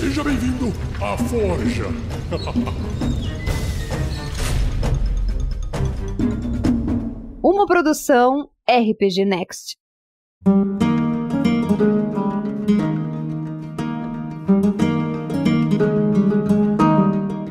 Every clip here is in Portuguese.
Seja bem-vindo à Forja. Uma produção RPG Next.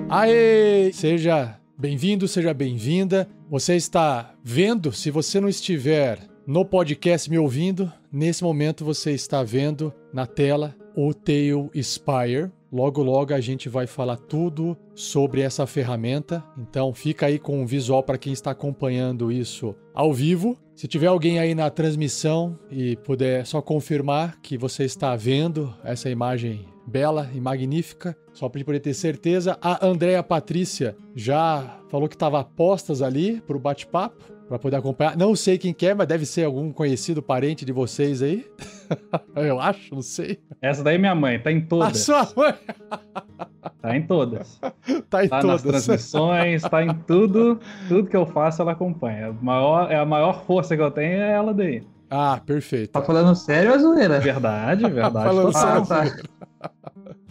Aê! Seja bem-vindo, seja bem-vinda. Você está vendo? Se você não estiver no podcast me ouvindo, nesse momento você está vendo na tela o Tale Spire. Logo, logo a gente vai falar tudo sobre essa ferramenta. Então fica aí com o visual para quem está acompanhando isso ao vivo. Se tiver alguém aí na transmissão e puder só confirmar que você está vendo essa imagem bela e magnífica, só para poder ter certeza. A Andréa Patrícia já falou que estava postas ali para o bate-papo, para poder acompanhar. Não sei quem que é, mas deve ser algum conhecido parente de vocês aí. Eu acho, não sei. Essa daí é minha mãe, tá em todas. A sua mãe? Tá em todas. Tá em tá todas. Nas transmissões, tá em tudo. Tudo que eu faço, ela acompanha. A maior força que eu tenho é ela daí. Ah, perfeito. Tá falando sério ou é zoeira? Verdade Falando total. sério.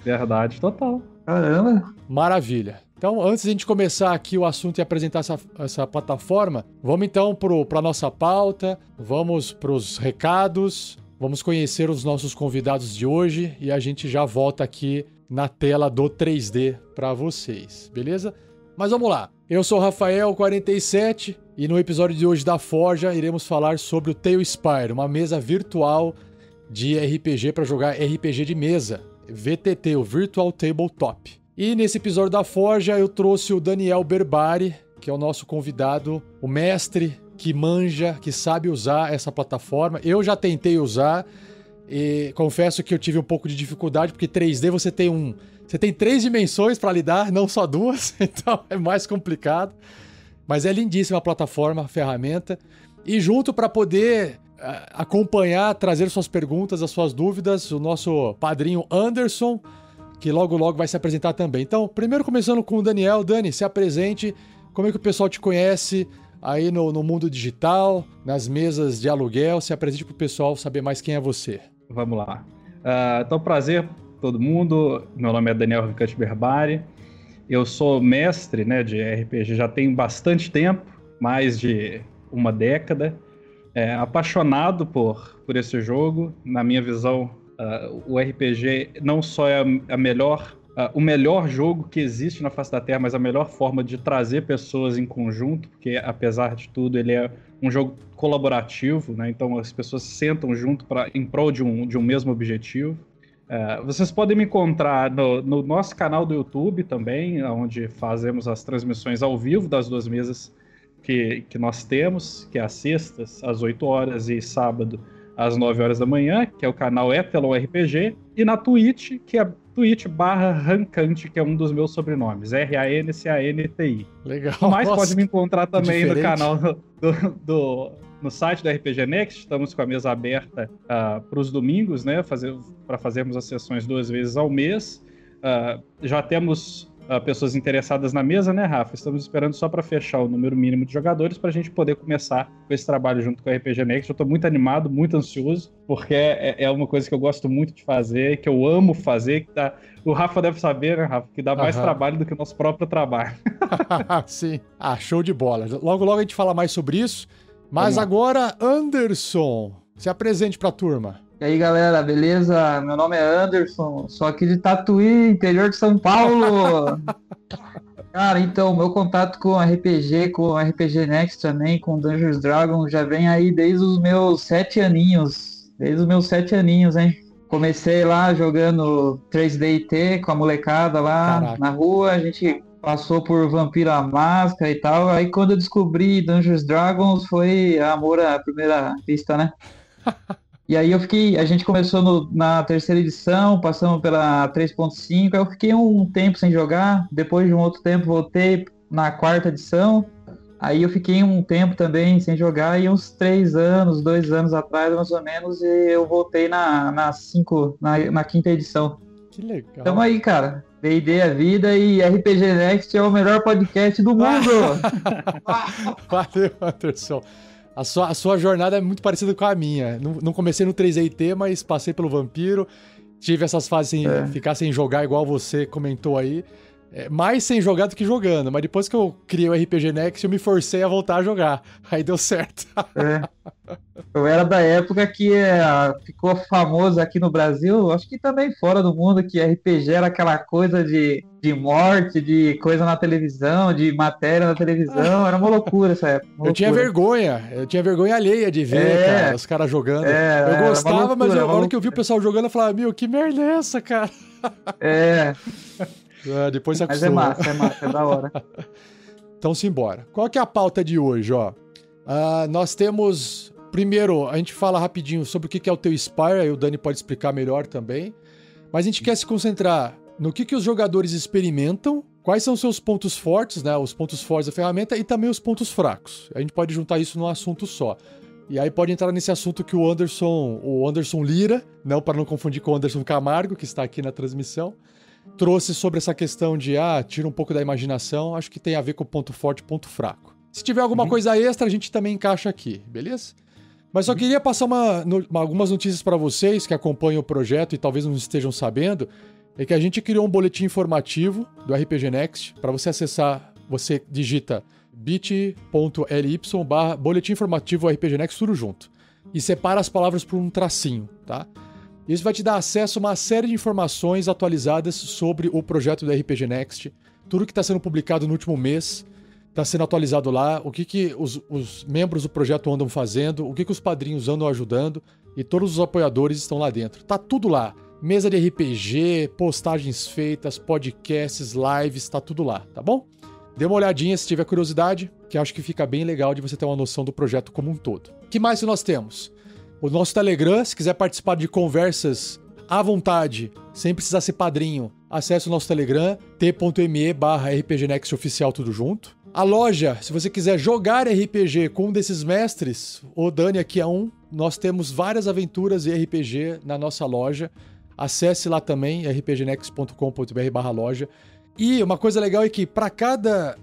Verdade total. Caramba. Maravilha. Então, antes de a gente começar aqui o assunto e apresentar essa plataforma, vamos então para a nossa pauta, vamos para os recados, vamos conhecer os nossos convidados de hoje e a gente já volta aqui na tela do 3D para vocês, beleza? Mas vamos lá. Eu sou o Rafael47 e no episódio de hoje da Forja iremos falar sobre o Tale Spire, uma mesa virtual de RPG para jogar RPG de mesa, VTT, o Virtual Tabletop. E nesse episódio da Forja eu trouxe o Daniel Berbari, que é o nosso convidado, o mestre que manja, que sabe usar essa plataforma. Eu já tentei usar e confesso que eu tive um pouco de dificuldade, porque 3D você tem 3 dimensões para lidar, não só 2, então é mais complicado. Mas é lindíssima a plataforma, a ferramenta. E junto para poder acompanhar, trazer suas perguntas, as suas dúvidas, o nosso padrinho Anderson, que logo logo vai se apresentar também. Então, primeiro começando com o Daniel. Dani, se apresente, como é que o pessoal te conhece aí no mundo digital, nas mesas de aluguel, se apresente para o pessoal saber mais quem é você. Vamos lá. Então, prazer todo mundo, meu nome é Daniel Vicante Berbari, eu sou mestre, né, de RPG já tem bastante tempo, mais de uma década, apaixonado por esse jogo. Na minha visão, o RPG não só é o melhor jogo que existe na face da Terra, mas a melhor forma de trazer pessoas em conjunto, porque apesar de tudo ele é um jogo colaborativo, né? Então as pessoas se sentam junto em prol de um mesmo objetivo. Vocês podem me encontrar no nosso canal do YouTube também, onde fazemos as transmissões ao vivo das 2 mesas que nós temos, que é às sextas, às 8 horas e sábado, às 9 horas da manhã, que é o canal Etelon RPG, e na Twitch, que é Twitch/Rancante, que é um dos meus sobrenomes, RANCANTI. Legal. Mas pode me encontrar também no diferente. canal no site da RPG Next. Estamos com a mesa aberta para os domingos, né, para fazermos as sessões 2 vezes ao mês. Já temos pessoas interessadas na mesa, né, Rafa? Estamos esperando só para fechar o número mínimo de jogadores para a gente poder começar com esse trabalho junto com a RPG Next. Eu estou muito animado, muito ansioso, porque é uma coisa que eu gosto muito de fazer, que eu amo fazer, o Rafa deve saber, né, Rafa, que dá mais trabalho do que o nosso próprio trabalho. Sim. Show de bola. Logo, logo a gente fala mais sobre isso. Mas agora, Anderson, se apresente para a turma. E aí, galera, beleza? Meu nome é Anderson, sou aqui de Tatuí, interior de São Paulo. Cara, então, meu contato com RPG Next também, com Dungeons & Dragons, já vem aí desde os meus 7 aninhos. Hein? Comecei lá jogando 3D&T com a molecada lá. Caraca. Na rua, a gente passou por Vampiro à Máscara e tal. Aí quando eu descobri Dungeons & Dragons, foi amor à primeira vista, né? E aí a gente começou na 3ª edição, passamos pela 3.5, aí eu fiquei um tempo sem jogar, depois de um outro tempo voltei na 4ª edição, aí eu fiquei um tempo também sem jogar, e uns 2 anos atrás, mais ou menos, eu voltei na 5ª edição. Que legal. Tamo aí, cara. D&D a vida e RPG Next é o melhor podcast do mundo! Valeu, Anderson. A sua jornada é muito parecida com a minha. Não comecei no 3DT, mas passei pelo Vampiro. tive essas fases sem ficar sem jogar igual você comentou aí. Mais sem jogar do que jogando, mas depois que eu criei o RPG Next, eu me forcei a voltar a jogar. Aí deu certo. Eu era da época que ficou famoso aqui no Brasil, acho que também fora do mundo, que RPG era aquela coisa de morte, de coisa na televisão, de matéria na televisão. Era uma loucura essa época. Eu tinha vergonha alheia de ver, cara, os caras jogando. Eu gostava, mas na hora que eu vi o pessoal jogando, eu falava, meu, que merda é essa, cara? Depois você acostuma. Mas é massa, é da hora. Então, simbora. Qual que é a pauta de hoje, ó? Nós temos... Primeiro, a gente fala rapidinho sobre o que é o teu Spire, aí o Dani pode explicar melhor também. Mas a gente quer se concentrar no que os jogadores experimentam, quais são os seus pontos fortes, né? Os pontos fortes da ferramenta e também os pontos fracos. A gente pode juntar isso num assunto só. E aí pode entrar nesse assunto que o Anderson Lira, não para não confundir com o Anderson Camargo, que está aqui na transmissão, trouxe sobre essa questão de, tira um pouco da imaginação, acho que tem a ver com ponto forte e ponto fraco. Se tiver alguma coisa extra, a gente também encaixa aqui, beleza? Mas só queria passar algumas notícias para vocês que acompanham o projeto e talvez não estejam sabendo, é que a gente criou um boletim informativo do RPG Next. Para você acessar, você digita bit.ly/boletim informativo RPG Next, tudo junto. E separa as palavras por um tracinho, tá? Isso vai te dar acesso a uma série de informações atualizadas sobre o projeto do RPG Next. Tudo que está sendo publicado no último mês está sendo atualizado lá. O que os membros do projeto andam fazendo, o que os padrinhos andam ajudando. E todos os apoiadores estão lá dentro. Tá tudo lá. Mesa de RPG, postagens feitas, podcasts, lives, tá tudo lá, tá bom? Dê uma olhadinha se tiver curiosidade, que acho que fica bem legal de você ter uma noção do projeto como um todo. O que mais que nós temos? O nosso Telegram, se quiser participar de conversas à vontade, sem precisar ser padrinho, acesse o nosso Telegram, t.me/rpgnextoficial, tudo junto. A loja, se você quiser jogar RPG com um desses mestres, o Dani aqui é um, nós temos várias aventuras e RPG na nossa loja. Acesse lá também, rpgnext.com.br/loja. E uma coisa legal é que para cada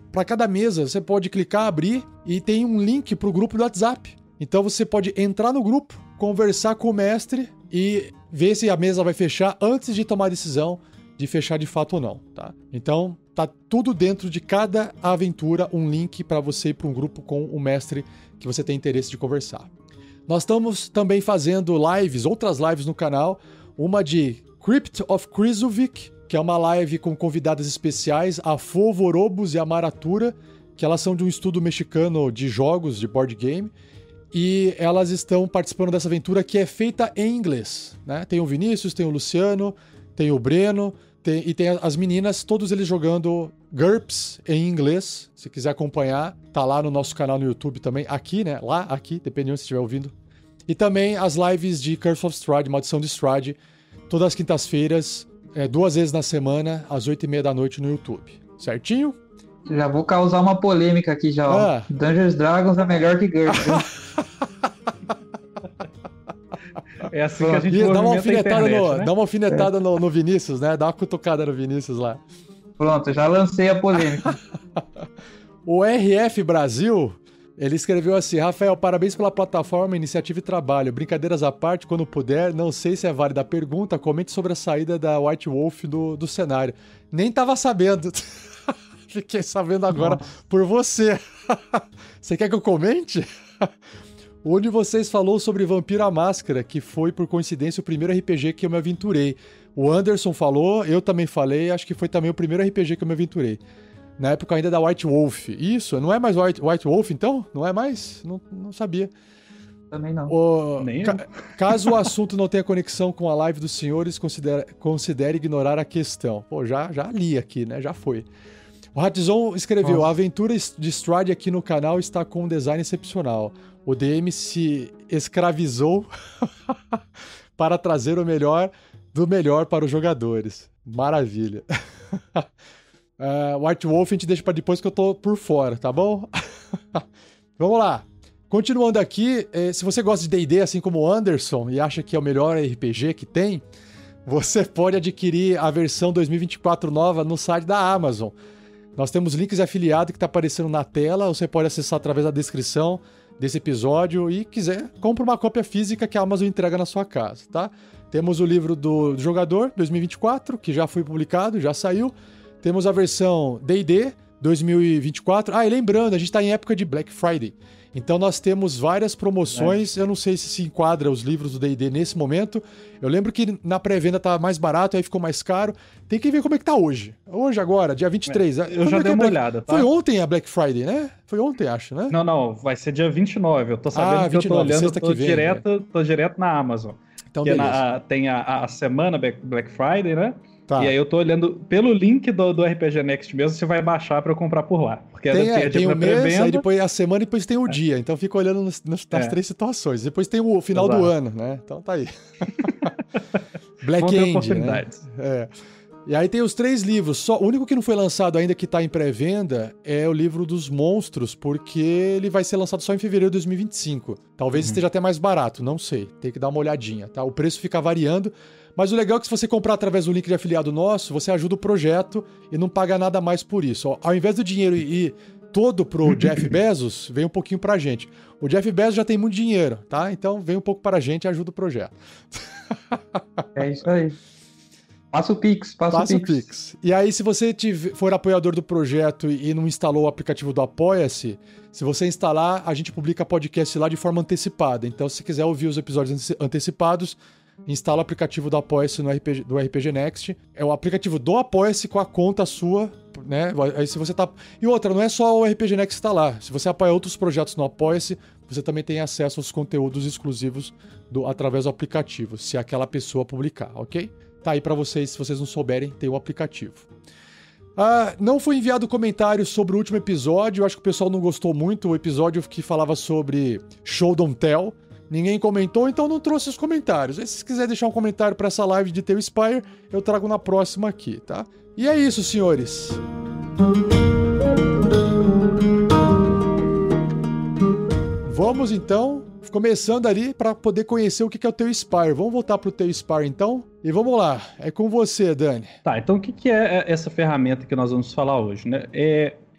mesa você pode clicar, abrir e tem um link para o grupo do WhatsApp. Então você pode entrar no grupo, conversar com o mestre e ver se a mesa vai fechar antes de tomar a decisão de fechar de fato ou não, tá? Então tá tudo dentro de cada aventura, um link para você ir para um grupo com o mestre que você tem interesse de conversar. Nós estamos também fazendo outras lives no canal, uma de Crypt of Krzyzewicz, que é uma live com convidadas especiais, a Fo Vorobos e a Maratura, que elas são de um estudo mexicano de jogos, de board game, e elas estão participando dessa aventura que é feita em inglês, né? Tem o Vinícius, tem o Luciano, tem o Breno, e tem as meninas, todos eles jogando GURPS em inglês. Se quiser acompanhar, tá lá no nosso canal no YouTube também, aqui, né? Lá, aqui, dependendo se estiver ouvindo. E também as lives de Curse of Strahd, Maldição de Strahd, todas as quintas-feiras, 2 vezes na semana, às 8h30 da noite no YouTube. Certinho? Já vou causar uma polêmica aqui já, ó. Dungeons Dragons é melhor que GURPS. É assim que a gente dá uma alfinetada né? Dá uma alfinetada no Vinícius, né? Dá uma cutucada no Vinícius lá. Pronto, já lancei a polêmica. O RF Brasil, ele escreveu assim: Rafael, parabéns pela plataforma, iniciativa e trabalho. Brincadeiras à parte, quando puder, não sei se é válida a pergunta, comente sobre a saída da White Wolf do cenário. Nem tava sabendo. Fiquei sabendo agora por você. Você quer que eu comente? Onde vocês falou sobre Vampiro à Máscara, que foi, por coincidência, o primeiro RPG que eu me aventurei. O Anderson falou, eu também falei, acho que foi também o primeiro RPG que eu me aventurei. Na época ainda da White Wolf. Isso, não é mais White Wolf, então? Não é mais? Não sabia. Também não. Caso o assunto não tenha conexão com a live dos senhores, considere ignorar a questão. Pô, já li aqui, né? Já foi. O Ratzon escreveu: a aventura de Strahd aqui no canal está com um design excepcional. O DM se escravizou para trazer o melhor do melhor para os jogadores. Maravilha. White Wolf a gente deixa para depois que eu tô por fora, tá bom? Vamos lá. Continuando aqui, se você gosta de D&D assim como o Anderson e acha que é o melhor RPG que tem, você pode adquirir a versão 2024 nova no site da Amazon. Nós temos links de afiliado que está aparecendo na tela, você pode acessar através da descrição desse episódio e quiser, compra uma cópia física que a Amazon entrega na sua casa, tá? Temos o livro do Jogador 2024, que já foi publicado, já saiu. Temos a versão D&D 2024. E lembrando, a gente está em época de Black Friday. Então nós temos várias promoções. Eu não sei se enquadra os livros do D&D nesse momento. Eu lembro que na pré-venda estava mais barato, aí ficou mais caro. Tem que ver como é que tá hoje. Hoje agora, dia 23. Eu já dei uma olhada, tá? Foi ontem a Black Friday, né? Foi ontem, acho, né? Não, vai ser dia 29. Eu tô sabendo 29, que eu tô olhando, tô direto na Amazon. Então, tem a semana Black Friday, né? Tá. E aí eu tô olhando pelo link do RPG Next mesmo, você vai baixar pra eu comprar por lá. Porque tem o mês, aí depois a semana e depois tem o dia. Então fica olhando nas três situações. Depois tem o final do ano, né? Então tá aí. Black End, né? E aí tem os 3 livros. O único que não foi lançado ainda que tá em pré-venda é o livro dos monstros, porque ele vai ser lançado só em fevereiro de 2025. Talvez esteja até mais barato, não sei. Tem que dar uma olhadinha, tá? O preço fica variando. Mas o legal é que se você comprar através do link de afiliado nosso, você ajuda o projeto e não paga nada mais por isso. Ao invés do dinheiro ir todo pro Jeff Bezos, vem um pouquinho pra gente. O Jeff Bezos já tem muito dinheiro, tá? Então vem um pouco pra gente e ajuda o projeto. É isso aí. Passa o Pix, passa o Pix. E aí, se você for apoiador do projeto e não instalou o aplicativo do Apoia-se, se você instalar, a gente publica podcast lá de forma antecipada. Então, se quiser ouvir os episódios antecipados, instala o aplicativo do Apoia-se do RPG Next. É o aplicativo do Apoia-se com a conta sua, né? Aí se você tá... E outra, não é só o RPG Next que está lá. Se você apoia outros projetos no Apoia-se, você também tem acesso aos conteúdos exclusivos através do aplicativo, se aquela pessoa publicar, ok? Tá aí pra vocês, se vocês não souberem, tem o aplicativo. Não foi enviado comentário sobre o último episódio, eu acho que o pessoal não gostou muito, o episódio que falava sobre Show Don't Tell. Ninguém comentou, então não trouxe os comentários. E se quiser deixar um comentário pra essa live de Tale Spire, eu trago na próxima aqui, tá? E é isso, senhores. Vamos então, começando ali para poder conhecer o que é o Tale Spire. Vamos voltar pro Tale Spire então? E vamos lá, é com você, Dani. Tá, então o que é essa ferramenta que nós vamos falar hoje, né?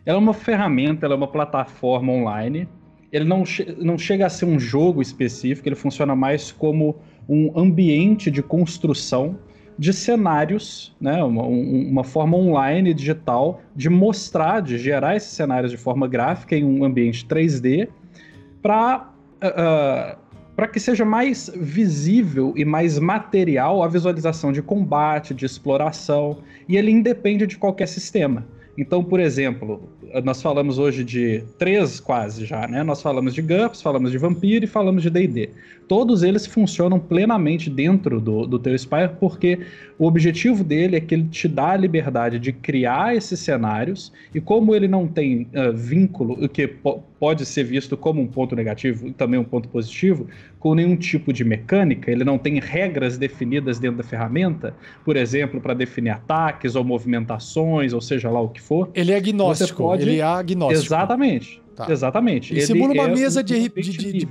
Ela é uma ferramenta, ela é uma plataforma online. Ele não chega a ser um jogo específico, ele funciona mais como um ambiente de construção de cenários, né? Uma forma online, digital, de gerar esses cenários de forma gráfica em um ambiente 3D para que seja mais visível e mais material a visualização de combate, de exploração, e ele independe de qualquer sistema. Então, por exemplo, nós falamos hoje de 3 quase já, né? Nós falamos de GURPS, falamos de Vampiro e falamos de D&D. Todos eles funcionam plenamente dentro do Tale Spire, porque o objetivo dele é que ele te dá a liberdade de criar esses cenários, e como ele não tem vínculo, o que pode ser visto como um ponto negativo e também um ponto positivo, com nenhum tipo de mecânica, ele não tem regras definidas dentro da ferramenta, por exemplo, para definir ataques ou movimentações, ou seja lá o que for. Ele é agnóstico, ele é agnóstico. Exatamente. Tá. Exatamente. Ele simula uma mesa de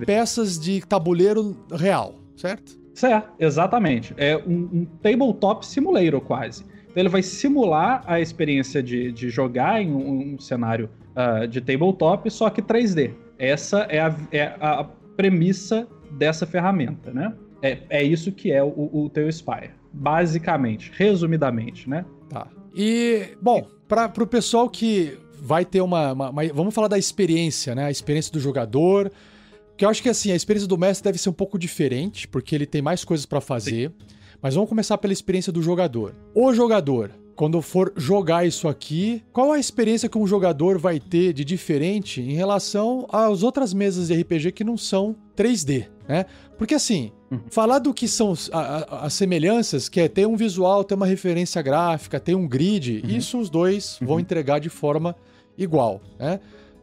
peças de tabuleiro real, certo? Certo, exatamente. É um tabletop simulator quase. Então ele vai simular a experiência de jogar em um cenário de tabletop, só que 3D. Essa é a premissa dessa ferramenta, né? É isso que é o Tale Spire, basicamente, resumidamente, né? Tá. E, bom, para o pessoal que vai ter vamos falar da experiência, né? A experiência do jogador, que eu acho que assim, a experiência do mestre deve ser um pouco diferente, porque ele tem mais coisas para fazer. Sim. Mas vamos começar pela experiência do jogador. O jogador, quando for jogar isso aqui, qual a experiência que um jogador vai ter de diferente em relação às outras mesas de RPG que não são 3D, né? Porque assim, falar do que são as semelhanças, que é ter um visual, ter uma referência gráfica, ter um grid, isso os dois vão entregar de forma igual, né?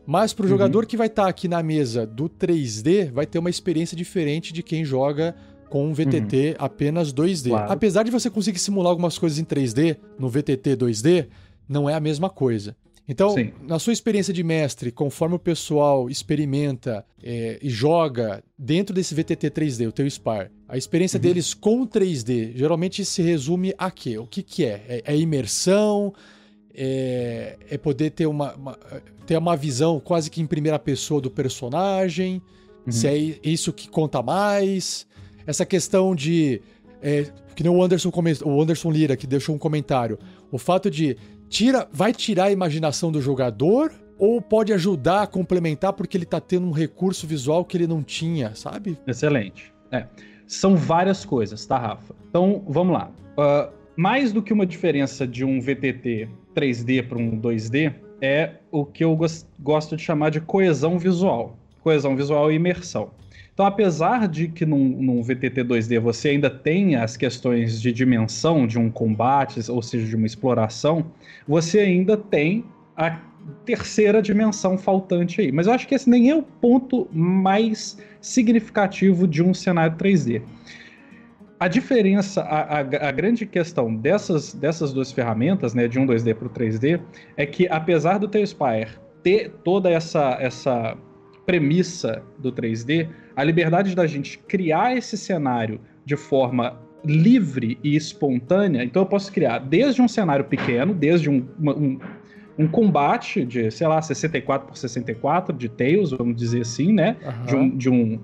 Mas para o jogador que vai estar aqui na mesa do 3D, vai ter uma experiência diferente de quem joga com um VTT apenas 2D. Claro. Apesar de você conseguir simular algumas coisas em 3D, no VTT 2D, não é a mesma coisa. Então, sim, na sua experiência de mestre, conforme o pessoal experimenta e joga dentro desse VTT 3D, o Tale Spire, a experiência deles com 3D geralmente se resume a quê? O que é? É imersão? é poder ter uma visão quase que em primeira pessoa do personagem, se é isso que conta mais. Essa questão de... que nem o Anderson Lira, que deixou um comentário. O fato de vai tirar a imaginação do jogador ou pode ajudar a complementar porque ele tá tendo um recurso visual que ele não tinha, sabe? Excelente. São várias coisas, tá, Rafa? Então, vamos lá. Mais do que uma diferença de um VTT 3D para um 2D, é o que eu gosto de chamar de coesão visual. Coesão visual e imersão. Então, apesar de que num VTT 2D você ainda tenha as questões de dimensão de um combate, ou seja, de uma exploração, você ainda tem a terceira dimensão faltante aí. Mas eu acho que esse nem é o ponto mais significativo de um cenário 3D. A diferença, a grande questão dessas duas ferramentas, né, de um 2D para o 3D, é que apesar do Tale-Spire ter toda essa premissa do 3D, a liberdade da gente criar esse cenário de forma livre e espontânea, então eu posso criar desde um cenário pequeno, desde um combate de, sei lá, 64 por 64 de Tales, vamos dizer assim, né? Uhum.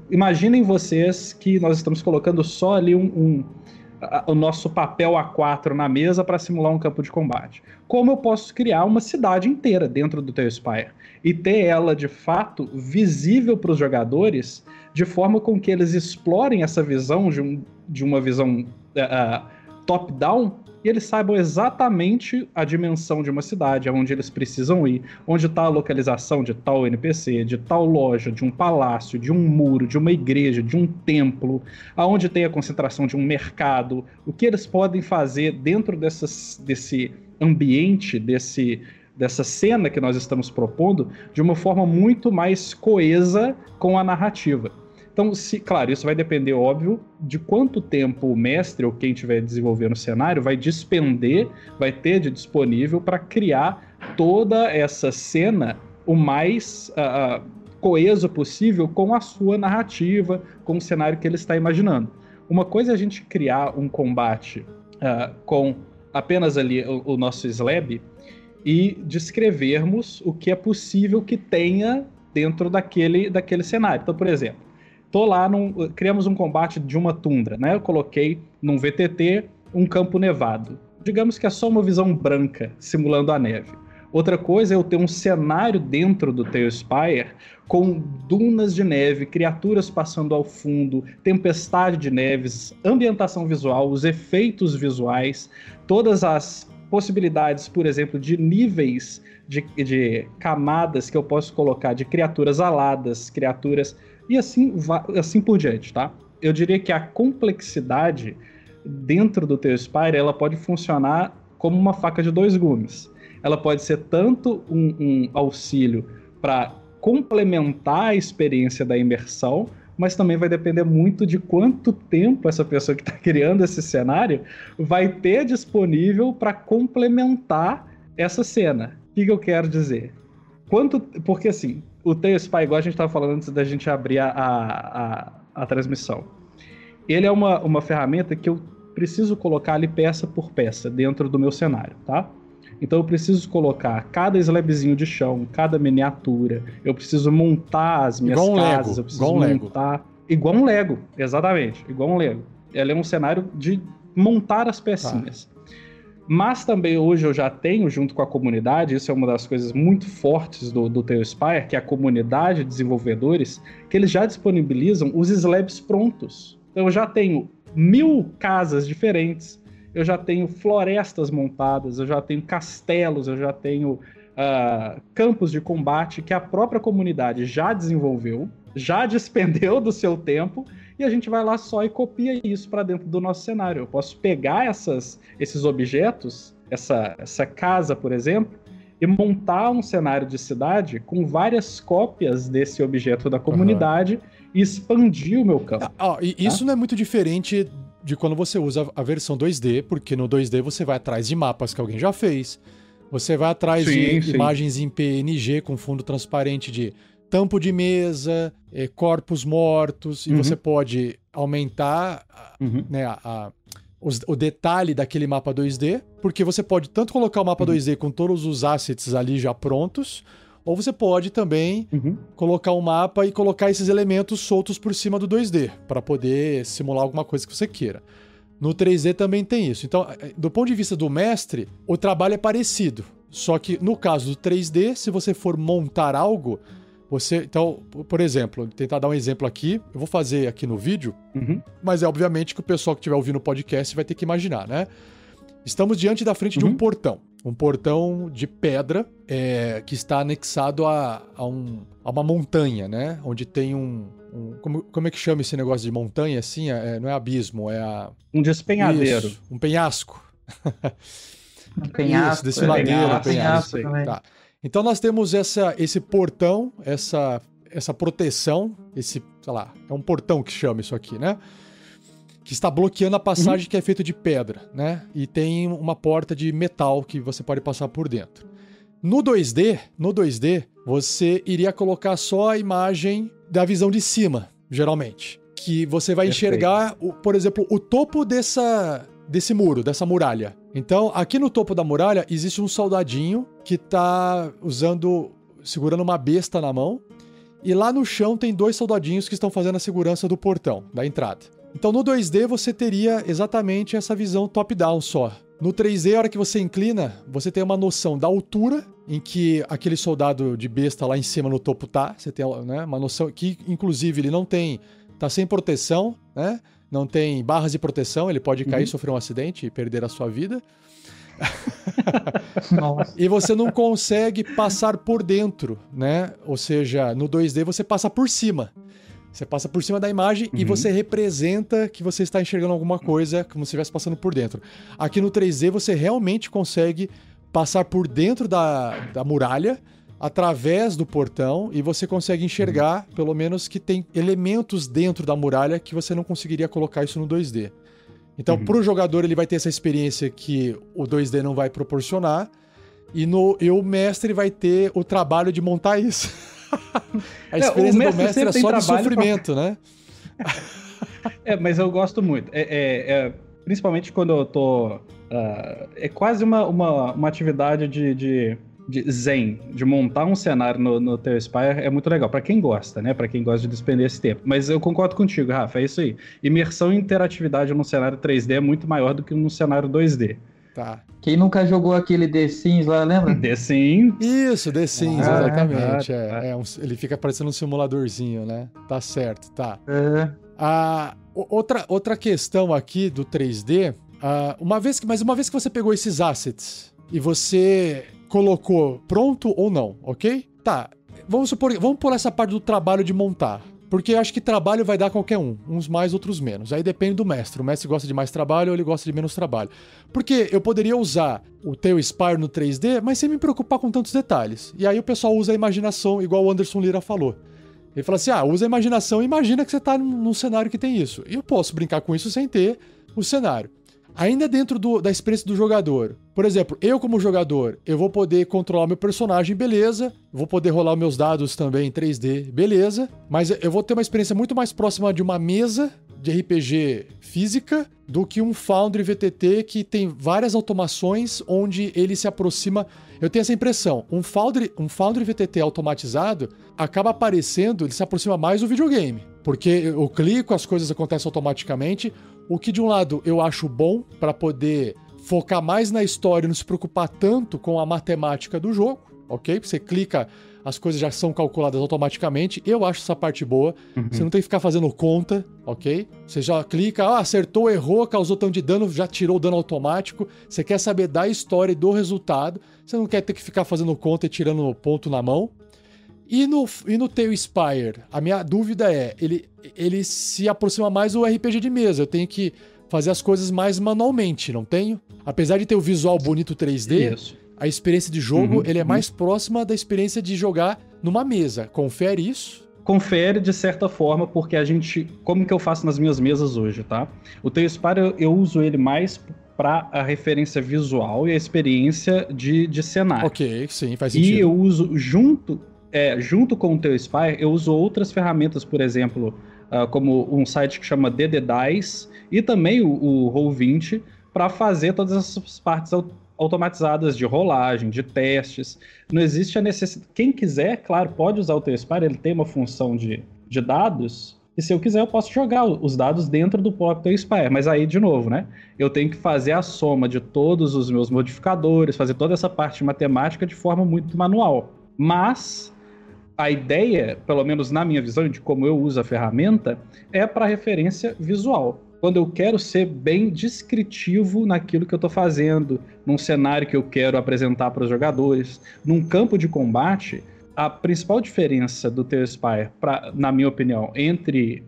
Imaginem vocês que nós estamos colocando só ali o nosso papel A4 na mesa para simular um campo de combate. Como eu posso criar uma cidade inteira dentro do Tale-Spire e ter ela, de fato, visível para os jogadores, de forma com que eles explorem essa visão de uma visão top-down, e eles saibam exatamente a dimensão de uma cidade, aonde eles precisam ir, onde está a localização de tal NPC, de tal loja, de um palácio, de um muro, de uma igreja, de um templo, aonde tem a concentração de um mercado, o que eles podem fazer dentro desse ambiente, dessa cena que nós estamos propondo, de uma forma muito mais coesa com a narrativa. Então, claro, isso vai depender, óbvio, de quanto tempo o mestre ou quem estiver desenvolvendo o cenário vai ter de disponível para criar toda essa cena o mais coeso possível com a sua narrativa, com o cenário que ele está imaginando. Uma coisa é a gente criar um combate com apenas ali o nosso slab e descrevermos o que é possível que tenha dentro daquele cenário. Então, por exemplo, criamos um combate de uma tundra, né? Eu coloquei num VTT um campo nevado. Digamos que é só uma visão branca, simulando a neve. Outra coisa é eu ter um cenário dentro do Tale-Spire com dunas de neve, criaturas passando ao fundo, tempestade de neves, ambientação visual, os efeitos visuais, todas as possibilidades, por exemplo, de níveis de camadas que eu posso colocar de criaturas aladas, criaturas... E assim por diante, tá? Eu diria que a complexidade dentro do Tale-Spire, ela pode funcionar como uma faca de dois gumes. Ela pode ser tanto um auxílio para complementar a experiência da imersão, mas também vai depender muito de quanto tempo essa pessoa que está criando esse cenário vai ter disponível para complementar essa cena. O que eu quero dizer? Porque assim... O Tale-Spire, igual a gente estava falando antes da gente abrir a transmissão, ele é uma ferramenta que eu preciso colocar ali peça por peça dentro do meu cenário, tá? Então eu preciso colocar cada slabzinho de chão, cada miniatura, eu preciso montar as minhas casas, eu preciso montar... Igual um Lego, exatamente, igual um Lego. Ele é um cenário de montar as pecinhas. Tá. Mas também hoje eu já tenho, junto com a comunidade, isso é uma das coisas muito fortes do Tale-Spire, que é a comunidade de desenvolvedores, que eles já disponibilizam os slabs prontos. Então eu já tenho 1000 casas diferentes, eu já tenho florestas montadas, eu já tenho castelos, eu já tenho campos de combate que a própria comunidade já desenvolveu, já despendeu do seu tempo, e a gente vai lá só e copia isso para dentro do nosso cenário. Eu posso pegar esses objetos, essa casa, por exemplo, e montar um cenário de cidade com várias cópias desse objeto da comunidade e expandir o meu campo. Isso não é muito diferente de quando você usa a versão 2D, porque no 2D você vai atrás de mapas que alguém já fez, você vai atrás de imagens em PNG com fundo transparente de tampo de mesa, corpos mortos, e você pode aumentar né, o detalhe daquele mapa 2D, porque você pode tanto colocar o mapa 2D com todos os assets ali já prontos, ou você pode também colocar um mapa e colocar esses elementos soltos por cima do 2D, para poder simular alguma coisa que você queira. No 3D também tem isso. Então, do ponto de vista do mestre, o trabalho é parecido. Só que no caso do 3D, se você for montar algo, então, por exemplo, vou tentar dar um exemplo aqui, eu vou fazer aqui no vídeo, mas é obviamente que o pessoal que estiver ouvindo o podcast vai ter que imaginar, né? Estamos diante da frente de um portão de pedra que está anexado a uma montanha, né? Onde tem como é que chama esse negócio de montanha, assim? Não é abismo, um despenhadeiro. Isso, um penhasco. Um penhasco. Isso, desfiladeiro, penhasco. Tá. Então nós temos esse portão, essa proteção, sei lá, é um portão que chama isso aqui, né? Que está bloqueando a passagem que é feita de pedra, né? E tem uma porta de metal que você pode passar por dentro. No 2D, você iria colocar só a imagem da visão de cima, geralmente. Que você vai enxergar, por exemplo, o topo desse muro, dessa muralha. Então, aqui no topo da muralha, existe um soldadinho que tá segurando uma besta na mão. E lá no chão tem 2 soldadinhos que estão fazendo a segurança do portão, da entrada. Então, no 2D, você teria exatamente essa visão top-down só. No 3D, a hora que você inclina, você tem uma noção da altura em que aquele soldado de besta lá em cima no topo tá. Você tem, né, uma noção que, inclusive, ele tá sem proteção, né? Não tem barras de proteção, ele pode cair, sofrer um acidente e perder a sua vida. E você não consegue passar por dentro, né? Ou seja, no 2D você passa por cima. Você passa por cima da imagem e você representa que você está enxergando alguma coisa como se estivesse passando por dentro. Aqui no 3D você realmente consegue passar por dentro da muralha, através do portão, e você consegue enxergar, pelo menos, que tem elementos dentro da muralha que você não conseguiria colocar isso no 2D. Então, pro jogador, ele vai ter essa experiência que o 2D não vai proporcionar, e o mestre vai ter o trabalho de montar isso. A experiência do mestre é só de sofrimento, né? Mas eu gosto muito. Principalmente quando eu tô... é quase uma atividade de zen, de montar um cenário no teu Spire é muito legal, pra quem gosta, né? Pra quem gosta de despender esse tempo. Mas eu concordo contigo, Rafa, é isso aí. Imersão e interatividade num cenário 3D é muito maior do que num cenário 2D. Tá. Quem nunca jogou aquele The Sims lá, lembra? The Sims. Isso, The Sims, exatamente. Ele fica parecendo um simuladorzinho, né? Tá certo, tá. Outra questão aqui do 3D, uma vez que você pegou esses assets e você colocou pronto ou não, ok? Tá, vamos pular essa parte do trabalho de montar. Porque eu acho que trabalho vai dar qualquer uns mais, outros menos. Aí depende do mestre. O mestre gosta de mais trabalho ou ele gosta de menos trabalho. Porque eu poderia usar o teu Spire no 3D, mas sem me preocupar com tantos detalhes. E aí o pessoal usa a imaginação, igual o Anderson Lira falou. Ele fala assim, usa a imaginação e imagina que você tá num cenário que tem isso. E eu posso brincar com isso sem ter o cenário. Ainda dentro da experiência do jogador. Por exemplo, eu como jogador, eu vou poder controlar meu personagem, beleza. Vou poder rolar meus dados também em 3D, beleza. Mas eu vou ter uma experiência muito mais próxima de uma mesa de RPG física do que um Foundry VTT que tem várias automações onde ele se aproxima. Eu tenho essa impressão. Um Foundry VTT automatizado acaba aparecendo, ele se aproxima mais do videogame. Porque eu clico, as coisas acontecem automaticamente. O que, de um lado, eu acho bom para poder focar mais na história e não se preocupar tanto com a matemática do jogo, ok? Você clica, as coisas já são calculadas automaticamente. Eu acho essa parte boa. Você não tem que ficar fazendo conta, ok? Você já clica, acertou, errou, causou tanto de dano, já tirou o dano automático. Você quer saber da história e do resultado. Você não quer ter que ficar fazendo conta e tirando ponto na mão. E no teu Spire, a minha dúvida é, ele se aproxima mais do RPG de mesa. Eu tenho que fazer as coisas mais manualmente, não tenho? Apesar de ter o visual bonito 3D, isso. A experiência de jogo ele é mais próxima da experiência de jogar numa mesa. Confere isso? Confere de certa forma, porque como que eu faço nas minhas mesas hoje, tá? O teu Spire eu uso ele mais para a referência visual e a experiência de cenário. Ok, sim, faz sentido. E eu uso junto com o teu Spire, eu uso outras ferramentas, por exemplo, como um site que chama DD Dice e também o Roll20 para fazer todas essas partes automatizadas de rolagem, de testes. Não existe a necessidade. Quem quiser, claro, pode usar o Teospire, ele tem uma função de dados, e se eu quiser eu posso jogar os dados dentro do próprio Teospire, mas aí, de novo, né, eu tenho que fazer a soma de todos os meus modificadores, fazer toda essa parte de matemática de forma muito manual. Mas a ideia, pelo menos na minha visão de como eu uso a ferramenta, é para referência visual. Quando eu quero ser bem descritivo naquilo que eu estou fazendo, num cenário que eu quero apresentar para os jogadores, num campo de combate, a principal diferença do Teospire, na minha opinião, entre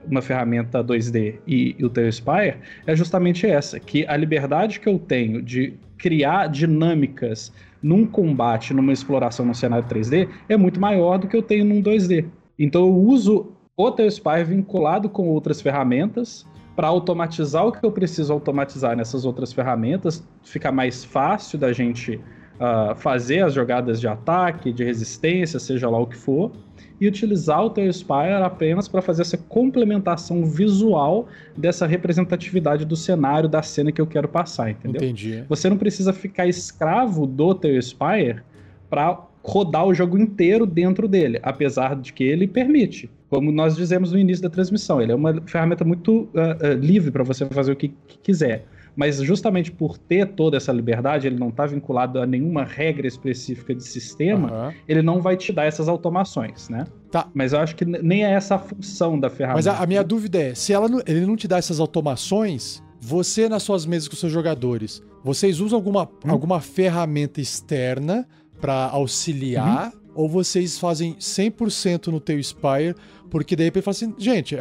uma ferramenta 2D e o Teospire é justamente essa, que a liberdade que eu tenho de criar dinâmicas num combate, numa exploração num cenário 3D, é muito maior do que eu tenho num 2D. Então eu uso o Teospire vinculado com outras ferramentas para automatizar o que eu preciso automatizar nessas outras ferramentas, fica mais fácil da gente fazer as jogadas de ataque, de resistência, seja lá o que for, e utilizar o Teospire apenas para fazer essa complementação visual dessa representatividade do cenário, da cena que eu quero passar, entendeu? Entendi. Você não precisa ficar escravo do Teospire para rodar o jogo inteiro dentro dele, apesar de que ele permite. Como nós dizemos no início da transmissão, ele é uma ferramenta muito livre para você fazer o que quiser. Mas justamente por ter toda essa liberdade, ele não está vinculado a nenhuma regra específica de sistema, ele não vai te dar essas automações, né? Tá. Mas eu acho que nem é essa a função da ferramenta. Mas a minha dúvida é, se ele não te dá essas automações, você nas suas mesas com seus jogadores, vocês usam alguma ferramenta externa para auxiliar, ou vocês fazem 100% no Teospire, porque de repente fala assim, gente,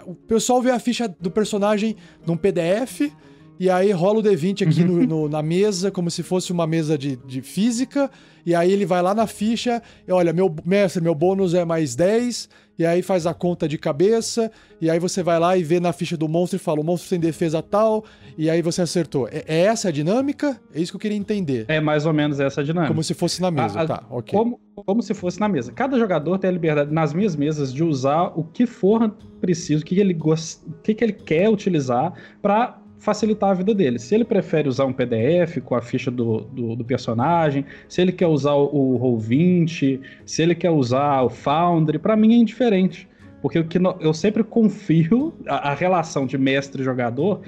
o pessoal vê a ficha do personagem num PDF, e aí rola o D20 aqui na mesa, como se fosse uma mesa de física, e aí ele vai lá na ficha, e olha, meu bônus é mais 10, e aí faz a conta de cabeça, e aí você vai lá e vê na ficha do monstro e fala, o monstro tem defesa tal, e aí você acertou. É essa a dinâmica? É isso que eu queria entender. É mais ou menos essa a dinâmica. Como se fosse na mesa, tá, ok. Como se fosse na mesa. Cada jogador tem a liberdade, nas minhas mesas, de usar o que for preciso, o que ele quer utilizar para facilitar a vida dele. Se ele prefere usar um PDF com a ficha do personagem, se ele quer usar o Roll20, se ele quer usar o Foundry, para mim é indiferente. Porque eu sempre confio a relação de mestre e jogador,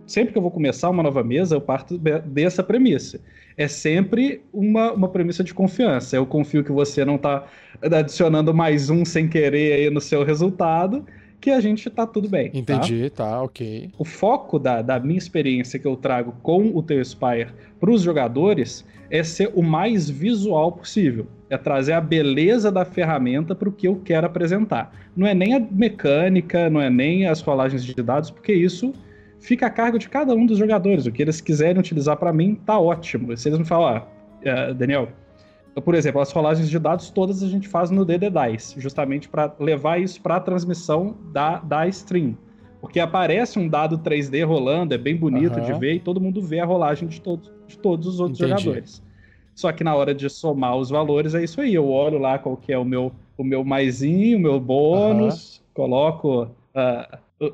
sempre que eu vou começar uma nova mesa, eu parto dessa premissa. É sempre uma premissa de confiança. Eu confio que você não está adicionando mais um sem querer aí no seu resultado, que a gente tá tudo bem. Entendi, tá, ok. O foco da minha experiência que eu trago com o Teospire para os jogadores é ser o mais visual possível. É trazer a beleza da ferramenta para o que eu quero apresentar. Não é nem a mecânica, não é nem as rolagens de dados, porque isso fica a cargo de cada um dos jogadores. O que eles quiserem utilizar para mim tá ótimo. Se eles me falam, Daniel, por exemplo, as rolagens de dados todas a gente faz no DD Dice, justamente para levar isso para a transmissão da stream. Porque aparece um dado 3D rolando, é bem bonito de ver, e todo mundo vê a rolagem de todos os outros jogadores. Só que na hora de somar os valores é isso aí, eu olho lá qual que é o meu maisinho, o meu bônus, coloco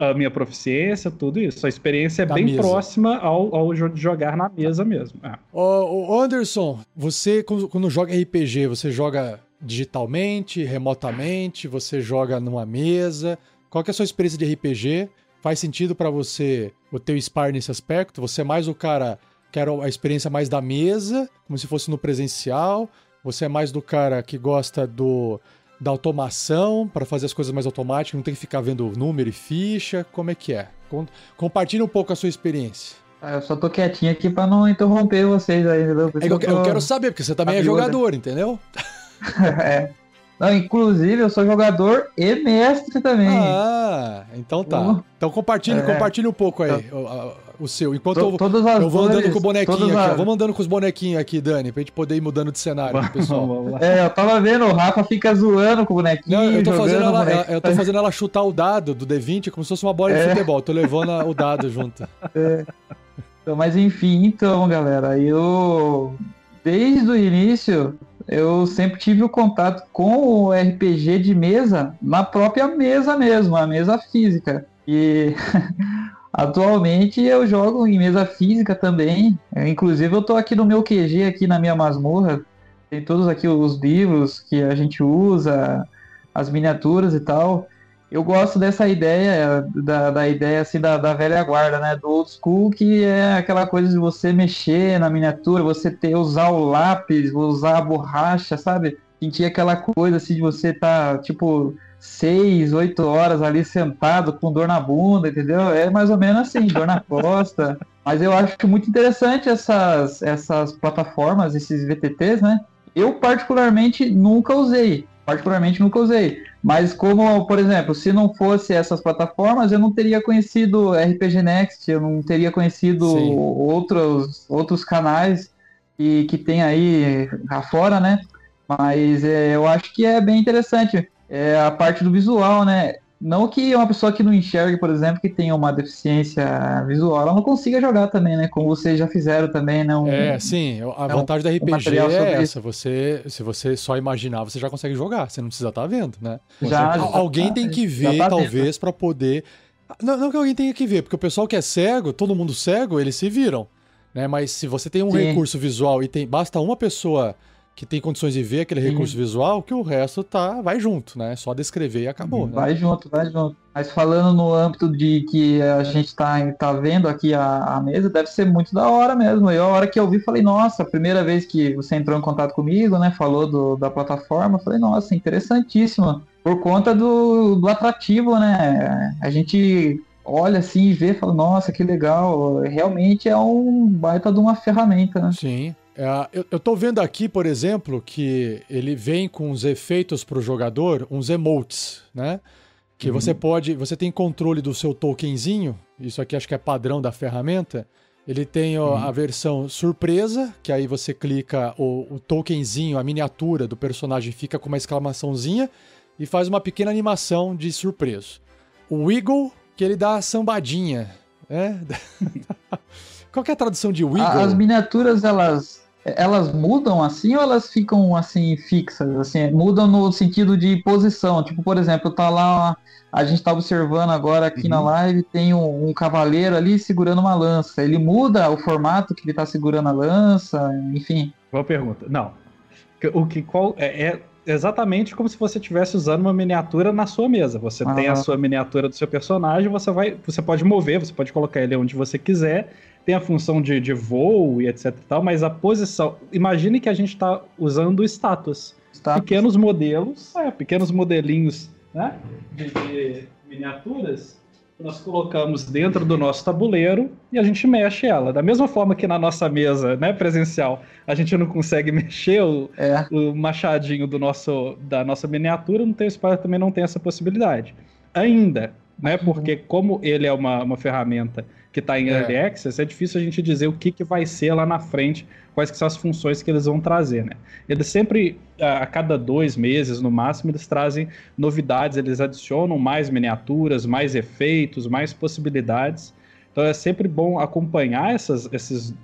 a minha proficiência, tudo isso. A experiência é bem próxima ao jogar na mesa mesmo. Ô Anderson, você quando joga RPG, você joga digitalmente, remotamente, você joga numa mesa? Qual que é a sua experiência de RPG? Faz sentido pra você o Teospire nesse aspecto? Você é mais o cara que quer a experiência mais da mesa, como se fosse no presencial? Você é mais do cara que gosta da automação, para fazer as coisas mais automáticas, não tem que ficar vendo número e ficha? Como é que é? Compartilha um pouco a sua experiência. Eu só tô quietinho aqui pra não interromper vocês aí, entendeu? Eu quero saber, porque você também é jogador, entendeu? Não, inclusive, eu sou jogador e mestre também. Ah, então tá. Então compartilha um pouco aí o seu. Enquanto eu vou andando com o bonequinho aqui. Vamos andando com os bonequinhos aqui, Dani, pra gente poder ir mudando de cenário, pessoal. Eu tava vendo, o Rafa fica zoando com o bonequinho. Não, eu tô fazendo ela chutar o dado do D20 como se fosse uma bola de futebol. Tô levando o dado junto. Então, mas enfim, galera, eu... Desde o início, eu sempre tive o contato com o RPG de mesa na própria mesa mesmo, a mesa física. E atualmente eu jogo em mesa física também. Inclusive eu tô aqui no meu QG, aqui na minha masmorra. Tem todos aqui os livros que a gente usa, as miniaturas e tal. Eu gosto dessa ideia, da ideia assim da velha guarda, né? Do old school, que é aquela coisa de você mexer na miniatura, você usar o lápis, usar a borracha, sabe? Sentir aquela coisa assim de você estar, tipo, 6, 8 horas ali sentado com dor na bunda, entendeu? É mais ou menos assim, dor na costa. Mas eu acho muito interessante essas plataformas, esses VTTs, né? Eu particularmente nunca usei. Mas como, por exemplo, se não fosse essas plataformas, eu não teria conhecido RPG Next, eu não teria conhecido outros canais que tem aí afora, né? Mas eu acho que é bem interessante a parte do visual, né? Não que uma pessoa que não enxergue, por exemplo, que tenha uma deficiência visual, ela não consiga jogar também, né? Como vocês já fizeram também, né? Sim, a vantagem da RPG é essa. Se você só imaginar, você já consegue jogar. Você não precisa estar vendo, né? Alguém tem que ver, talvez, para poder... Não que alguém tenha que ver, porque o pessoal que é cego, todo mundo cego, eles se viram, né? Mas se você tem um recurso visual e basta uma pessoa que tem condições de ver aquele recurso visual, que o resto vai junto, né? Só descrever e acabou, né? Vai junto. Mas falando no âmbito de que a gente tá vendo aqui a mesa, deve ser muito da hora mesmo. A hora que eu vi, falei, nossa, a primeira vez que você entrou em contato comigo, né? Falou da plataforma, falei, nossa, interessantíssima. Por conta do atrativo, né? A gente olha assim e vê e fala, nossa, que legal. Realmente é um baita de uma ferramenta, né? Sim. Eu tô vendo aqui, por exemplo, que ele vem com os efeitos pro jogador, uns emotes, né? Que você tem controle do seu tokenzinho, isso aqui acho que é padrão da ferramenta. Ele tem a versão surpresa, que aí você clica o tokenzinho, a miniatura do personagem fica com uma exclamaçãozinha e faz uma pequena animação de surpreso. O Wiggle, que ele dá a sambadinha, né? Qual que é a tradução de Wiggle? As miniaturas, elas mudam assim ou elas ficam assim fixas? Assim, mudam no sentido de posição. Tipo, por exemplo, tá lá, a gente tá observando agora aqui na live, tem um cavaleiro ali segurando uma lança. Ele muda o formato que ele tá segurando a lança, enfim. Boa pergunta. Não. É exatamente como se você estivesse usando uma miniatura na sua mesa. Você tem a sua miniatura do seu personagem, você pode mover, você pode colocar ele onde você quiser. Tem a função de voo e etc e tal, mas a posição... Imagine que a gente está usando estátuas. Pequenos modelinhos, né, de miniaturas que nós colocamos dentro do nosso tabuleiro e a gente mexe ela. Da mesma forma que na nossa mesa, né, presencial, a gente não consegue mexer o machadinho da nossa miniatura, no Tale Spider também não tem essa possibilidade. Ainda, né, porque como ele é uma ferramenta que está em Early Access, é difícil a gente dizer o que vai ser lá na frente, quais que são as funções que eles vão trazer, né? Eles sempre, a cada 2 meses, no máximo, eles trazem novidades, eles adicionam mais miniaturas, mais efeitos, mais possibilidades. Então é sempre bom acompanhar esses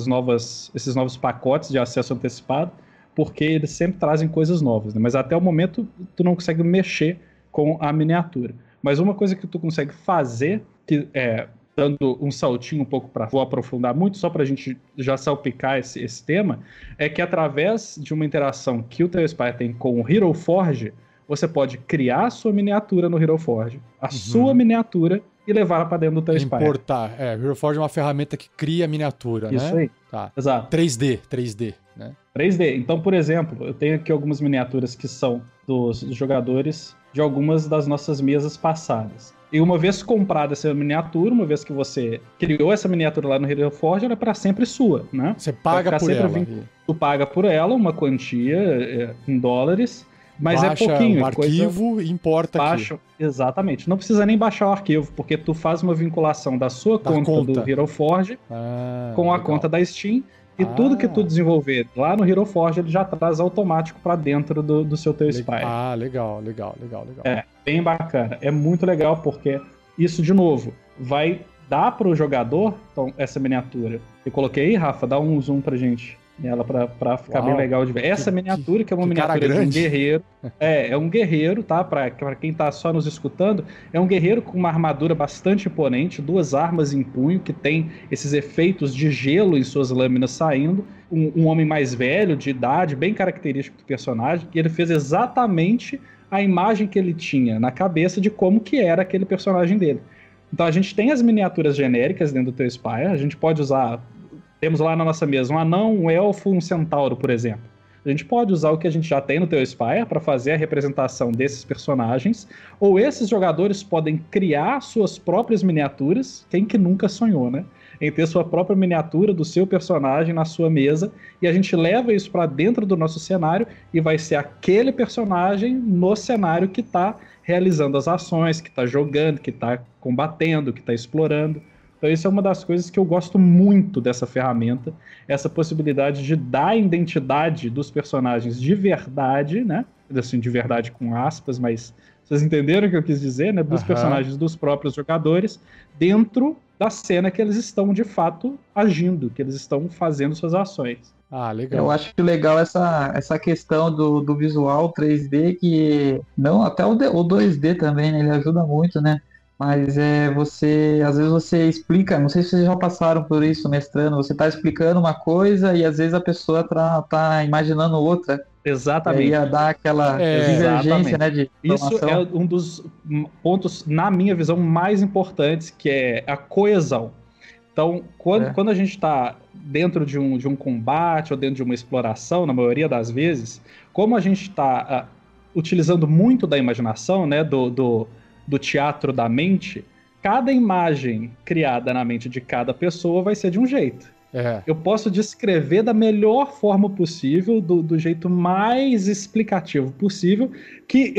novos pacotes de acesso antecipado, porque eles sempre trazem coisas novas, né? Mas até o momento, tu não consegue mexer com a miniatura. Mas uma coisa que tu consegue fazer, que dando um saltinho um pouco vou aprofundar muito, só para a gente já salpicar esse tema, é que através de uma interação que o Tale Spider tem com o Hero Forge, você pode criar a sua miniatura no Hero Forge, sua miniatura, e levar ela para dentro do Tale Spider. Importar. O Hero Forge é uma ferramenta que cria miniatura, né? Isso aí. Tá. Exato. 3D, né? 3D. Então, por exemplo, eu tenho aqui algumas miniaturas que são dos jogadores de algumas das nossas mesas passadas. E uma vez comprada essa miniatura, uma vez que você criou essa miniatura lá no Hero Forge, ela é para sempre sua, né? Você paga por ela. Tu paga por ela uma quantia em dólares, mas baixa é pouquinho. Um arquivo e importa aqui. Exatamente. Não precisa nem baixar o arquivo, porque tu faz uma vinculação da sua conta do Hero Forge com a conta da Steam. E tudo que tu desenvolver lá no Hero Forge, ele já traz automático para dentro do seu Tale Spider. Legal. É, bem bacana. É muito legal porque isso, de novo, vai dar para o jogador, então, essa miniatura. Eu coloquei aí, Rafa, dá um zoom pra gente. nela para ficar bem legal de ver. Essa miniatura, que é uma miniatura de um guerreiro, é um guerreiro, tá? Para quem tá só nos escutando, é um guerreiro com uma armadura bastante imponente, 2 armas em punho, que tem esses efeitos de gelo em suas lâminas saindo, um homem mais velho, de idade, bem característico do personagem, e ele fez exatamente a imagem que ele tinha na cabeça de como que era aquele personagem dele. Então a gente tem as miniaturas genéricas dentro do Teu Spire, a gente pode usar, temos lá na nossa mesa um anão, um elfo, um centauro, por exemplo. A gente pode usar o que a gente já tem no Teu Spire para fazer a representação desses personagens, ou esses jogadores podem criar suas próprias miniaturas, quem que nunca sonhou, né? Em ter sua própria miniatura do seu personagem na sua mesa, e a gente leva isso para dentro do nosso cenário, e vai ser aquele personagem no cenário que está realizando as ações, que está jogando, que está combatendo, que está explorando. Então isso é uma das coisas que eu gosto muito dessa ferramenta, essa possibilidade de dar a identidade dos personagens de verdade, né? Assim, de verdade com aspas, mas vocês entenderam o que eu quis dizer, né? Dos personagens dos próprios jogadores dentro da cena que eles estão de fato agindo, que eles estão fazendo suas ações. Ah, legal. Eu acho legal essa questão do visual 3D, que não, até o 2D também, né? Ele ajuda muito, né? Mas às vezes você explica, não sei se vocês já passaram por isso mestrando, você está explicando uma coisa e às vezes a pessoa tá imaginando outra. Exatamente. Ia dar aquela divergência, né, de informação. Isso é um dos pontos, na minha visão, mais importantes, que é a coesão. Então, quando a gente está dentro de um combate ou dentro de uma exploração, na maioria das vezes, como a gente está utilizando muito da imaginação, né, do teatro da mente, cada imagem criada na mente de cada pessoa vai ser de um jeito. Eu posso descrever da melhor forma possível, do jeito mais explicativo possível, que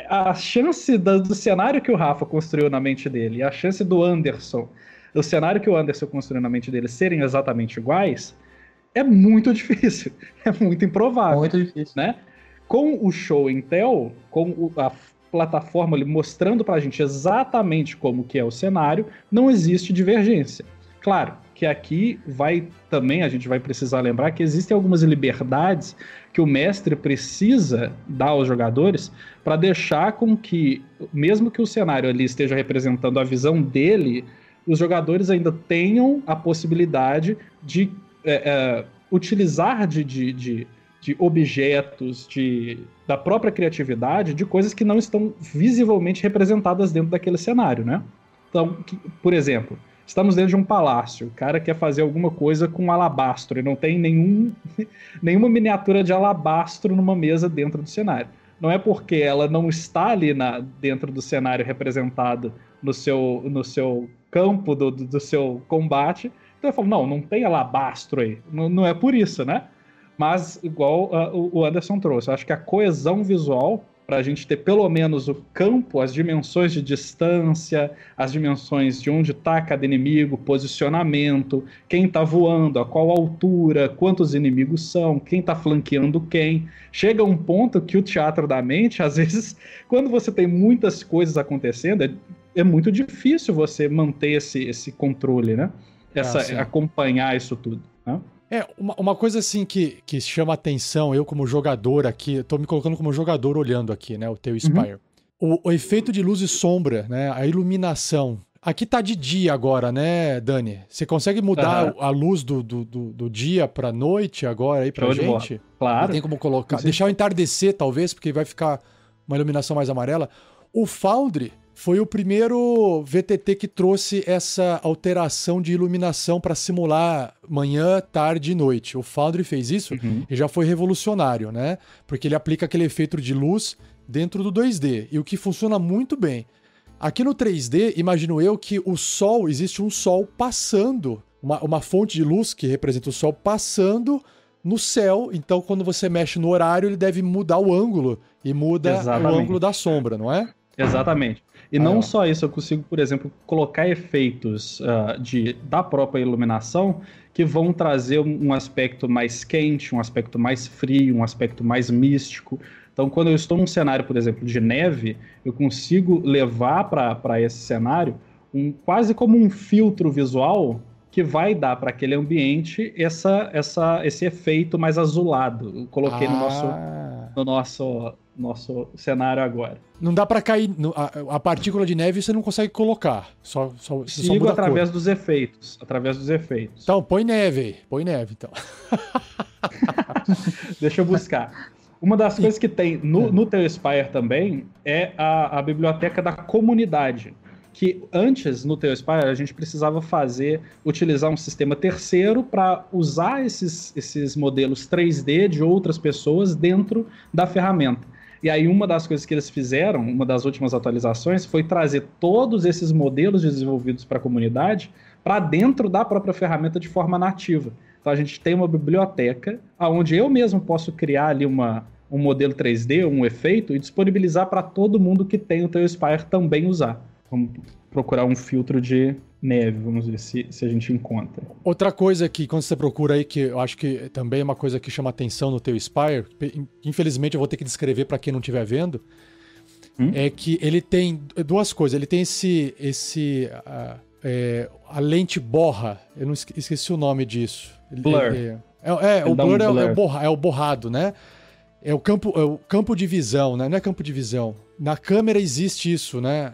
a chance do cenário que o Rafa construiu na mente dele e a chance do Anderson, o cenário que o Anderson construiu na mente dele serem exatamente iguais, é muito difícil, é muito improvável. Muito difícil. Né? Com o Show and Tell, com a plataforma ali mostrando pra gente exatamente como que é o cenário, não existe divergência. Claro que aqui a gente vai precisar lembrar que existem algumas liberdades que o mestre precisa dar aos jogadores para deixar com que, mesmo que o cenário ali esteja representando a visão dele, os jogadores ainda tenham a possibilidade de utilizar de objetos, da própria criatividade, de coisas que não estão visivelmente representadas dentro daquele cenário, né? Então, por exemplo, estamos dentro de um palácio, o cara quer fazer alguma coisa com alabastro, e não tem nenhuma miniatura de alabastro numa mesa dentro do cenário. Não é porque ela não está ali dentro do cenário representado no seu campo do seu combate, então eu falo, não tem alabastro aí, não é por isso, né? Mas, igual o Anderson trouxe, eu acho que a coesão visual, para a gente ter pelo menos o campo, as dimensões de distância, as dimensões de onde está cada inimigo, posicionamento, quem está voando, a qual altura, quantos inimigos são, quem está flanqueando quem. Chega um ponto que o teatro da mente, às vezes, quando você tem muitas coisas acontecendo, é muito difícil você manter esse controle, né? Acompanhar isso tudo, né? Uma coisa assim que chama atenção, eu como jogador aqui, tô me colocando como jogador olhando aqui, né, o Teu Spire. O efeito de luz e sombra, né, a iluminação. Aqui tá de dia agora, né, Dani? Você consegue mudar a luz do dia pra noite agora aí pra gente? Claro. Não tem como colocar. Deixar o entardecer, talvez, porque vai ficar uma iluminação mais amarela. O Foundry foi o primeiro VTT que trouxe essa alteração de iluminação para simular manhã, tarde e noite. O Foundry fez isso e já foi revolucionário, né? Porque ele aplica aquele efeito de luz dentro do 2D, e o que funciona muito bem. Aqui no 3D, imagino eu que o sol, existe um sol passando, uma fonte de luz que representa o sol passando no céu, então quando você mexe no horário, ele deve mudar o ângulo, e muda o ângulo da sombra, não é? Exatamente. E não só isso, eu consigo, por exemplo, colocar efeitos da própria iluminação que vão trazer um aspecto mais quente, um aspecto mais frio, um aspecto mais místico. Então, quando eu estou num cenário, por exemplo, de neve, eu consigo levar para esse cenário quase como um filtro visual que vai dar para aquele ambiente esse efeito mais azulado. Eu coloquei no nosso cenário agora. Não dá pra cair. A partícula de neve você não consegue colocar. Só muda através dos efeitos. Através dos efeitos. Então, põe neve aí. Põe neve, então. Deixa eu buscar. Uma das coisas que tem no teu Spire também é a biblioteca da comunidade. Que antes, no teu Spire, a gente precisava utilizar um sistema terceiro para usar esses modelos 3D de outras pessoas dentro da ferramenta. E aí uma das coisas que eles fizeram, uma das últimas atualizações, foi trazer todos esses modelos desenvolvidos para a comunidade para dentro da própria ferramenta de forma nativa. Então a gente tem uma biblioteca onde eu mesmo posso criar ali um modelo 3D, um efeito, e disponibilizar para todo mundo que tem o teu Spire também usar. Vamos procurar um filtro de neve, vamos ver se a gente encontra. Outra coisa que quando você procura aí, que eu acho que também é uma coisa que chama atenção no teu Spire, infelizmente eu vou ter que descrever para quem não estiver vendo, é que ele tem duas coisas. Ele tem a lente borra, eu não esqueci o nome disso. Blur. O blur é o borrado, né? É o campo de visão, né? Não é campo de visão. Na câmera existe isso, né?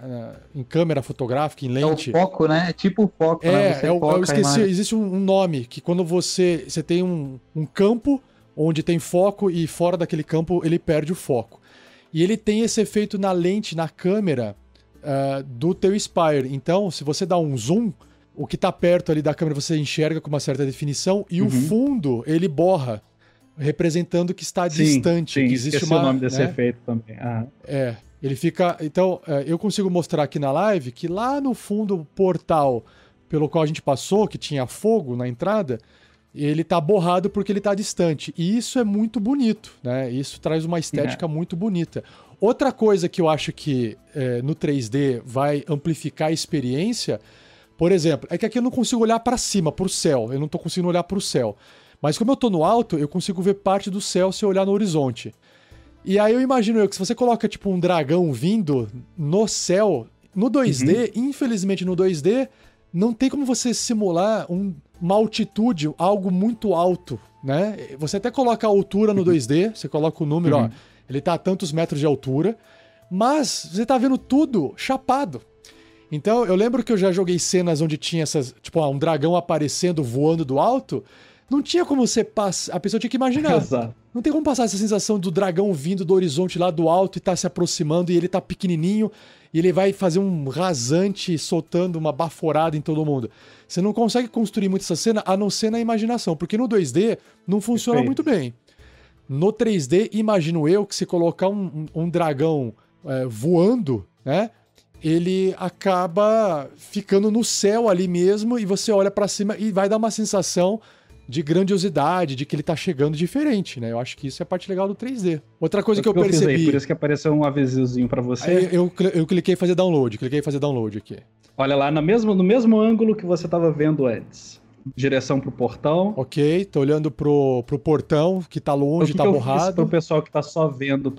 Em câmera fotográfica, em lente. É o foco, né? É tipo o foco, né? Eu esqueci, existe um nome que quando você tem um campo onde tem foco e fora daquele campo ele perde o foco. E ele tem esse efeito na lente, na câmera do teu Spire. Então, se você dá um zoom, o que está perto ali da câmera você enxerga com uma certa definição e o fundo ele borra, representando que está distante. Sim, que existe esqueci o nome desse efeito também. Ele fica... Então, eu consigo mostrar aqui na live que lá no fundo o portal pelo qual a gente passou, que tinha fogo na entrada, ele está borrado porque ele está distante. E isso é muito bonito, né? Isso traz uma estética muito bonita. Outra coisa que eu acho que no 3D vai amplificar a experiência, por exemplo, é que aqui eu não consigo olhar para cima, para o céu. Eu não estou conseguindo olhar para o céu. Mas como eu estou no alto, eu consigo ver parte do céu se eu olhar no horizonte. E aí eu imagino que se você coloca tipo um dragão vindo no céu, no 2D, infelizmente no 2D, não tem como você simular uma altitude, algo muito alto, né? Você até coloca a altura no 2D, você coloca o número, ó, ele tá a tantos metros de altura, mas você tá vendo tudo chapado. Então eu lembro que eu já joguei cenas onde tinha essas, tipo, um dragão aparecendo, voando do alto. Não tinha como você passar... A pessoa tinha que imaginar. Exato. Não tem como passar essa sensação do dragão vindo do horizonte lá do alto e tá se aproximando e ele tá pequenininho e ele vai fazer um rasante soltando uma baforada em todo mundo. Você não consegue construir muito essa cena a não ser na imaginação, porque no 2D não funciona muito bem. No 3D, imagino eu que se colocar um dragão voando, né? Ele acaba ficando no céu ali mesmo e você olha pra cima e vai dar uma sensação de grandiosidade, de que ele tá chegando diferente, né? Eu acho que isso é a parte legal do 3D. Outra coisa que eu percebi... Por isso que apareceu um avisozinho pra você. Eu cliquei em fazer download, aqui. Olha lá, no mesmo ângulo que você tava vendo antes. Direção pro portão. Ok, tô olhando pro portão, que tá longe, tá borrado. Pro pessoal que tá só vendo,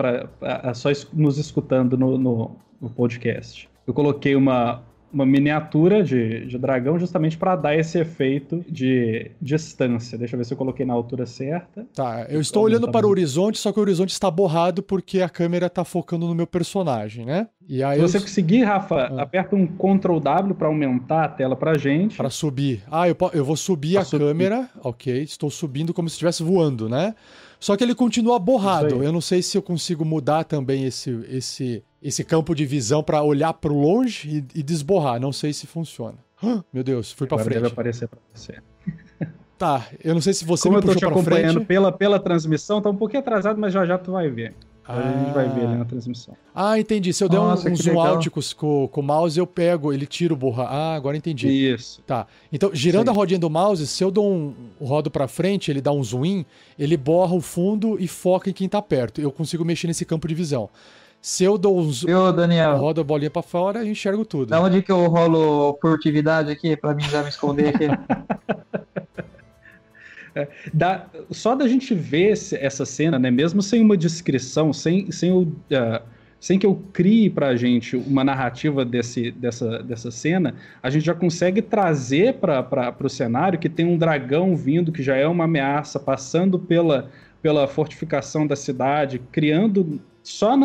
só nos escutando no podcast. Eu coloquei uma miniatura de dragão justamente para dar esse efeito de distância. Deixa eu ver se eu coloquei na altura certa. Tá, eu estou olhando para o horizonte, só que o horizonte está borrado porque a câmera está focando no meu personagem, né? E aí se você conseguir, Rafa, aperta um Ctrl W para aumentar a tela pra gente. Para subir. Eu vou subir a câmera. Ok, estou subindo como se estivesse voando, né? Só que ele continua borrado. Eu não sei se eu consigo mudar também esse campo de visão para olhar para o longe e desborrar. Não sei se funciona. Meu Deus, fui para frente. Deve aparecer para você. Tá, eu não sei se você me puxou para frente. Como eu tô te acompanhando pela transmissão, tá um pouquinho atrasado, mas já tu vai ver. A gente vai ver ali na transmissão. Entendi. Se eu der um zoom out com o mouse, eu pego, ele tira o borra. Agora entendi. Isso. Tá. Então, girando a rodinha do mouse, se eu dou um rodo pra frente, ele dá um zoom in, ele borra o fundo e foca em quem tá perto. Eu consigo mexer nesse campo de visão. Se eu dou um zoom... Daniel, rodo a bolinha pra fora, eu enxergo tudo. Da onde que eu rolo furtividade aqui, pra mim já me esconder aqui? Só da gente ver essa cena, né, mesmo sem uma descrição, sem sem que eu crie pra gente uma narrativa dessa cena, a gente já consegue trazer para o cenário que tem um dragão vindo, que já é uma ameaça, passando pela fortificação da cidade, criando só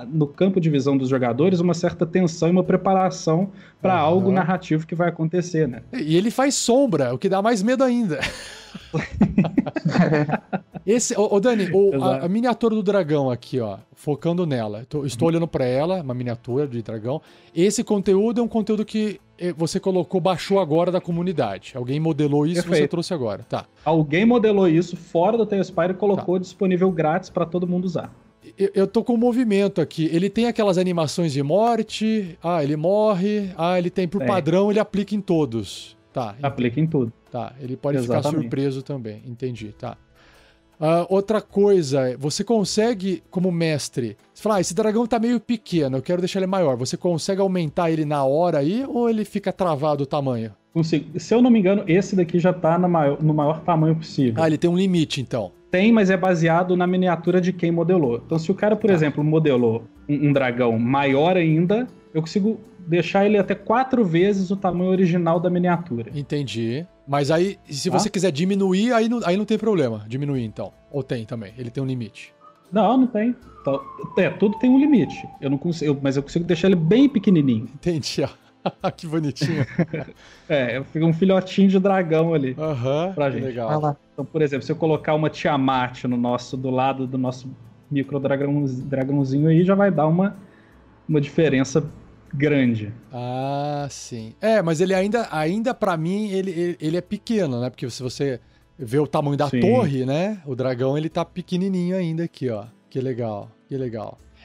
no campo de visão dos jogadores uma certa tensão e uma preparação para algo narrativo que vai acontecer, né? E ele faz sombra, o que dá mais medo ainda. Dani, a miniatura do dragão aqui, ó, focando nela. Estou olhando para ela, uma miniatura de dragão. Esse conteúdo é um conteúdo que você baixou agora da comunidade. Alguém modelou isso e você trouxe agora, tá? Alguém modelou isso fora do Tailspire e colocou disponível grátis para todo mundo usar. Eu tô com um movimento aqui. Ele tem aquelas animações de morte. Ele morre. Ele tem por padrão, ele aplica em todos. Tá. Aplica em tudo. Tá, ele pode ficar surpreso também. Entendi, tá. Outra coisa, você consegue, como mestre, você fala, esse dragão tá meio pequeno, eu quero deixar ele maior. Você consegue aumentar ele na hora aí ou ele fica travado o tamanho? Consigo. Se eu não me engano, esse daqui já tá no maior tamanho possível. Ele tem um limite, então. Tem, mas é baseado na miniatura de quem modelou. Então, se o cara, por exemplo, modelou um dragão maior ainda, eu consigo deixar ele até 4 vezes o tamanho original da miniatura. Entendi. Mas aí, se você quiser diminuir, aí não tem problema. Diminuir, então. Ou tem também? Ele tem um limite? Não tem. Então, tudo tem um limite. Mas eu consigo deixar ele bem pequenininho. Entendi, que bonitinho. Fica um filhotinho de dragão ali pra gente. Legal. Então, por exemplo, se eu colocar uma Tiamat do lado do nosso micro dragãozinho aí, já vai dar uma diferença grande. Sim. Mas ele ainda pra mim, ele é pequeno, né? Porque se você vê o tamanho da torre, né? O dragão, ele tá pequenininho ainda aqui, ó. Que legal.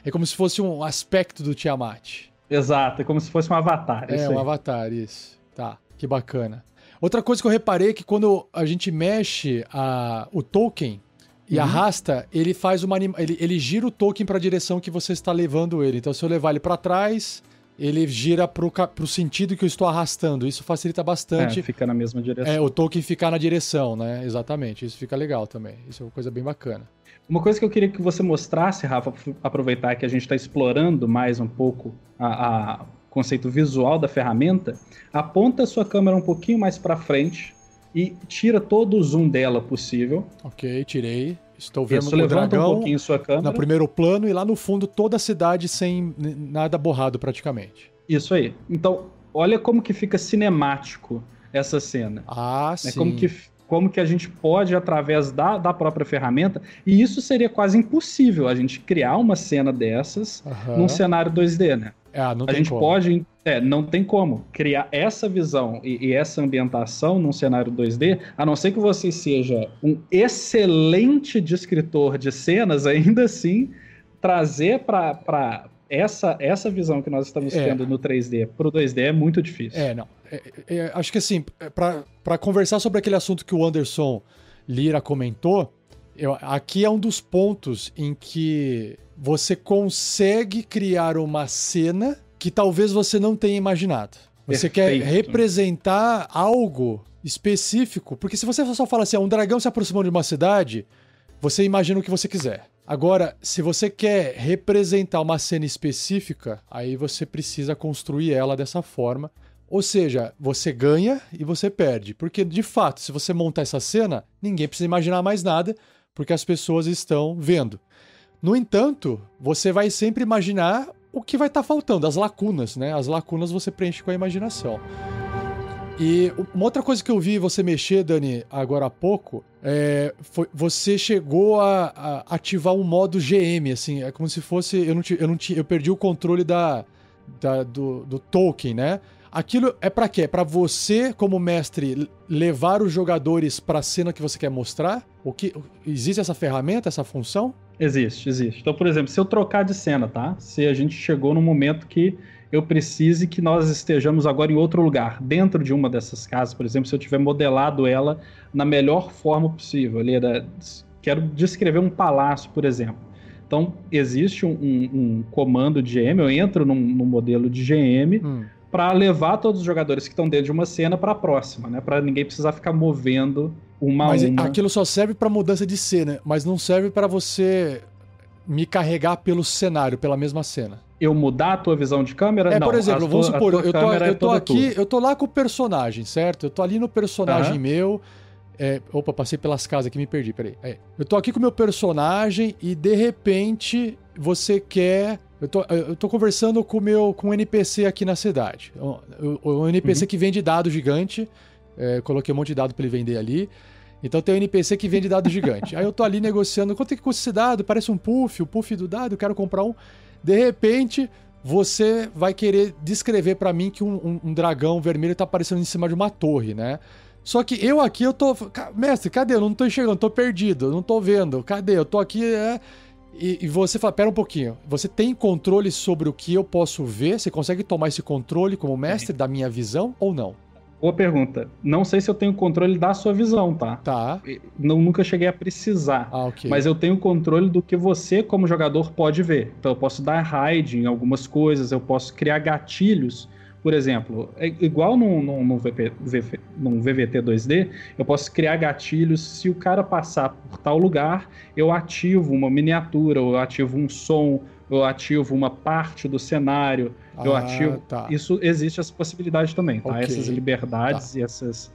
É como se fosse um aspecto do Tiamat. Exato, é como se fosse um avatar. Um avatar, isso. Tá, que bacana. Outra coisa que eu reparei é que quando a gente mexe o token e arrasta, ele faz ele gira o token para a direção que você está levando ele. Então, se eu levar ele para trás, ele gira pro sentido que eu estou arrastando. Isso facilita bastante. Fica na mesma direção. O token ficar na direção, né? Exatamente. Isso fica legal também. Isso é uma coisa bem bacana. Uma coisa que eu queria que você mostrasse, Rafa, aproveitar que a gente está explorando mais um pouco o conceito visual da ferramenta, aponta a sua câmera um pouquinho mais para frente e tira todo o zoom dela possível. Ok, tirei. Estou vendo o levanta dragão um pouquinho sua câmera. No primeiro plano e lá no fundo toda a cidade sem nada borrado praticamente. Isso aí. Então, olha como que fica cinemático essa cena. Sim. Como que a gente pode, através da própria ferramenta, e isso seria quase impossível, a gente criar uma cena dessas num cenário 2D, né? Não tem como. Não tem como criar essa visão e essa ambientação num cenário 2D, a não ser que você seja um excelente descritor de cenas, ainda assim, trazer para essa visão que nós estamos tendo no 3D pro 2D é muito difícil. Acho que assim, para conversar sobre aquele assunto que o Anderson Lira comentou, aqui é um dos pontos em que você consegue criar uma cena que talvez você não tenha imaginado. Você quer representar algo específico, porque se você só fala assim, um dragão se aproximou de uma cidade, você imagina o que você quiser. Agora, se você quer representar uma cena específica, aí você precisa construir ela dessa forma. Ou seja, você ganha e você perde. Porque, de fato, se você montar essa cena, ninguém precisa imaginar mais nada, porque as pessoas estão vendo. No entanto, você vai sempre imaginar o que vai estar faltando, as lacunas, né? As lacunas você preenche com a imaginação. E uma outra coisa que eu vi você mexer, Dani, agora há pouco, você chegou a ativar um modo GM, assim, é como se fosse... Eu perdi o controle do token, né? Aquilo é pra quê? É pra você, como mestre, levar os jogadores pra cena que você quer mostrar? Existe essa ferramenta, essa função? Existe. Então, por exemplo, se eu trocar de cena, tá? Se a gente chegou num momento que eu precise que nós estejamos agora em outro lugar, dentro de uma dessas casas, por exemplo, se eu tiver modelado ela na melhor forma possível, quero descrever um palácio, por exemplo. Então, existe um comando de GM, eu entro num modelo de GM para levar todos os jogadores que estão dentro de uma cena para a próxima, né? Para ninguém precisar ficar movendo uma a uma. Mas aquilo só serve para mudança de cena, mas não serve para você me carregar pelo cenário, pela mesma cena. Eu mudar a tua visão de câmera? Não, por exemplo, vamos supor, eu tô aqui, tua. eu tô lá com o personagem, certo? Eu tô ali no personagem meu. Opa, passei pelas casas aqui, me perdi, peraí. Eu tô aqui com o meu personagem e de repente você quer... Eu tô conversando com um NPC aqui na cidade. O NPC que vende dado gigante. Coloquei um monte de dado pra ele vender ali. Então tem um NPC que vende dado gigante. Aí eu tô ali negociando. Quanto é que custa esse dado? Parece um puff, o puff do dado, eu quero comprar um. De repente, você vai querer descrever pra mim que um dragão vermelho tá aparecendo em cima de uma torre, né? Só que eu aqui, eu tô... Mestre, cadê? Eu não tô enxergando, tô perdido, eu não tô vendo. Cadê? Eu tô aqui... E você fala, pera um pouquinho, você tem controle sobre o que eu posso ver? Você consegue tomar esse controle como mestre da minha visão ou não? Boa pergunta. Não sei se eu tenho controle da sua visão, tá? Tá. Nunca cheguei a precisar. Ok. Mas eu tenho controle do que você, como jogador, pode ver. Então eu posso dar raid em algumas coisas, eu posso criar gatilhos. Por exemplo, igual num VVT 2D, eu posso criar gatilhos. Se o cara passar por tal lugar, eu ativo uma miniatura, eu ativo um som, eu ativo uma parte do cenário, eu ativo... Tá. Isso existe essa possibilidade também, tá? Okay. Essas liberdades e esses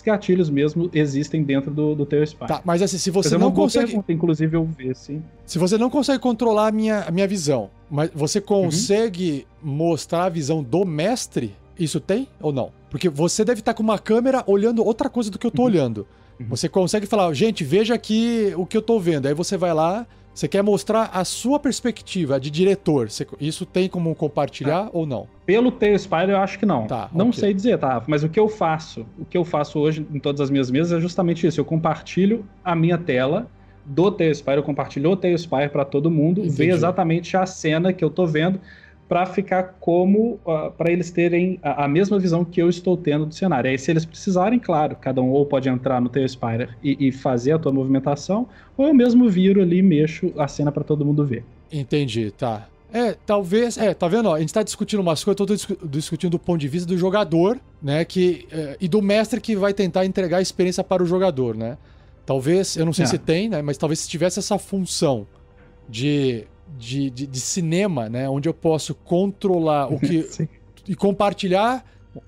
gatilhos mesmo existem dentro do teu Spy. Tá, mas assim, se você não consegue... Pergunta, inclusive eu ver, sim. Se você não consegue controlar a minha visão, mas você consegue mostrar a visão do mestre, isso tem ou não? Porque você deve estar com uma câmera olhando outra coisa do que eu tô olhando. Você consegue falar, gente, veja aqui o que eu tô vendo. Aí você vai lá, você quer mostrar a sua perspectiva de diretor. Isso tem como compartilhar ou não? Pelo Tailspire eu acho que não. Tá, não ok. sei dizer, tá? Mas o que eu faço hoje em todas as minhas mesas é justamente isso. Eu compartilho a minha tela do Tailspire, eu compartilho o Tailspire para todo mundo, ver exatamente a cena que eu tô vendo, para ficar para eles terem a mesma visão que eu estou tendo do cenário. Aí, se eles precisarem, claro, cada um ou pode entrar no Tailspire e fazer a tua movimentação, ou eu mesmo viro ali e mexo a cena para todo mundo ver. Entendi, tá. Talvez... tá vendo? Ó, a gente tá discutindo umas coisas, eu tô discutindo do ponto de vista do jogador, né, e do mestre que vai tentar entregar a experiência para o jogador, né? Talvez, eu não sei se tem, né, mas talvez se tivesse essa função de cinema, né, onde eu posso controlar o que e compartilhar.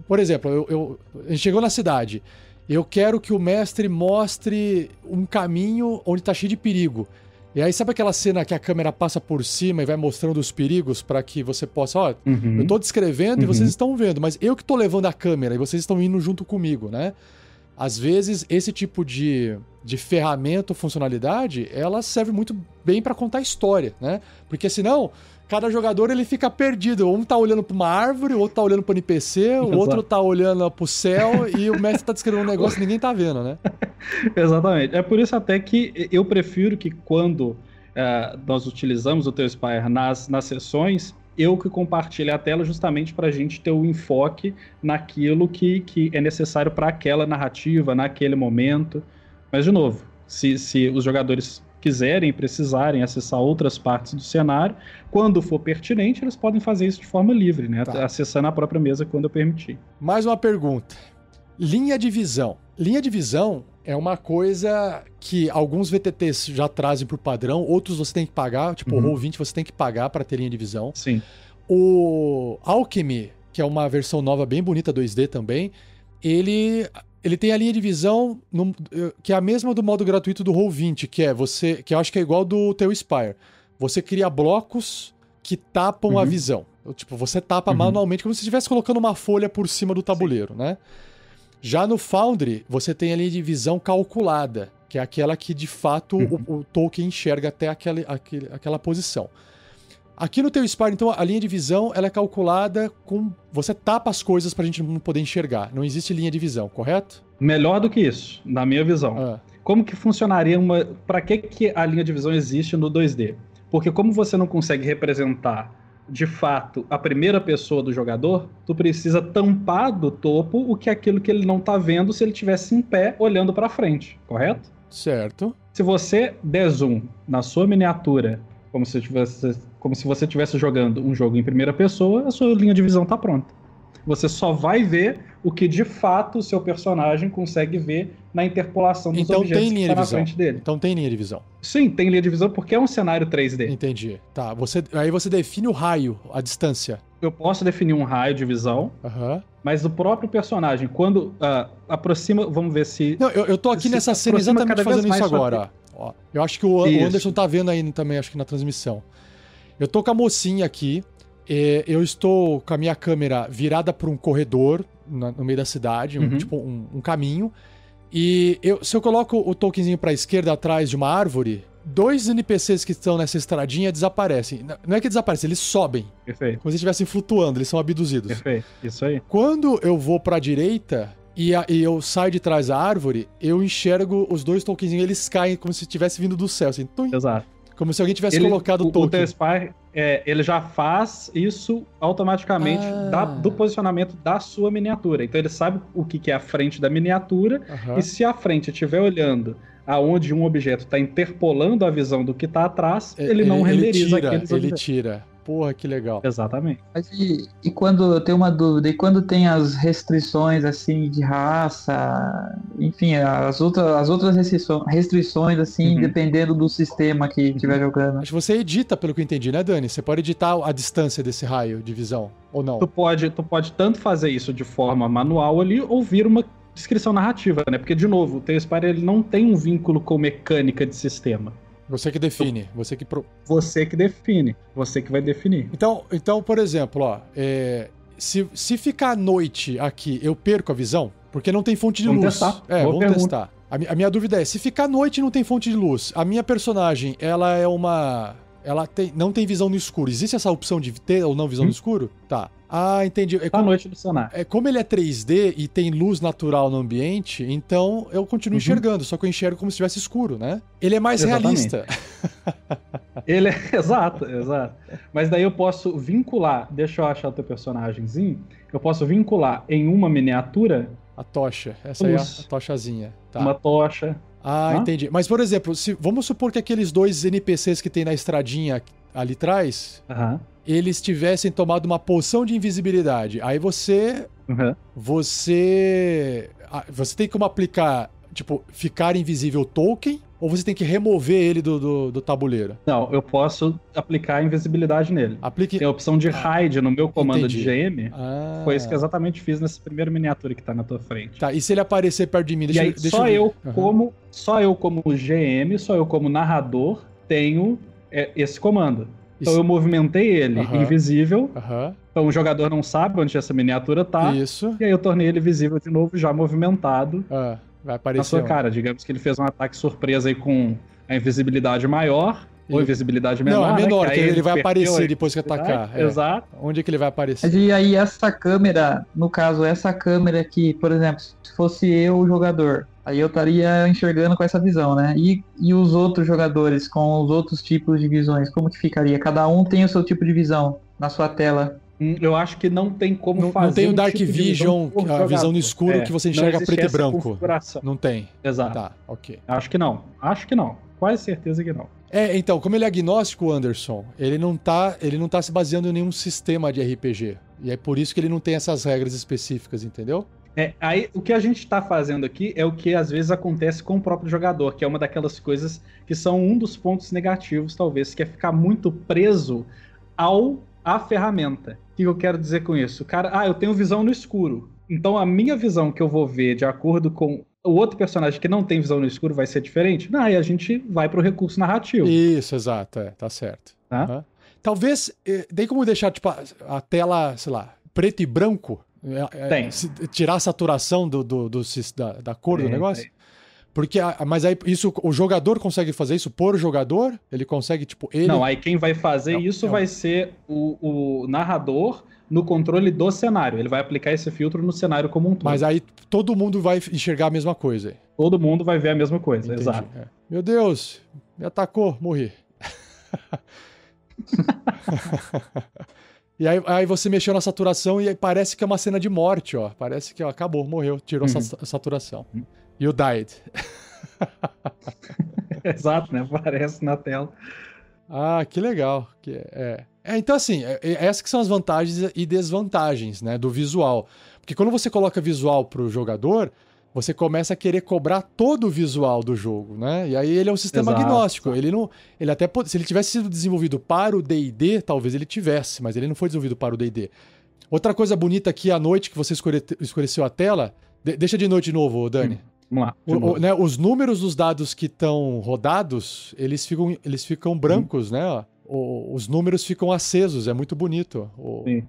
Por exemplo, a gente chegou na cidade, eu quero que o mestre mostre um caminho onde tá cheio de perigo. E aí sabe aquela cena que a câmera passa por cima e vai mostrando os perigos para que você possa, eu tô descrevendo e vocês estão vendo, mas eu que tô levando a câmera e vocês estão indo junto comigo, né? Às vezes, esse tipo de ferramenta ou funcionalidade, ela serve muito bem para contar história, né? Porque senão, cada jogador ele fica perdido. Um tá olhando para uma árvore, o outro tá olhando para o NPC, o outro tá olhando para o céu e o mestre tá descrevendo um negócio e ninguém tá vendo, né? Exatamente. É por isso até que eu prefiro que quando nós utilizamos o Tailspire nas sessões, eu que compartilho a tela justamente para a gente ter o enfoque naquilo que é necessário para aquela narrativa, naquele momento. Mas, de novo, se os jogadores quiserem e precisarem acessar outras partes do cenário, quando for pertinente, eles podem fazer isso de forma livre, né? Tá. Acessando a própria mesa quando eu permitir. Mais uma pergunta. Linha de visão. Linha de visão é uma coisa que alguns VTTs já trazem por padrão, outros você tem que pagar, tipo o Roll20 você tem que pagar para ter linha de visão. Sim. O Alchemy, que é uma versão nova bem bonita 2D também, ele tem a linha de visão que é a mesma do modo gratuito do Roll20, que eu acho que é igual do Tailspire. Você cria blocos que tapam a visão. Tipo, você tapa manualmente, como se estivesse colocando uma folha por cima do tabuleiro, né? Já no Foundry, você tem a linha de visão calculada, que é aquela que, de fato, o Tolkien enxerga até aquela posição. Aqui no Tailspire, então, a linha de visão ela é calculada com... Você tapa as coisas pra gente não poder enxergar. Não existe linha de visão, correto? Melhor do que isso, na minha visão. Como que funcionaria Pra que a linha de visão existe no 2D? Porque como você não consegue representar de fato a primeira pessoa do jogador, tu precisa tampar do topo o que é aquilo que ele não tá vendo se ele estivesse em pé olhando para frente, correto? Certo. Se você der zoom na sua miniatura, como se você estivesse jogando um jogo em primeira pessoa, a sua linha de visão tá pronta. Você só vai ver o que de fato o seu personagem consegue ver na interpolação dos Então objetos tem que linha tá de na visão. frente dele. Então tem linha de visão. Sim, tem linha de visão porque é um cenário 3D. Entendi. Tá, aí você define o raio, a distância. Eu posso definir um raio de visão, Aham. mas o próprio personagem, quando aproxima, vamos ver se... Não, eu tô aqui Se nessa cena aproxima exatamente cada vez fazendo isso mais sua agora. Ó, eu acho que o Isso. Anderson tá vendo aí também, acho que na transmissão. Eu tô com a mocinha aqui, eu estou com a minha câmera virada para um corredor no meio da cidade, um caminho, e se eu coloco o tokenzinho pra esquerda atrás de uma árvore, 2 NPCs que estão nessa estradinha desaparecem. Não é que desaparecem, eles sobem. Perfeito, Como se estivessem flutuando, eles são abduzidos. perfeito. Isso aí. Quando eu vou pra direita e eu saio de trás da árvore, eu enxergo os 2 tokenzinhos, eles caem como se tivesse vindo do céu, assim, tum, Exato. como se alguém tivesse colocado o O token. T-Spy, ele já faz isso automaticamente do posicionamento da sua miniatura. Então ele sabe o que é a frente da miniatura, Aham. e se a frente estiver olhando aonde um objeto está interpolando a visão do que está atrás, ele não renderiza aqueles Ele objetos. tira. Porra, que legal. Exatamente. Mas e quando eu tenho uma dúvida, e quando tem as restrições assim de raça, enfim, as outras restrições assim, dependendo do sistema que estiver jogando. Acho que você edita, pelo que eu entendi, né, Dani? Você pode editar a distância desse raio de visão, ou não? Tu pode tanto fazer isso de forma manual ali, ou vir uma descrição narrativa, né? Porque, de novo, o T-Spy ele não tem um vínculo com mecânica de sistema. Você que define, você que... Você que define, você que vai definir. Então, por exemplo, ó, se ficar à noite aqui, eu perco a visão? Porque não tem fonte de Vamos luz. testar. É, Boa vamos pergunta. testar. A minha dúvida é, se ficar à noite e não tem fonte de luz, a minha personagem, ela é uma... não tem visão no escuro. Existe essa opção de ter ou não visão no escuro? Tá. Ah, entendi. Tá à noite do cenário. Como ele é 3D e tem luz natural no ambiente, então eu continuo enxergando, só que eu enxergo como se estivesse escuro, né? Ele é mais Exatamente. realista. Ele é... Exato. Mas daí eu posso vincular, deixa eu achar o teu personagemzinho, eu posso vincular em uma miniatura A tocha. Essa aí é a Luz. tochazinha. Tá. uma tocha. Ah, entendi. Mas, por exemplo, vamos supor que aqueles 2 NPCs que tem na estradinha ali atrás, Aham. eles tivessem tomado uma poção de invisibilidade. Aí você tem como aplicar, tipo, ficar invisível token, ou você tem que remover ele do tabuleiro? Não, eu posso aplicar a invisibilidade nele. Aplique... Tem a opção de hide no meu comando entendi. de GM. Ah, Foi isso que eu exatamente fiz nessa primeira miniatura que tá na tua frente. Tá, e se ele aparecer perto de mim? E aí, Deixa eu ver. Aham. só eu como GM, só eu como narrador, tenho esse comando. Então Isso. eu movimentei ele Aham. invisível, Aham. então o jogador não sabe onde essa miniatura tá, Isso. e aí eu tornei ele visível de novo, já movimentado Ah, vai na aparecer. sua um. cara. Digamos que ele fez um ataque surpresa aí com a invisibilidade maior, ou E- invisibilidade menor. Não, é né? menor, Que que aí ele vai perdeu aparecer a depois que atacar. É. Exato. Onde é que ele vai aparecer? Mas e aí essa câmera, no caso, essa câmera aqui, por exemplo, se fosse eu o jogador, aí eu estaria enxergando com essa visão, né? E os outros jogadores com os outros tipos de visões, como que ficaria? Cada um tem o seu tipo de visão na sua tela. Eu acho que não tem como fazer. Não tem o Dark tipo de Vision, por a visão jogador. no escuro que você enxerga não existe preto e essa branco. configuração. Não tem. Exato. Tá, ok. Acho que não. Quase certeza que não. Então, como ele é agnóstico, Anderson, ele não tá se baseando em nenhum sistema de RPG. E é por isso que ele não tem essas regras específicas, entendeu? Aí, o que a gente tá fazendo aqui é o que às vezes acontece com o próprio jogador, que é uma daquelas coisas que são um dos pontos negativos, talvez, que é ficar muito preso à ferramenta. O que eu quero dizer com isso? Cara, eu tenho visão no escuro. Então a minha visão que eu vou ver de acordo com o outro personagem que não tem visão no escuro vai ser diferente? Não, aí a gente vai pro recurso narrativo. Isso, exato, tá certo. Tá? Aham. Talvez, tem como deixar, tipo, a tela, sei lá, preto e branco? Tem. Tirar a saturação da cor do Tem, negócio? tem. Porque, mas aí, isso, o jogador consegue fazer isso por jogador? Ele consegue, tipo, ele... Não, aí quem vai fazer Não, isso não. vai ser o narrador no controle do cenário. Ele vai aplicar esse filtro no cenário como um todo. Mas aí todo mundo vai enxergar a mesma coisa. Todo mundo vai ver a mesma coisa, Entendi. exato. É. Meu Deus, me atacou, morri. E aí você mexeu na saturação e aí parece que é uma cena de morte, ó. Parece que acabou, morreu, tirou a saturação. You died. Exato, né? Aparece na tela. Ah, que legal. Então assim, essas que são as vantagens e desvantagens, né, do visual. Porque quando você coloca visual pro jogador, você começa a querer cobrar todo o visual do jogo, né? E aí ele é um sistema agnóstico. Ele até se ele tivesse sido desenvolvido para o D&D, talvez ele tivesse, mas ele não foi desenvolvido para o D&D. Outra coisa bonita aqui à noite que você escureceu a tela, deixa de noite de novo, Dani. Vamos lá. Né, os números dos dados que estão rodados, eles ficam brancos, né? Ó. Os números ficam acesos, é muito bonito.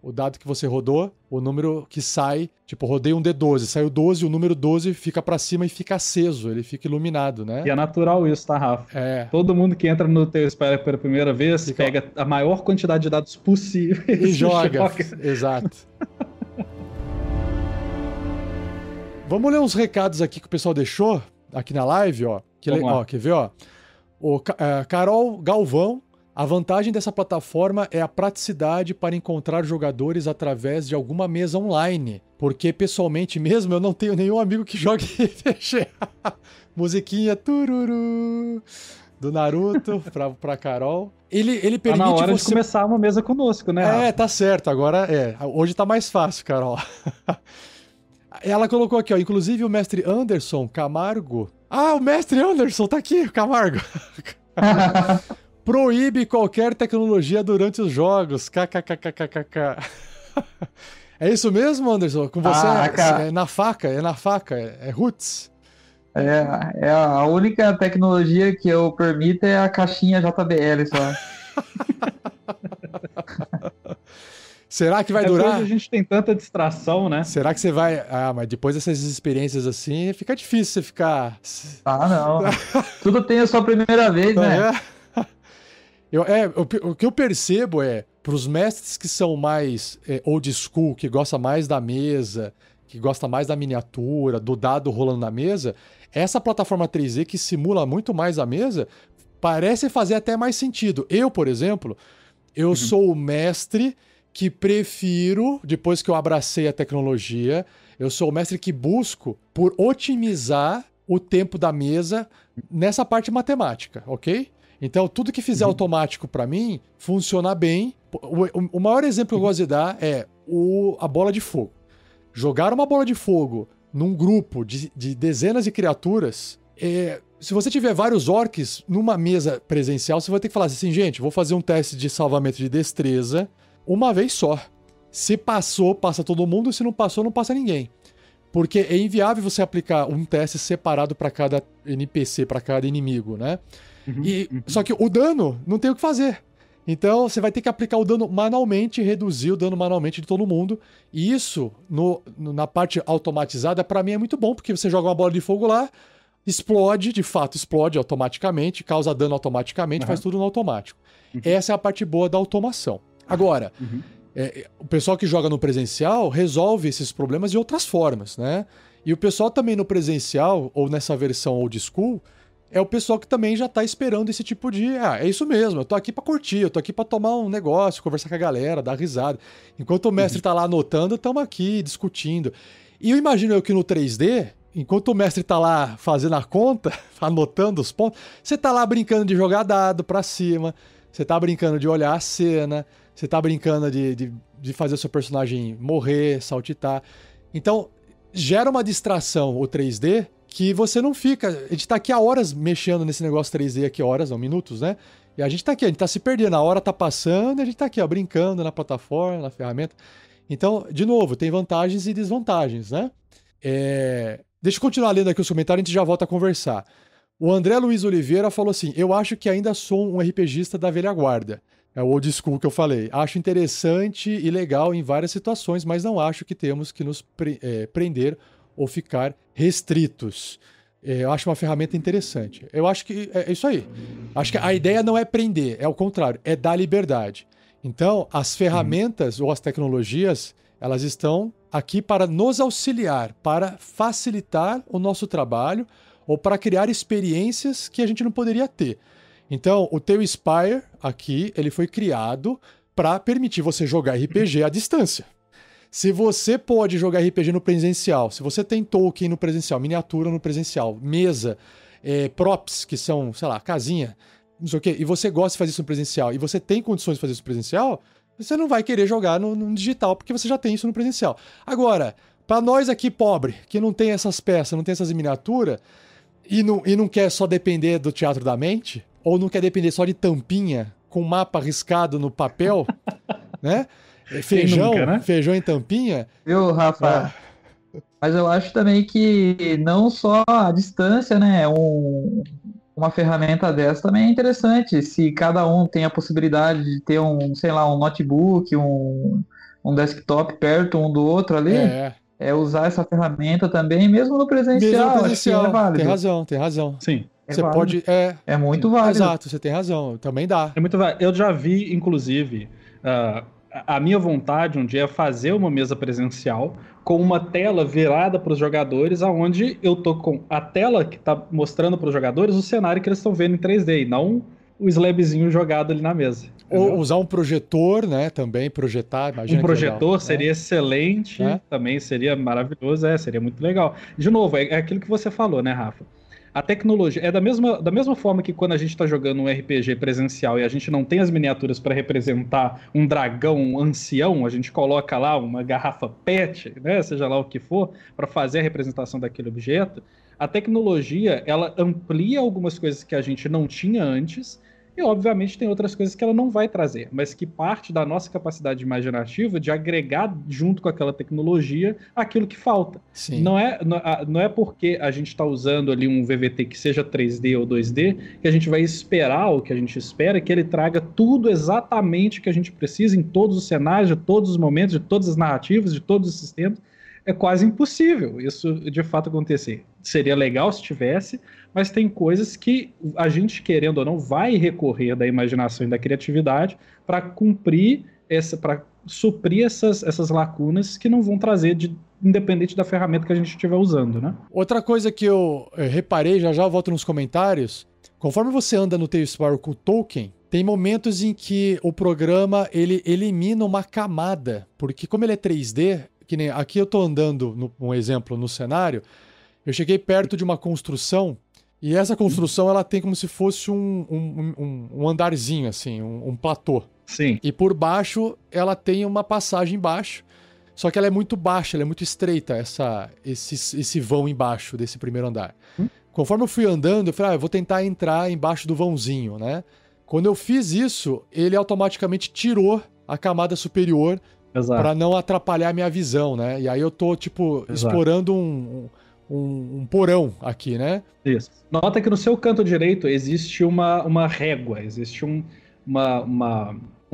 O dado que você rodou, o número que sai, tipo, rodei um D12, saiu 12, o número 12 fica pra cima e fica aceso, ele fica iluminado, né? E é natural isso, tá, Rafa? Todo mundo que entra no teu Spire pela primeira vez pega a maior quantidade de dados possíveis e joga. Exato. Vamos ler uns recados aqui que o pessoal deixou aqui na live, ó. Quer ver, ó? Carol Galvão. A vantagem dessa plataforma é a praticidade para encontrar jogadores através de alguma mesa online. Porque, pessoalmente mesmo, eu não tenho nenhum amigo que jogue RPG. Musiquinha tururu do Naruto pra Carol. Ele permite tá na hora de começar uma mesa conosco, né? Tá certo. Agora hoje tá mais fácil, Carol. Ela colocou aqui, ó. Inclusive o mestre Anderson Camargo. Ah, o mestre Anderson tá aqui, Camargo. Proíbe qualquer tecnologia durante os jogos. KKKKKK. É isso mesmo, Anderson? Com você é na faca, é roots. A única tecnologia que eu permito é a caixinha JBL só. Será que vai durar? Hoje a gente tem tanta distração, né? Será que você vai... mas depois dessas experiências assim, fica difícil você ficar... Não. Tudo tem a sua primeira vez, né? O que eu percebo para os mestres que são mais old school, que gostam mais da mesa, que gostam mais da miniatura, do dado rolando na mesa, essa plataforma 3D que simula muito mais a mesa, parece fazer até mais sentido. Eu, por exemplo, sou o mestre que prefiro, depois que eu abracei a tecnologia, eu sou o mestre que busco por otimizar o tempo da mesa nessa parte matemática, ok? Então, tudo que fizer automático pra mim, funciona bem. O maior exemplo que eu gosto de dar é a bola de fogo. Jogar uma bola de fogo num grupo de dezenas de criaturas, se você tiver vários orcs numa mesa presencial, você vai ter que falar assim, gente, vou fazer um teste de salvamento de destreza uma vez só. Se passou, passa todo mundo. Se não passou, não passa ninguém. Porque é inviável você aplicar um teste separado para cada NPC, para cada inimigo, né? Só que o dano não tem o que fazer. Então você vai ter que aplicar o dano manualmente e reduzir o dano manualmente de todo mundo. E isso, na parte automatizada, pra mim é muito bom, porque você joga uma bola de fogo lá, explode, de fato explode automaticamente, causa dano automaticamente, faz tudo no automático. Essa é a parte boa da automação. Agora, o pessoal que joga no presencial resolve esses problemas de outras formas, né? E o pessoal também no presencial, ou nessa versão old school, é o pessoal que também já tá esperando esse tipo de... é isso mesmo, eu tô aqui pra curtir, eu tô aqui pra tomar um negócio, conversar com a galera, dar risada. Enquanto o mestre tá lá anotando, tamo aqui discutindo. E eu imagino que no 3D, enquanto o mestre tá lá fazendo a conta, anotando os pontos, você tá lá brincando de jogar dado pra cima, você tá brincando de olhar a cena, você tá brincando de fazer o seu personagem morrer, saltitar. Então, gera uma distração o 3D que você não fica... A gente tá aqui há horas mexendo nesse negócio 3D aqui, horas, não, minutos, né? E a gente tá aqui, a gente tá se perdendo, a hora tá passando, a gente tá aqui, ó, brincando na plataforma, na ferramenta. Então, de novo, tem vantagens e desvantagens, né? Deixa eu continuar lendo aqui os comentários, a gente já volta a conversar. O André Luiz Oliveira falou assim, eu acho que ainda sou um RPGista da velha guarda. É o old school que eu falei. Acho interessante e legal em várias situações, mas não acho que temos que nos prender ou ficar restritos. Eu acho uma ferramenta interessante. Eu acho que é isso aí. Acho que a ideia não é prender, é o contrário, é dar liberdade. Então, as ferramentas ou as tecnologias, elas estão aqui para nos auxiliar, para facilitar o nosso trabalho ou para criar experiências que a gente não poderia ter. Então, o teu Spire aqui, ele foi criado para permitir você jogar RPG à distância. Se você pode jogar RPG no presencial, se você tem token no presencial, miniatura no presencial, mesa, props, que são, sei lá, casinha, não sei o quê, e você gosta de fazer isso no presencial, e você tem condições de fazer isso no presencial, você não vai querer jogar no digital, porque você já tem isso no presencial. Agora, pra nós aqui pobre, que não tem essas peças, não tem essas miniaturas, e não quer só depender do teatro da mente, ou não quer depender só de tampinha, com mapa riscado no papel, né? Feijão, nunca, né? Feijão em tampinha. Viu, Rafa? Mas eu acho também que não só a distância, né? Uma ferramenta dessa também é interessante. Se cada um tem a possibilidade de ter sei lá, um notebook, um desktop perto um do outro ali, usar essa ferramenta também, mesmo no presencial, acho que é válido. Tem razão. Sim. Você válido. pode. É muito válido. Exato, você tem razão. Também dá. É muito válido. Eu já vi, inclusive, a minha vontade um dia é fazer uma mesa presencial com uma tela virada para os jogadores, aonde eu tô com a tela que tá mostrando para os jogadores o cenário que eles estão vendo em 3D, e não o slabzinho jogado ali na mesa. Ou usar um projetor, né? Também projetar. Imagina Um projetor legal, seria excelente, também seria maravilhoso, seria muito legal. De novo, é aquilo que você falou, né, Rafa? A tecnologia é da mesma forma que quando a gente está jogando um RPG presencial e a gente não tem as miniaturas para representar um dragão ancião, a gente coloca lá uma garrafa PET, né, seja lá o que for, para fazer a representação daquele objeto. A tecnologia, ela amplia algumas coisas que a gente não tinha antes e, obviamente, tem outras coisas que ela não vai trazer, mas que parte da nossa capacidade imaginativa de agregar junto com aquela tecnologia aquilo que falta. Sim. Não é porque a gente está usando ali um VVT que seja 3D ou 2D que a gente vai esperar o que a gente espera, que ele traga tudo exatamente que a gente precisa em todos os cenários, de todos os momentos, de todas as narrativas, de todos os sistemas. É quase impossível isso de fato acontecer. Seria legal se tivesse, mas tem coisas que a gente, querendo ou não, vai recorrer da imaginação e da criatividade para para suprir essas lacunas que não vão trazer, independente da ferramenta que a gente estiver usando, né? Outra coisa que eu reparei, já eu volto nos comentários, conforme você anda no Tales of Power com o Tolkien, tem momentos em que o programa ele elimina uma camada, porque como ele é 3D, que nem aqui eu tô andando, um exemplo, no cenário, eu cheguei perto de uma construção e essa construção ela tem como se fosse um andarzinho, assim, um platô. Sim. E por baixo ela tem uma passagem embaixo, só que ela é muito baixa, ela é muito estreita, esse vão embaixo desse primeiro andar. Conforme eu fui andando, eu falei, eu vou tentar entrar embaixo do vãozinho, né? Quando eu fiz isso, ele automaticamente tirou a camada superior para não atrapalhar a minha visão, né? E aí eu tô, explorando um porão aqui, né? Isso. Nota que no seu canto direito existe uma régua, existe um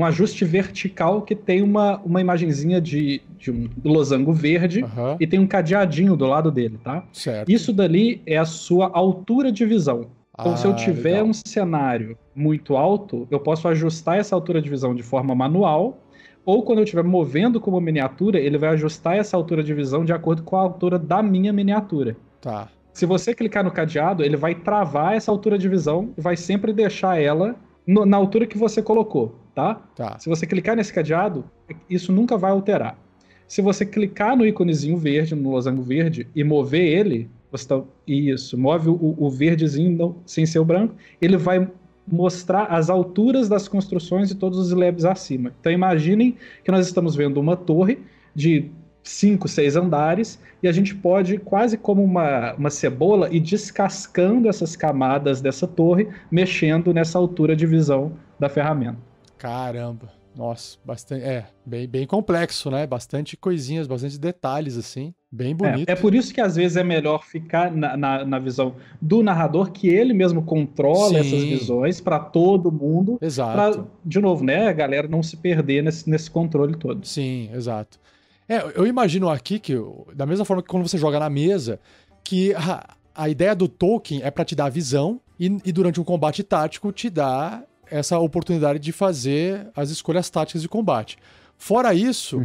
ajuste vertical que tem uma imagenzinha de um losango verde e tem um cadeadinho do lado dele, tá? Certo. Isso dali é a sua altura de visão. Então, se eu tiver legal. um cenário muito alto, eu posso ajustar essa altura de visão de forma manual, ou quando eu estiver movendo como miniatura, ele vai ajustar essa altura de visão de acordo com a altura da minha miniatura. Tá. Se você clicar no cadeado, ele vai travar essa altura de visão e vai sempre deixar ela na altura que você colocou, tá? Se você clicar nesse cadeado, isso nunca vai alterar. Se você clicar no íconezinho verde, no losango verde, e mover ele, move o verdezinho sem ser o branco, ele vai mostrar as alturas das construções e todos os slabs acima. Então imaginem que nós estamos vendo uma torre de 5, 6 andares e a gente pode, quase como uma cebola, ir descascando essas camadas dessa torre, mexendo nessa altura de visão da ferramenta. Caramba, nossa, bastante, bem complexo, né? Bastante coisinhas, bastante detalhes, assim, bem bonito. É por isso que às vezes é melhor ficar na visão do narrador, que ele mesmo controla essas visões para todo mundo. Exato. Pra, de novo, né, a galera não se perder nesse controle todo. Sim, exato. Eu imagino aqui que, da mesma forma que quando você joga na mesa, que a ideia do Tolkien é para te dar a visão e durante um combate tático te dá essa oportunidade de fazer as escolhas táticas de combate. Fora isso,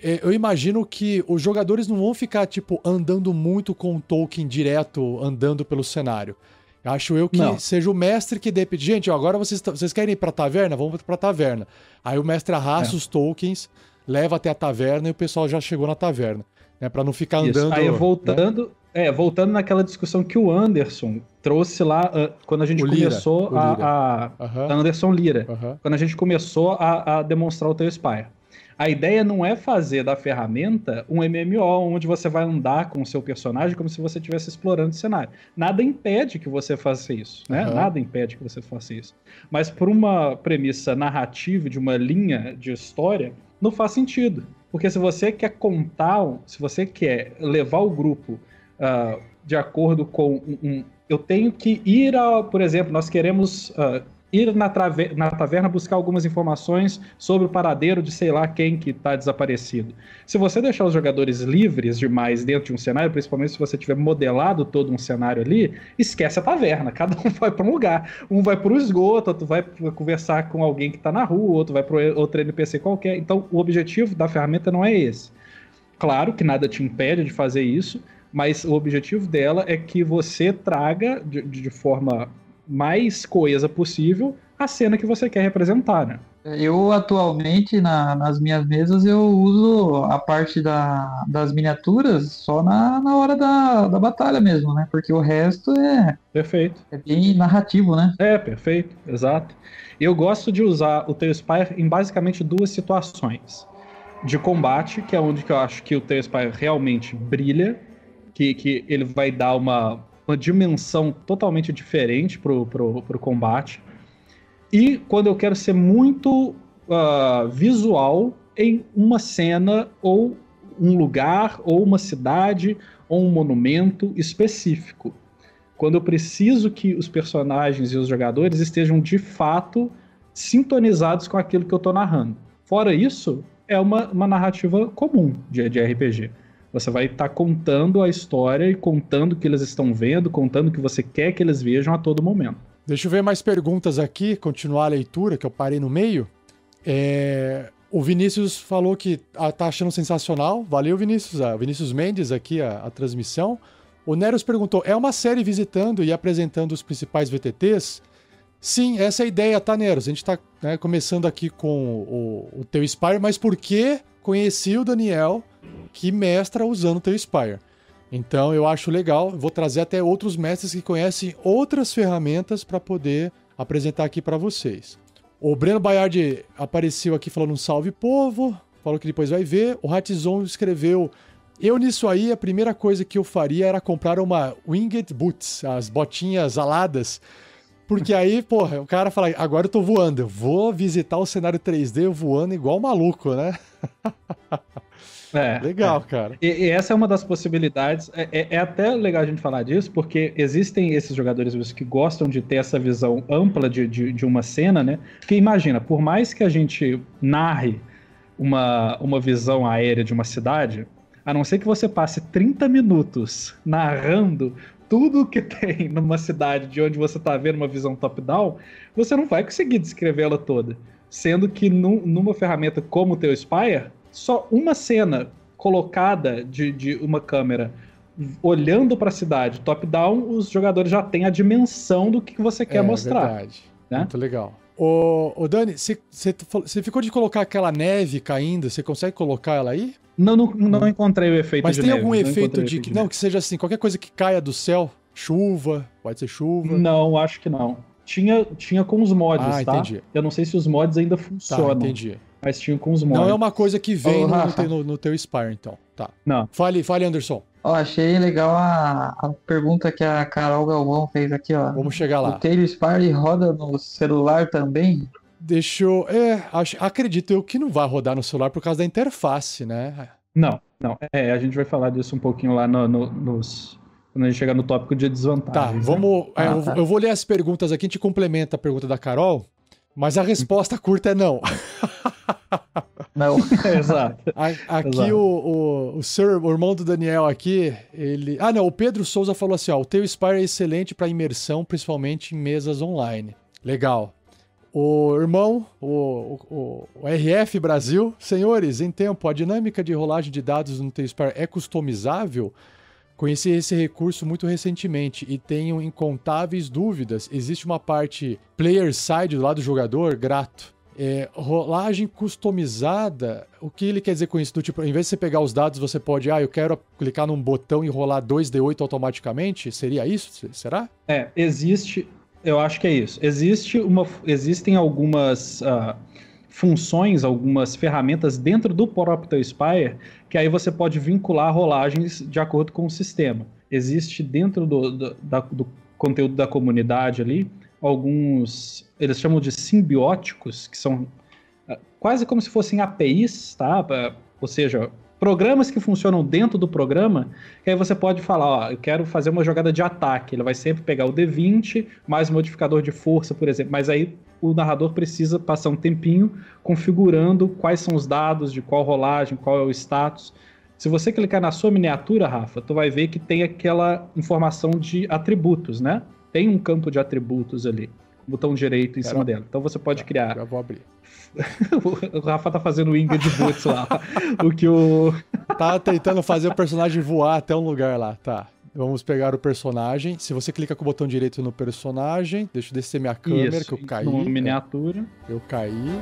eu imagino que os jogadores não vão ficar, andando muito com o Tolkien direto, andando pelo cenário. Acho eu que seja o mestre que depende. Gente, agora vocês querem ir pra taverna? Vamos pra taverna. Aí o mestre arrasta os tokens, leva até a taverna e o pessoal já chegou na taverna. Né, pra não ficar andando... Aí voltando... voltando naquela discussão que o Anderson trouxe lá quando a gente começou a Anderson Lira, quando a gente começou a demonstrar o Tale-Spire. A ideia não é fazer da ferramenta um MMO, onde você vai andar com o seu personagem como se você estivesse explorando o cenário. Nada impede que você faça isso, né? Nada impede que você faça isso. Mas por uma premissa narrativa, de uma linha de história, não faz sentido. Porque se você quer se você quer levar o grupo de acordo com eu tenho que ir por exemplo, nós queremos ir na taverna buscar algumas informações sobre o paradeiro de sei lá quem que está desaparecido. Se você deixar os jogadores livres demais dentro de um cenário, principalmente se você tiver modelado todo um cenário ali, esquece a taverna, cada um vai para um lugar. Um vai para o esgoto, outro vai conversar com alguém que está na rua, outro vai para outro NPC qualquer. Então o objetivo da ferramenta não é esse. Claro que nada te impede de fazer isso, mas o objetivo dela é que você traga de forma mais coesa possível a cena que você quer representar, né? Eu, atualmente, nas minhas mesas, eu uso a parte das miniaturas só na hora da batalha mesmo, né? Porque o resto Perfeito. É bem narrativo, né? Perfeito, exato. Eu gosto de usar o Tale-Spire em basicamente 2 situações. De combate, que é onde que eu acho que o Tale-Spire realmente brilha, que ele vai dar uma dimensão totalmente diferente pro combate. E quando eu quero ser muito visual em uma cena, ou um lugar, ou uma cidade, ou um monumento específico. Quando eu preciso que os personagens e os jogadores estejam de fato sintonizados com aquilo que eu estou narrando. Fora isso, é uma narrativa comum de RPG. Você vai estar contando a história e contando o que eles estão vendo, contando o que você quer que eles vejam a todo momento. Deixa eu ver mais perguntas aqui, continuar a leitura, que eu parei no meio. O Vinícius falou que tá achando sensacional. Valeu, Vinícius. Vinícius Mendes aqui, a transmissão. O Neros perguntou, é uma série visitando e apresentando os principais VTTs? Sim, essa é a ideia, tá, Neros? A gente tá começando aqui com o Tale-Spire, mas porque conheci o Daniel, que mestra usando o Tale-Spire. Então eu acho legal, vou trazer até outros mestres que conhecem outras ferramentas para poder apresentar aqui para vocês. O Breno Baiardi apareceu aqui falando um salve povo, falou que depois vai ver. O Ratzon escreveu, eu nisso aí a primeira coisa que eu faria era comprar uma Winged Boots, as botinhas aladas, porque aí, porra, o cara fala, agora eu tô voando, eu vou visitar o cenário 3D voando igual maluco, né? Legal, cara. E essa é uma das possibilidades. É até legal a gente falar disso, porque existem esses jogadores que gostam de ter essa visão ampla de uma cena, né? Porque imagina, por mais que a gente narre uma visão aérea de uma cidade, a não ser que você passe 30 minutos narrando tudo que tem numa cidade de onde você está vendo uma visão top-down, você não vai conseguir descrevê-la toda. Sendo que numa ferramenta como o Tale-Spire, só uma cena colocada de uma câmera olhando para a cidade top-down, os jogadores já têm a dimensão do que você quer mostrar. Verdade. Né? Muito legal. Ô Dani, você ficou de colocar aquela neve caindo, você consegue colocar ela aí? Não encontrei o efeito de neve. Mas tem algum efeito de que não, que seja assim, qualquer coisa que caia do céu, chuva, pode ser chuva? Não, acho que não. Tinha com os mods, tá? Entendi. Eu não sei se os mods ainda funcionam. Tá, entendi. Mas tinha com os mods. Não é uma coisa que vem no teu Spire, então. Tá. Não. Fale, Anderson. Achei legal a pergunta que a Carol Galvão fez aqui, ó. Vamos chegar lá. O Tale-Spire roda no celular também? Deixa eu... acredito eu que não vai rodar no celular por causa da interface, né? Não. A gente vai falar disso um pouquinho lá quando a gente chegar no tópico de desvantagem. Tá, vamos... Eu vou ler as perguntas aqui, a gente complementa a pergunta da Carol, mas a resposta curta é não. Não. Exato. Aqui Exato. O Sir, o irmão do Daniel aqui, ele... o Pedro Souza falou assim, ó, o Tale-Spire é excelente para imersão, principalmente em mesas online. Legal. O irmão, o RF Brasil, senhores, em tempo, a dinâmica de rolagem de dados no Tale-Spire é customizável? Conheci esse recurso muito recentemente e tenho incontáveis dúvidas. Existe uma parte player side do lado do jogador? Grato. rolagem customizada, o que ele quer dizer com isso? Do tipo, em vez de você pegar os dados, você pode, eu quero clicar num botão e rolar 2d8 automaticamente? Seria isso? Será? Existe, eu acho que é isso. Existem algumas funções, algumas ferramentas dentro do próprio teu Spire, que aí você pode vincular rolagens de acordo com o sistema. Existe dentro do conteúdo da comunidade ali, alguns, eles chamam de simbióticos, que são quase como se fossem APIs, tá? Ou seja, programas que funcionam dentro do programa, que aí você pode falar, eu quero fazer uma jogada de ataque, ele vai sempre pegar o D20 mais o modificador de força, por exemplo, mas aí o narrador precisa passar um tempinho configurando quais são os dados, de qual rolagem, qual é o status. Se você clicar na sua miniatura, Rafa, tu vai ver que tem aquela informação de atributos, né? Tem um campo de atributos ali, botão direito em cima dela. Então você pode criar... Já vou abrir. O Rafa tá fazendo o Inga de Boots lá. Tá tentando fazer o personagem voar até um lugar lá, tá. Vamos pegar o personagem. Se você clica com o botão direito no personagem, deixa eu descer minha câmera, que eu caí. Miniatura. Eu caí.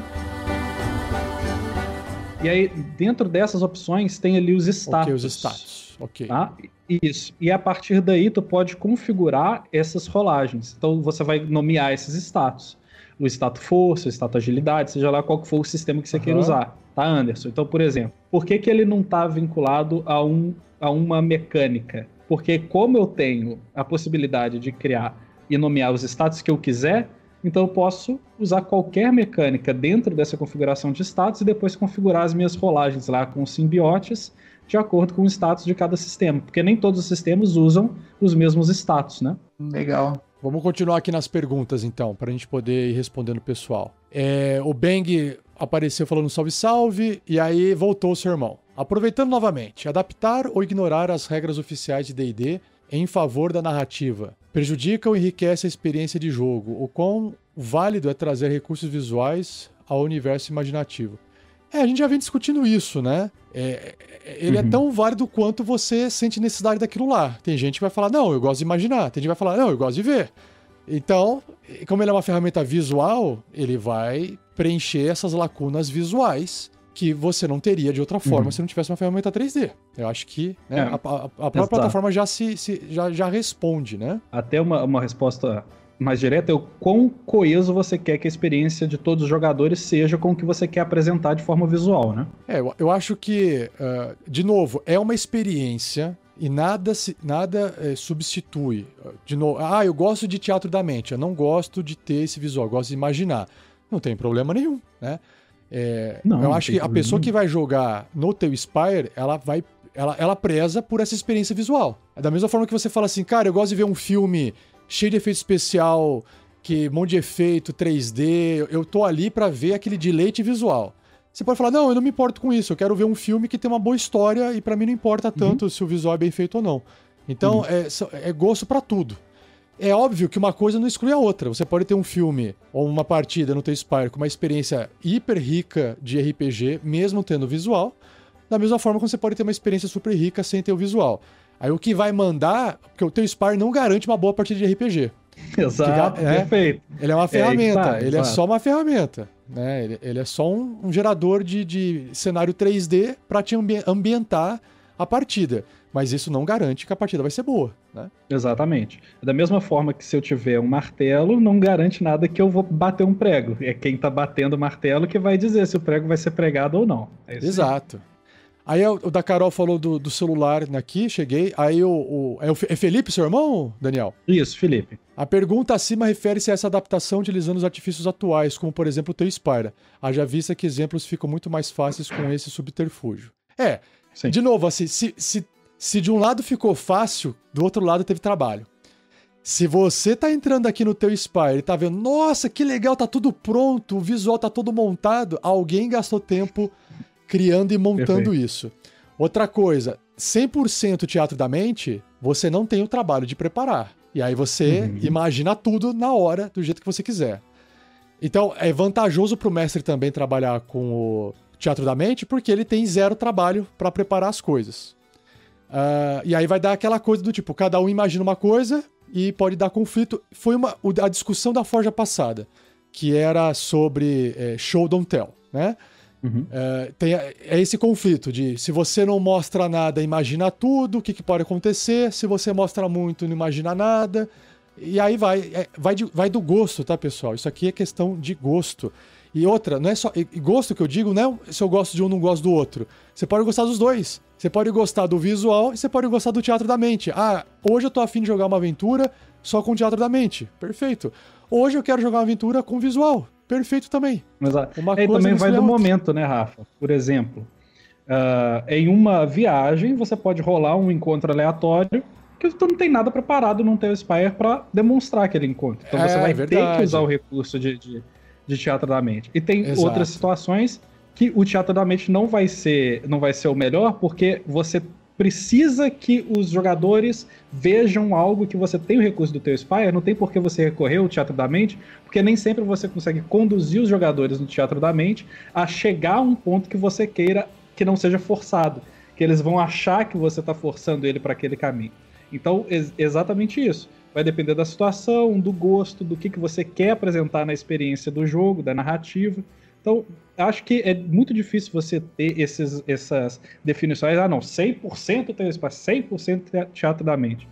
E aí, dentro dessas opções, tem ali os status. Ok, os status. Ok. Tá? Isso. E a partir daí, tu pode configurar essas rolagens. Então, você vai nomear esses status. O status força, o status agilidade, seja lá qual que for o sistema que você queira usar. Tá, Anderson? Então, por exemplo, por que ele não está vinculado a uma mecânica? Porque como eu tenho a possibilidade de criar e nomear os status que eu quiser, então eu posso usar qualquer mecânica dentro dessa configuração de status e depois configurar as minhas rolagens lá com simbiotes de acordo com o status de cada sistema. Porque nem todos os sistemas usam os mesmos status, né? Legal. Vamos continuar aqui nas perguntas, então, para a gente poder ir respondendo o pessoal. O Bang apareceu falando salve, salve, e aí voltou o seu irmão. Aproveitando novamente, adaptar ou ignorar as regras oficiais de D&D em favor da narrativa prejudica ou enriquece a experiência de jogo? O quão válido é trazer recursos visuais ao universo imaginativo? A gente já vem discutindo isso, né? Ele é tão válido quanto você sente necessidade daquilo lá. Tem gente que vai falar, não, eu gosto de imaginar. Tem gente que vai falar, não, eu gosto de ver. Então, como ele é uma ferramenta visual, ele vai preencher essas lacunas visuais que você não teria de outra forma se não tivesse uma ferramenta 3D. Eu acho que a própria plataforma já responde, né? Até uma resposta mais direta é o quão coeso você quer que a experiência de todos os jogadores seja com o que você quer apresentar de forma visual, né? Eu acho que, de novo, é uma experiência e nada substitui. De novo, eu gosto de teatro da mente, eu não gosto de ter esse visual, eu gosto de imaginar. Não tem problema nenhum, né? Eu acho que a pessoa que vai jogar no teu Spire, ela preza por essa experiência visual. Da mesma forma que você fala assim, cara, eu gosto de ver um filme cheio de efeito especial, um monte de efeito 3D, eu tô ali pra ver aquele deleite visual. Você pode falar, não, eu não me importo com isso, eu quero ver um filme que tem uma boa história e pra mim não importa tanto se o visual é bem feito ou não. Então, é gosto pra tudo. É óbvio que uma coisa não exclui a outra. Você pode ter um filme ou uma partida no teu Spire com uma experiência hiper rica de RPG, mesmo tendo visual, da mesma forma que você pode ter uma experiência super rica sem ter o visual. Aí o que vai mandar, porque o teu Spire não garante uma boa partida de RPG. Exato, perfeito. Ele é uma ferramenta, ele é só uma ferramenta. Né? Ele é só um gerador de cenário 3D para te ambientar a partida. Mas isso não garante que a partida vai ser boa, né? Exatamente. Da mesma forma que se eu tiver um martelo, não garante nada que eu vou bater um prego. É quem tá batendo o martelo que vai dizer se o prego vai ser pregado ou não. Exato. Aí o da Carol falou do celular aqui, cheguei. Aí é Felipe, seu irmão, Daniel? Isso, Felipe. A pergunta acima refere-se a essa adaptação utilizando os artifícios atuais, como por exemplo o teu Spire. Haja vista que exemplos ficam muito mais fáceis com esse subterfúgio. Sim. De novo, assim, se de um lado ficou fácil, do outro lado teve trabalho. Se você tá entrando aqui no teu Spire e tá vendo, nossa, que legal, tá tudo pronto, o visual tá todo montado, alguém gastou tempo criando e montando isso. Outra coisa, 100% teatro da mente, você não tem o trabalho de preparar. E aí você imagina tudo na hora, do jeito que você quiser. Então, é vantajoso pro mestre também trabalhar com o teatro da mente, porque ele tem zero trabalho para preparar as coisas. E aí vai dar aquela coisa do tipo, cada um imagina uma coisa e pode dar conflito. Foi a discussão da Forja passada. que era sobre show don't tell, né? Tem esse conflito de se você não mostra nada, imagina tudo, o que pode acontecer, se você mostra muito, não imagina nada, e aí vai do gosto, tá, pessoal? Isso aqui é questão de gosto. E outra, não é só gosto que eu digo, não é se eu gosto de um, não gosto do outro. Você pode gostar dos dois. Você pode gostar do visual e você pode gostar do teatro da mente. Ah, hoje eu tô afim de jogar uma aventura só com teatro da mente. Perfeito. Hoje eu quero jogar uma aventura com visual. Perfeito também. Mas aí também vai do momento, né, Rafa? Por exemplo, em uma viagem você pode rolar um encontro aleatório que tu não tem nada preparado num teu Spire para demonstrar aquele encontro. Então você vai ter que usar o recurso de teatro da mente. E tem outras situações que o teatro da mente não vai ser o melhor, porque você precisa que os jogadores vejam algo que você tem o recurso do teu Spire, não tem por que você recorrer ao teatro da mente, porque nem sempre você consegue conduzir os jogadores no teatro da mente a chegar a um ponto que você queira que não seja forçado, que eles vão achar que você está forçando ele para aquele caminho. Então, exatamente isso. Vai depender da situação, do gosto, do que você quer apresentar na experiência do jogo, da narrativa. Então, acho que é muito difícil você ter essas definições. Ah, não, 100% tem espaço, 100% teatro da mente.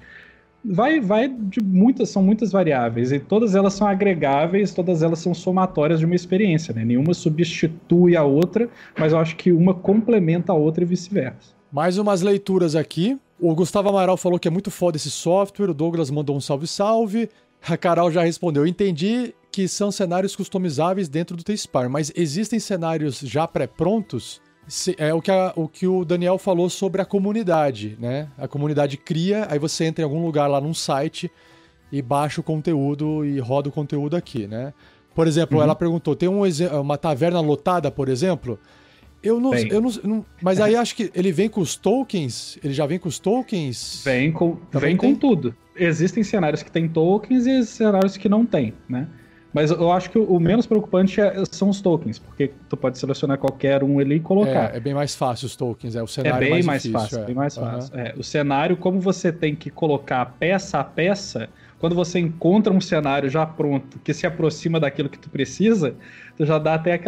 São muitas variáveis, e todas elas são agregáveis, todas elas são somatórias de uma experiência, né? Nenhuma substitui a outra, mas eu acho que uma complementa a outra e vice-versa. Mais umas leituras aqui. O Gustavo Amaral falou que é muito foda esse software, o Douglas mandou um salve-salve. A Carol já respondeu, entendi que são cenários customizáveis dentro do T-Spire, mas existem cenários já pré-prontos? É o que o Daniel falou sobre a comunidade, né? A comunidade cria, aí você entra em algum lugar lá num site e baixa o conteúdo e roda o conteúdo aqui, né? Por exemplo, ela perguntou, tem uma taverna lotada, por exemplo? Eu não, mas aí acho que ele vem com os tokens? Ele já vem com os tokens? Vem com tudo. Existem cenários que tem tokens e cenários que não tem, né? Mas eu acho que o menos preocupante são os tokens, porque tu pode selecionar qualquer um ali e colocar. É bem mais fácil os tokens, o cenário bem mais difícil. Bem mais fácil. O cenário, como você tem que colocar peça a peça, quando você encontra um cenário já pronto, que se aproxima daquilo que tu precisa, tu já dá até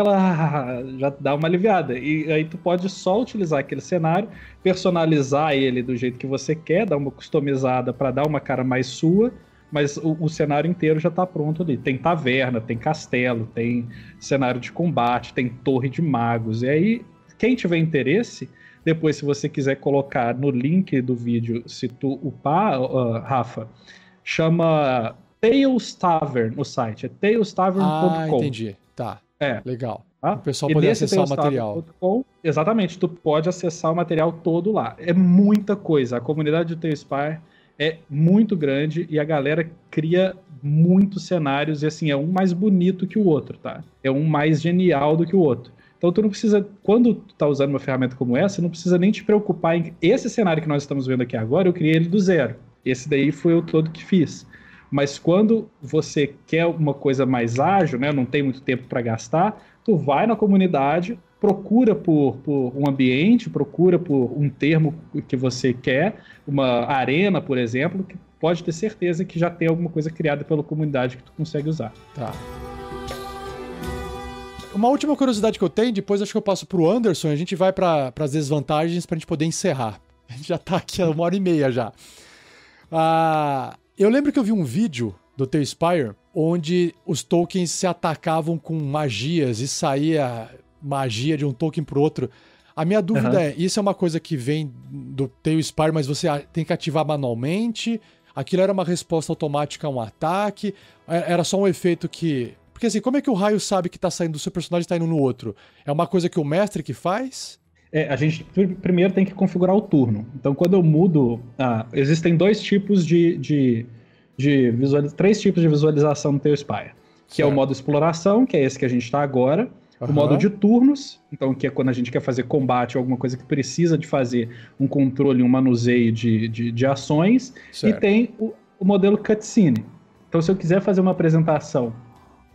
já dá uma aliviada. E aí tu pode só utilizar aquele cenário, personalizar ele do jeito que você quer, dar uma customizada para dar uma cara mais sua, mas o cenário inteiro já está pronto ali. Tem taverna, tem castelo, tem cenário de combate, tem torre de magos. E aí, quem tiver interesse, depois se você quiser colocar no link do vídeo, se tu upar, Rafa, chama Tales Tavern no site, é talestavern.com. Ah, entendi. Tá, legal. Tá? O pessoal poder acessar o material. Exatamente, tu pode acessar o material todo lá. É muita coisa. A comunidade do T-Spire é muito grande e a galera cria muitos cenários e assim, é um mais bonito que o outro, tá? É um mais genial do que o outro. Então tu não precisa, quando tu tá usando uma ferramenta como essa, não precisa nem te preocupar em esse cenário que nós estamos vendo aqui agora, eu criei ele do zero. Esse daí foi eu todo que fiz. Mas quando você quer uma coisa mais ágil, né, não tem muito tempo para gastar, tu vai na comunidade, procura por um ambiente, procura por um termo que você quer, uma arena, por exemplo, que pode ter certeza que já tem alguma coisa criada pela comunidade que tu consegue usar. Tá. Uma última curiosidade que eu tenho, depois acho que eu passo pro Anderson, a gente vai para as desvantagens pra gente poder encerrar. A gente já tá aqui há 1h30 já. Eu lembro que eu vi um vídeo do T-Spire onde os tokens se atacavam com magias e saía magia de um token pro outro. A minha dúvida é, isso é uma coisa que vem do T-Spire, mas você tem que ativar manualmente? Aquilo era uma resposta automática a um ataque? Era só um efeito que... Porque assim, como é que o raio sabe que tá saindo do seu personagem e tá indo no outro? É uma coisa que o mestre que faz? A gente primeiro tem que configurar o turno. Então, quando eu mudo... existem três tipos de visualização no T-Spire. Que é o modo exploração, que é esse que a gente está agora. O modo de turnos, então, que é quando a gente quer fazer combate ou alguma coisa que precisa de fazer um controle, um manuseio de ações. Certo. E tem o modelo cutscene. Então, se eu quiser fazer uma apresentação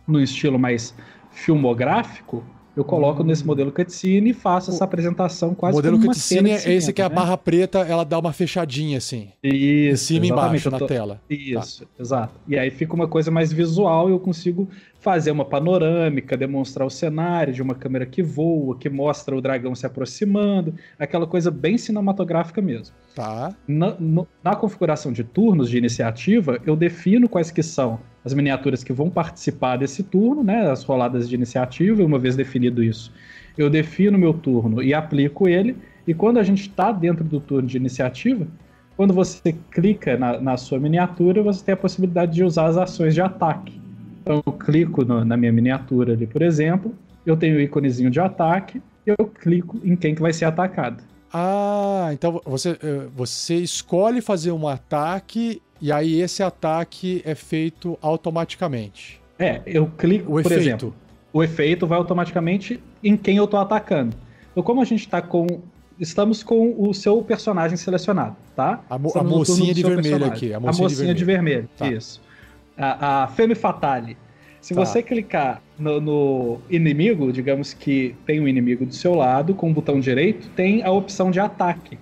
no estilo mais filmográfico, eu coloco nesse modelo cutscene e faço essa apresentação quase como uma cena. O modelo cutscene é esse que é a barra preta, ela dá uma fechadinha assim. Isso, em cima e embaixo na tela. Isso, exato. E aí fica uma coisa mais visual e eu consigo fazer uma panorâmica, demonstrar o cenário de uma câmera que voa, que mostra o dragão se aproximando, aquela coisa bem cinematográfica mesmo. Tá. Na configuração de turnos de iniciativa, eu defino quais que são as miniaturas que vão participar desse turno, né, as roladas de iniciativa, e uma vez definido isso, eu defino meu turno e aplico ele, e quando a gente está dentro do turno de iniciativa, quando você clica na sua miniatura, você tem a possibilidade de usar as ações de ataque. Então eu clico na minha miniatura ali, por exemplo, eu tenho o íconezinho de ataque, e eu clico em quem que vai ser atacado. Ah, então você escolhe fazer um ataque e aí esse ataque é feito automaticamente. Eu clico, por exemplo, o efeito vai automaticamente em quem eu tô atacando. Então como a gente estamos com o seu personagem selecionado, tá? A mocinha de vermelho aqui. A mocinha de vermelho, tá. Isso. A Femme Fatale. Se você clicar no inimigo, digamos que tem um inimigo do seu lado, com o botão direito, tem a opção de ataque.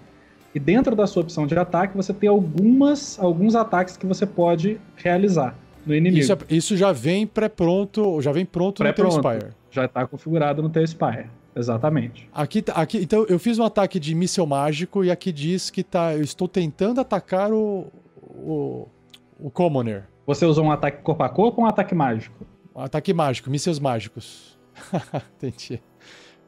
E dentro da sua opção de ataque, você tem alguns ataques que você pode realizar no inimigo. Isso já vem pré-pronto, no teu Spire. Já está configurado no teu Spire, exatamente. Aqui, então, eu fiz um ataque de míssel mágico e aqui diz que eu estou tentando atacar o Commoner. Você usou um ataque corpo a corpo ou um ataque mágico? Um ataque mágico, mísseis mágicos. Entendi.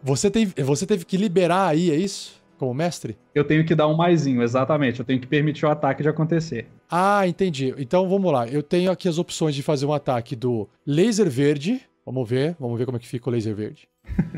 Você teve que liberar aí, é isso? Como mestre? Eu tenho que dar um maisinho, exatamente. Eu tenho que permitir o ataque de acontecer. Ah, entendi. Então vamos lá. Eu tenho aqui as opções de fazer um ataque do laser verde. Vamos ver como é que fica o laser verde.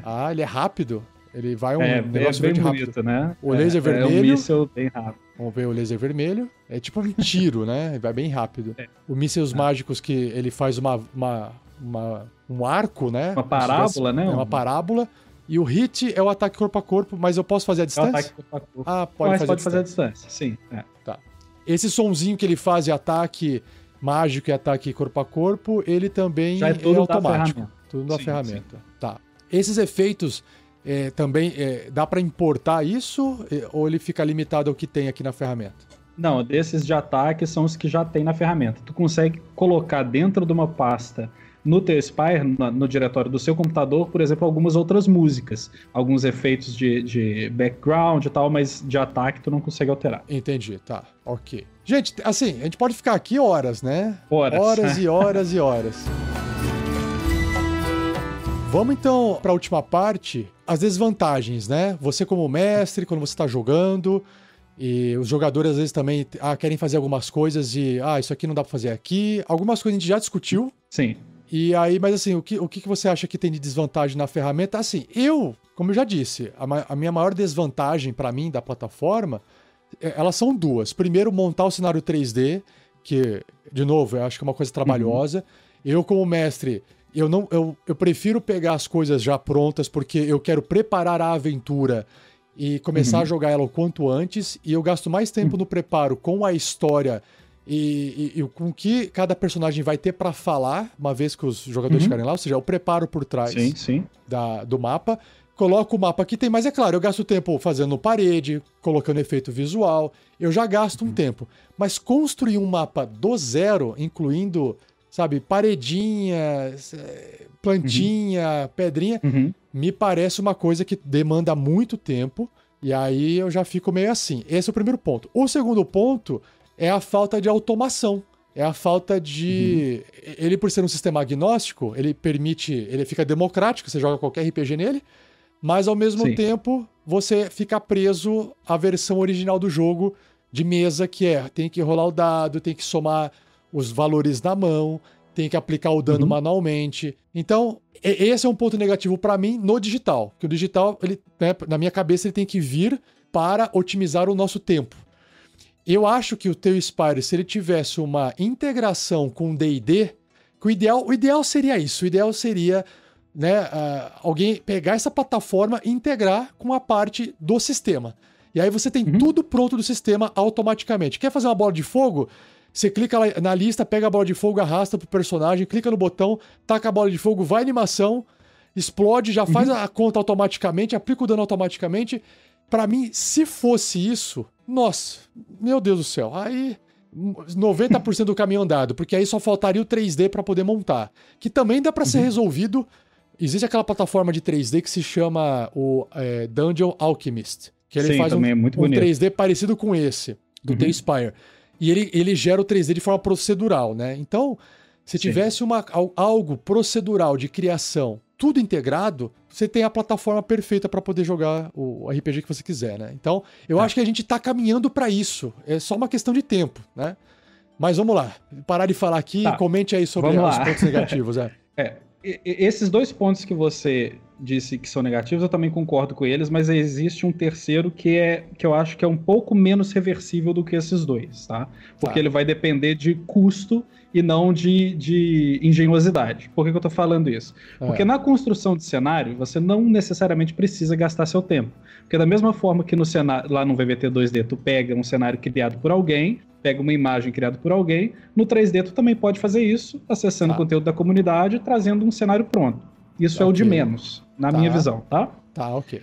Ah, ele é rápido. Ele vai negócio bem verde bonito, rápido. né? O laser vermelho. É um míssil bem rápido. Vamos ver o laser vermelho. É tipo um tiro, né? Ele vai bem rápido. O mísseis mágicos que ele faz um arco, né? Uma parábola, né? É uma parábola. E o hit é o ataque corpo a corpo, mas eu posso fazer a distância? É o ataque corpo a corpo. Ah, pode fazer a distância. Sim. Tá. Esse sonzinho que ele faz de ataque mágico e ataque corpo a corpo, ele também já é tudo automático. Tudo da ferramenta. Sim. Tá. Esses efeitos também dá para importar isso ou ele fica limitado ao que tem aqui na ferramenta? Não, desses de ataque são os que já tem na ferramenta. Tu consegue colocar dentro de uma pasta no teu Spire, no diretório do seu computador, por exemplo, algumas outras músicas, alguns efeitos de background e tal, mas de ataque tu não consegue alterar. Entendi, tá, ok. Gente, assim, a gente pode ficar aqui horas, né? Horas e horas e horas. Vamos então para a última parte, as desvantagens, né? Você como mestre, quando você está jogando, e os jogadores às vezes também querem fazer algumas coisas e isso aqui não dá para fazer aqui. Algumas coisas a gente já discutiu. Sim. E aí, mas assim, o que você acha que tem de desvantagem na ferramenta? Assim, como eu já disse, a minha maior desvantagem para mim da plataforma, elas são duas. Primeiro, montar o cenário 3D, que, de novo, eu acho que é uma coisa trabalhosa. Eu, como mestre, eu prefiro pegar as coisas já prontas, porque eu quero preparar a aventura e começar a jogar ela o quanto antes, e eu gasto mais tempo no preparo com a história e com o que cada personagem vai ter pra falar, uma vez que os jogadores chegarem lá, ou seja, eu preparo por trás do mapa, coloco o mapa que tem, mas é claro, eu gasto tempo fazendo parede, colocando efeito visual, eu já gasto um tempo, mas construir um mapa do zero, incluindo, sabe, paredinhas, plantinha, pedrinha, me parece uma coisa que demanda muito tempo, e aí eu já fico meio assim. Esse é o primeiro ponto. O segundo ponto é a falta de automação. É a falta de... Ele, por ser um sistema agnóstico, ele fica democrático, você joga qualquer RPG nele, mas ao mesmo tempo você fica preso à versão original do jogo de mesa, que tem que rolar o dado, tem que somar os valores na mão, tem que aplicar o dano manualmente. Então, esse é um ponto negativo para mim no digital. Que o digital, na minha cabeça, ele tem que vir para otimizar o nosso tempo. Eu acho que o teu Spire, se ele tivesse uma integração com o D&D, que o ideal seria isso. O ideal seria alguém pegar essa plataforma e integrar com a parte do sistema. E aí você tem tudo pronto do sistema automaticamente. Quer fazer uma bola de fogo? Você clica lá na lista, pega a bola de fogo, arrasta pro personagem, clica no botão, taca a bola de fogo, vai animação, explode, já faz a conta automaticamente, aplica o dano automaticamente. Pra mim, se fosse isso, nossa, meu Deus do céu, aí 90% do caminho andado, porque aí só faltaria o 3D pra poder montar, que também dá pra ser resolvido. Existe aquela plataforma de 3D que se chama o Dungeon Alchemist, que ele faz também é muito bonito. 3D parecido com esse, do The Spire. E ele gera o 3D de forma procedural, né? Então, se tivesse algo procedural de criação, tudo integrado, você tem a plataforma perfeita para poder jogar o RPG que você quiser, né? Então, eu acho que a gente tá caminhando para isso. É só uma questão de tempo, né? Mas vamos lá. Parar de falar aqui e comente aí sobre os pontos negativos. Esses 2 pontos que você disse que são negativos, eu também concordo com eles, mas existe um terceiro que eu acho que é um pouco menos reversível do que esses 2, tá? Porque ele vai depender de custo e não de engenhosidade. Por que eu tô falando isso? Porque na construção de cenário, você não necessariamente precisa gastar seu tempo. Porque da mesma forma que no cenário, lá no VVT 2D, tu pega um cenário criado por alguém, pega uma imagem criada por alguém, no 3D tu também pode fazer isso, acessando o conteúdo da comunidade, trazendo um cenário pronto. Isso é o de menos, na minha visão, tá? Tá, ok.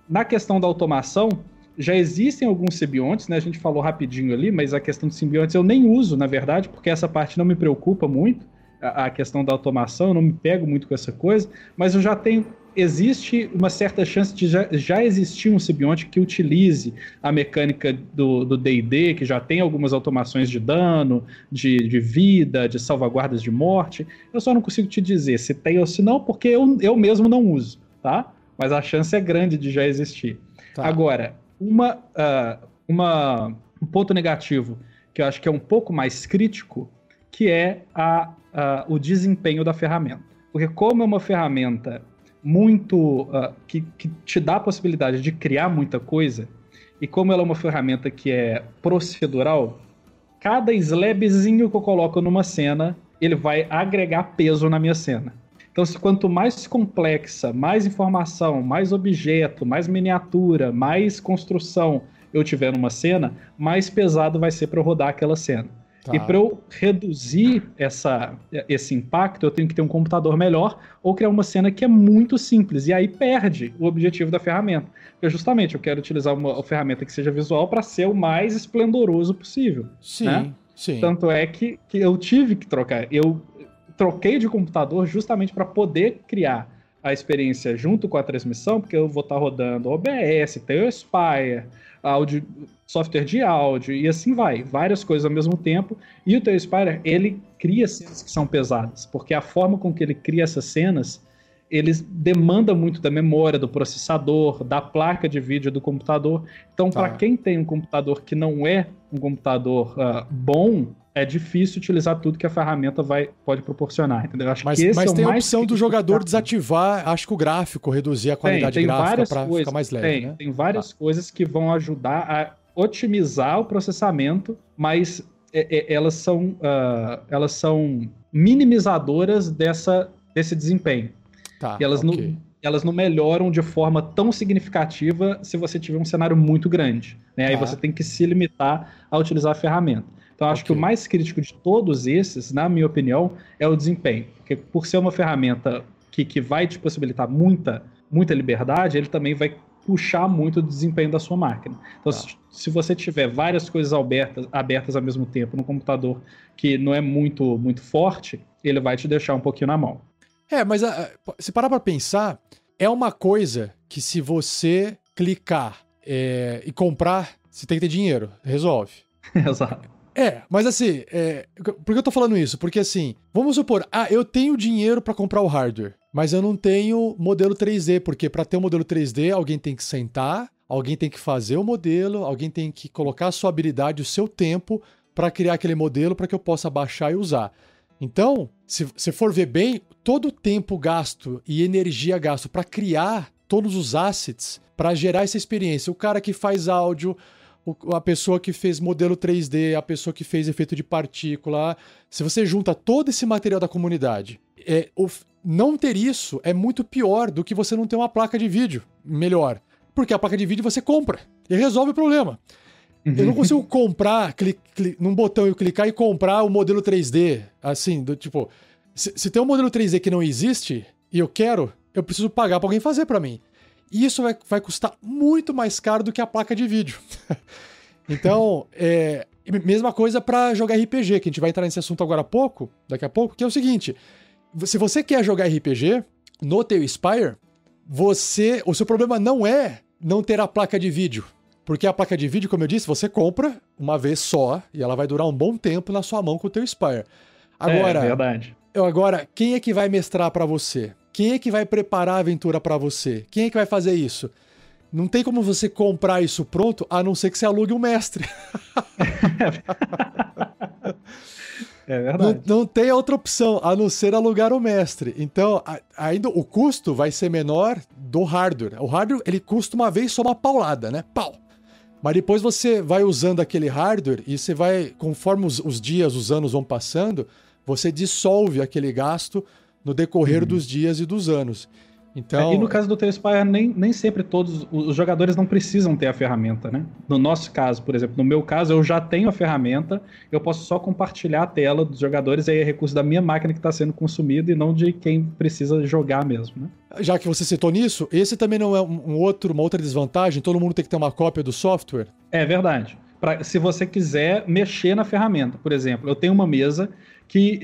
Na questão da automação, já existem alguns simbiontes, né? A gente falou rapidinho ali, mas a questão de simbiontes eu nem uso, na verdade, porque essa parte não me preocupa muito, a questão da automação, eu não me pego muito com essa coisa, mas eu já tenho... Existe uma certa chance de já existir um simbionte que utilize a mecânica do D&D, que já tem algumas automações de dano, de vida, de salvaguardas de morte. Eu só não consigo te dizer se tem ou se não, porque eu mesmo não uso, tá? Mas a chance é grande de já existir. Tá. Agora, um ponto negativo, que eu acho que é um pouco mais crítico, que é o desempenho da ferramenta. Porque como é uma ferramenta muito que te dá a possibilidade de criar muita coisa, e como ela é uma ferramenta que é procedural, cada slabzinho que eu coloco numa cena, ele vai agregar peso na minha cena. Então, quanto mais complexa, mais informação, mais objeto, mais miniatura, mais construção eu tiver numa cena, mais pesado vai ser para eu rodar aquela cena. Tá. E para eu reduzir esse impacto, eu tenho que ter um computador melhor ou criar uma cena que é muito simples. E aí perde o objetivo da ferramenta. Porque justamente eu quero utilizar uma ferramenta que seja visual para ser o mais esplendoroso possível. Sim, né? Sim. Tanto é que eu tive que trocar. Eu troquei de computador justamente para poder criar a experiência junto com a transmissão, porque eu vou estar rodando OBS, Theospire, áudio, software de áudio, e assim vai, várias coisas ao mesmo tempo. E o Theospire, ele cria cenas que são pesadas, porque a forma com que ele cria essas cenas, ele demanda muito da memória, do processador, da placa de vídeo do computador. Então, para quem tem um computador que não é um computador bom, é difícil utilizar tudo que a ferramenta pode proporcionar, entendeu? Acho que esse mas é tem o a mais opção do jogador desativar, acho que o gráfico, reduzir a qualidade gráfica para ficar mais leve, né? Tem várias coisas que vão ajudar a otimizar o processamento, mas elas são minimizadoras desse desempenho. Tá, e elas não melhoram de forma tão significativa se você tiver um cenário muito grande, né? Aí você tem que se limitar a utilizar a ferramenta. Então, acho que o mais crítico de todos esses, na minha opinião, é o desempenho. Porque por ser uma ferramenta que vai te possibilitar muita liberdade, ele também vai puxar muito o desempenho da sua máquina. Então, se você tiver várias coisas abertas ao mesmo tempo no computador que não é muito, muito forte, ele vai te deixar um pouquinho na mão. Mas se parar pra pensar, é uma coisa que se você clicar e comprar, você tem que ter dinheiro. Resolve. Exato. Mas assim, por que eu tô falando isso? Porque assim, vamos supor, eu tenho dinheiro pra comprar o hardware, mas eu não tenho modelo 3D, porque pra ter um modelo 3D, alguém tem que sentar, alguém tem que fazer o modelo, alguém tem que colocar a sua habilidade, o seu tempo pra criar aquele modelo pra que eu possa baixar e usar. Então, se for ver bem, todo o tempo gasto e energia gasto pra criar todos os assets, pra gerar essa experiência, o cara que faz áudio, a pessoa que fez modelo 3D, a pessoa que fez efeito de partícula, se você junta todo esse material da comunidade, não ter isso é muito pior do que você não ter uma placa de vídeo melhor. Porque a placa de vídeo você compra e resolve o problema. Eu não consigo comprar, num botão e clicar e comprar o modelo 3D, assim, do tipo... Se tem um modelo 3D que não existe e eu quero, eu preciso pagar para alguém fazer para mim. E isso vai custar muito mais caro do que a placa de vídeo. Então, mesma coisa para jogar RPG, que a gente vai entrar nesse assunto agora daqui a pouco, que é o seguinte, se você quer jogar RPG no teu Spire, o seu problema não é não ter a placa de vídeo. Porque a placa de vídeo, como eu disse, você compra uma vez só e ela vai durar um bom tempo na sua mão com o teu Spire. Agora, verdade. Agora, quem é que vai mestrar pra você? Quem é que vai preparar a aventura pra você? Quem é que vai fazer isso? Não tem como você comprar isso pronto, a não ser que você alugue um mestre. É verdade. Não tem outra opção, a não ser alugar o mestre. Então, ainda o custo vai ser menor do hardware. O hardware, ele custa uma vez só uma paulada, né? Pau! Mas depois você vai usando aquele hardware e você vai, conforme os dias, os anos vão passando, você dissolve aquele gasto no decorrer dos dias e dos anos. Então, e no caso do teu Spire, nem sempre todos os jogadores não precisam ter a ferramenta, né? No nosso caso, por exemplo, no meu caso, eu já tenho a ferramenta, eu posso só compartilhar a tela dos jogadores, aí é recurso da minha máquina que está sendo consumido e não de quem precisa jogar mesmo, né? Já que você citou nisso, esse também não é uma outra desvantagem? Todo mundo tem que ter uma cópia do software? É verdade. Se você quiser mexer na ferramenta, por exemplo, eu tenho uma mesa que...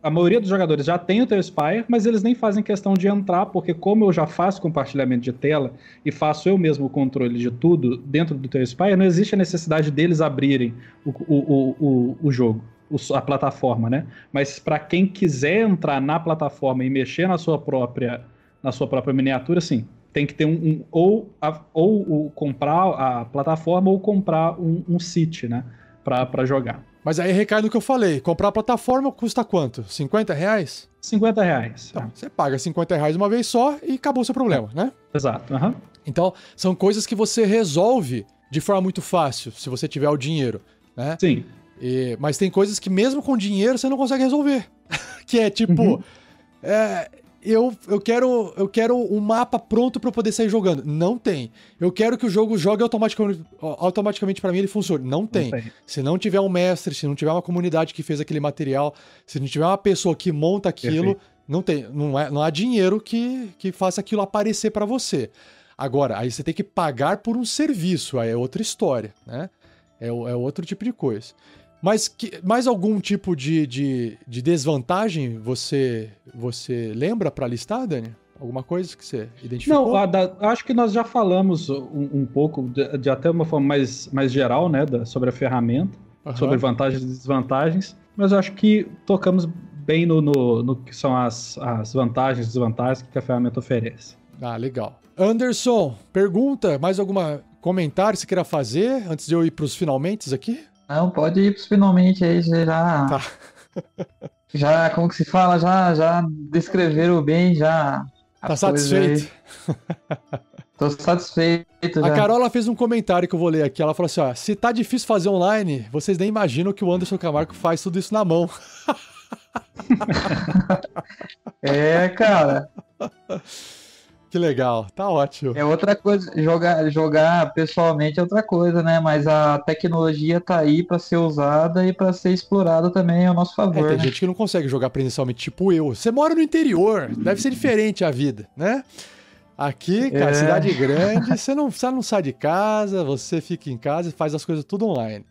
a maioria dos jogadores já tem o teu Spire, mas eles nem fazem questão de entrar, porque como eu já faço compartilhamento de tela e faço eu mesmo o controle de tudo dentro do teu Spire, não existe a necessidade deles abrirem o jogo, a plataforma, né? Mas para quem quiser entrar na plataforma e mexer na sua própria miniatura, sim. Tem que ter ou comprar a plataforma ou comprar um site, né? Para jogar. Mas aí recai no que eu falei. Comprar a plataforma custa quanto? R$50? R$50. Então, você paga R$50 uma vez só e acabou o seu problema, né? Exato. Uhum. Então, são coisas que você resolve de forma muito fácil, se você tiver o dinheiro, né? Sim. Mas tem coisas que mesmo com dinheiro você não consegue resolver. Que é tipo... Eu quero um mapa pronto para eu poder sair jogando. Não tem. Eu quero que o jogo jogue automaticamente para mim, ele funcione. Não tem. Se não tiver um mestre, se não tiver uma comunidade que fez aquele material, se não tiver uma pessoa que monta aquilo, perfeito. Não tem. Não há dinheiro que faça aquilo aparecer para você. Agora, aí você tem que pagar por um serviço, aí é outra história, né? É outro tipo de coisa. Mas mais algum tipo de desvantagem você lembra para listar, Dani? Alguma coisa que você identificou? Não, acho que nós já falamos um pouco, de até uma forma mais geral, né, sobre a ferramenta, sobre vantagens e desvantagens, mas acho que tocamos bem no que são as vantagens e desvantagens que a ferramenta oferece. Ah, legal. Anderson, pergunta, mais algum comentário que você queira fazer antes de eu ir para os finalmentes aqui? Não, pode ir pros finalmente aí, já... Tá. Já, como que se fala, já descreveram bem, já... Tá satisfeito? Tô satisfeito já. A Carola fez um comentário que eu vou ler aqui, ela falou assim, ó, se tá difícil fazer online, vocês nem imaginam que o Anderson Camargo faz tudo isso na mão. Cara... Que legal, tá ótimo. É outra coisa, jogar pessoalmente é outra coisa, né? Mas a tecnologia tá aí pra ser usada e pra ser explorada também ao nosso favor. Tem gente que não consegue jogar presencialmente, tipo eu. Você mora no interior, deve ser diferente a vida, né? Aqui, cara, cidade grande, você não sai de casa, você fica em casa e faz as coisas tudo online.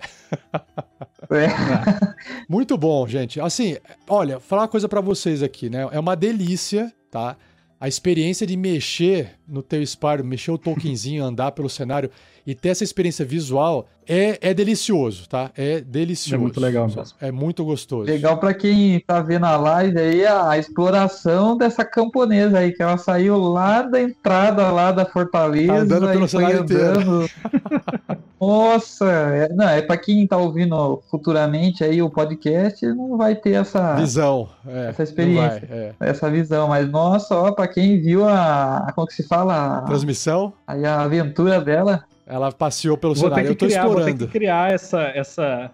Muito bom, gente. Assim, olha, falar uma coisa pra vocês aqui, né? É uma delícia, tá? A experiência de mexer no teu Spire, mexer o tokenzinho, andar pelo cenário e ter essa experiência visual é delicioso, tá? É delicioso. É muito legal mesmo. É muito gostoso. Legal pra quem tá vendo a live aí, a exploração dessa camponesa aí, que ela saiu lá da entrada lá da fortaleza. Tá andando pelo cenário inteiro. Nossa, é pra quem tá ouvindo futuramente aí o podcast, não vai ter essa visão, essa experiência, essa visão, mas nossa, ó, pra quem viu como que se fala? Transmissão? Aí a aventura dela. Ela passeou pelo cenário, eu tô explorando. Vou ter que criar essa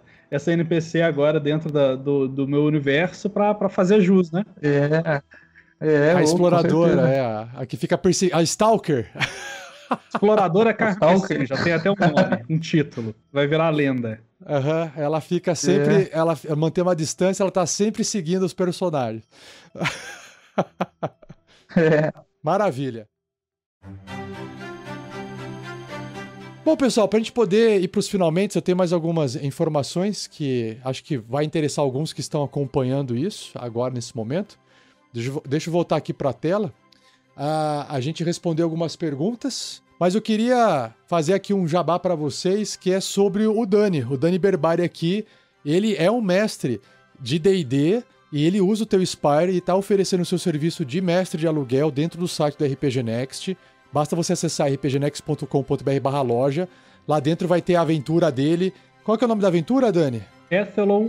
NPC agora dentro do meu universo pra fazer jus, né? A exploradora, a que fica perseguindo, a Stalker. Exploradora Carniceira, já tem até um nome, um título. Vai virar lenda. Ela fica sempre, ela mantém uma distância, ela tá sempre seguindo os personagens. Maravilha. Bom, pessoal, para a gente poder ir para os finalmente, eu tenho mais algumas informações que acho que vai interessar alguns que estão acompanhando isso agora, nesse momento. Deixa eu voltar aqui para a tela. A gente respondeu algumas perguntas, mas eu queria fazer aqui um jabá para vocês, que é sobre o Dani Berbari aqui. Ele é um mestre de D&D e ele usa o teu Spire e está oferecendo o seu serviço de mestre de aluguel dentro do site do RPG Next. Basta você acessar rpgnext.com.br/loja. Lá dentro vai ter a aventura dele. Qual que é o nome da aventura, Dani? Ethelon.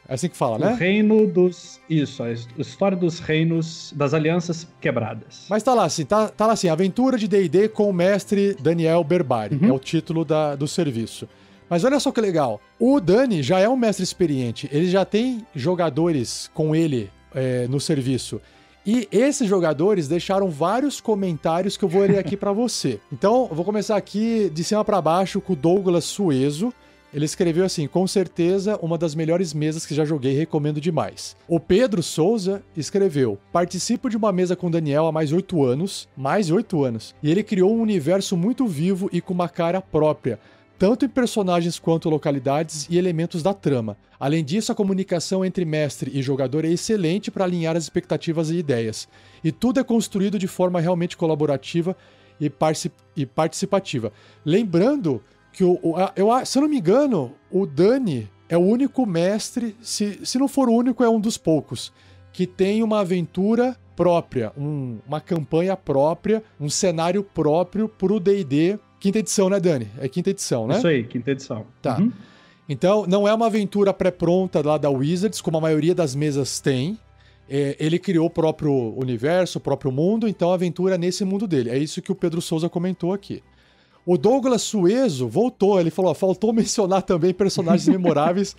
É assim que fala, né? O reino dos... Isso, a história dos reinos, das alianças quebradas. Mas tá lá assim, Aventura de D&D com o mestre Daniel Berbari. É o título do serviço. Mas olha só que legal. O Dani já é um mestre experiente. Ele já tem jogadores com ele no serviço. E esses jogadores deixaram vários comentários que eu vou ler aqui pra você. Então, eu vou começar aqui de cima pra baixo com o Douglas Suezo. Ele escreveu assim: com certeza uma das melhores mesas que já joguei, recomendo demais. O Pedro Souza escreveu: participo de uma mesa com o Daniel há mais de 8 anos, e ele criou um universo muito vivo e com uma cara própria, tanto em personagens quanto localidades e elementos da trama. Além disso, a comunicação entre mestre e jogador é excelente para alinhar as expectativas e ideias. E tudo é construído de forma realmente colaborativa e participativa. Lembrando que, se eu não me engano, o Dani é o único mestre, se não for o único, é um dos poucos, que tem uma aventura própria, uma campanha própria, um cenário próprio pro D&D. Quinta edição, né, Dani? É quinta edição, né? Isso aí, quinta edição. Tá. Então, não é uma aventura pré-pronta lá da Wizards, como a maioria das mesas tem. Ele criou o próprio universo, o próprio mundo, então a aventura é nesse mundo dele. É isso que o Pedro Souza comentou aqui. O Douglas Suezo voltou, ele falou: faltou mencionar também personagens memoráveis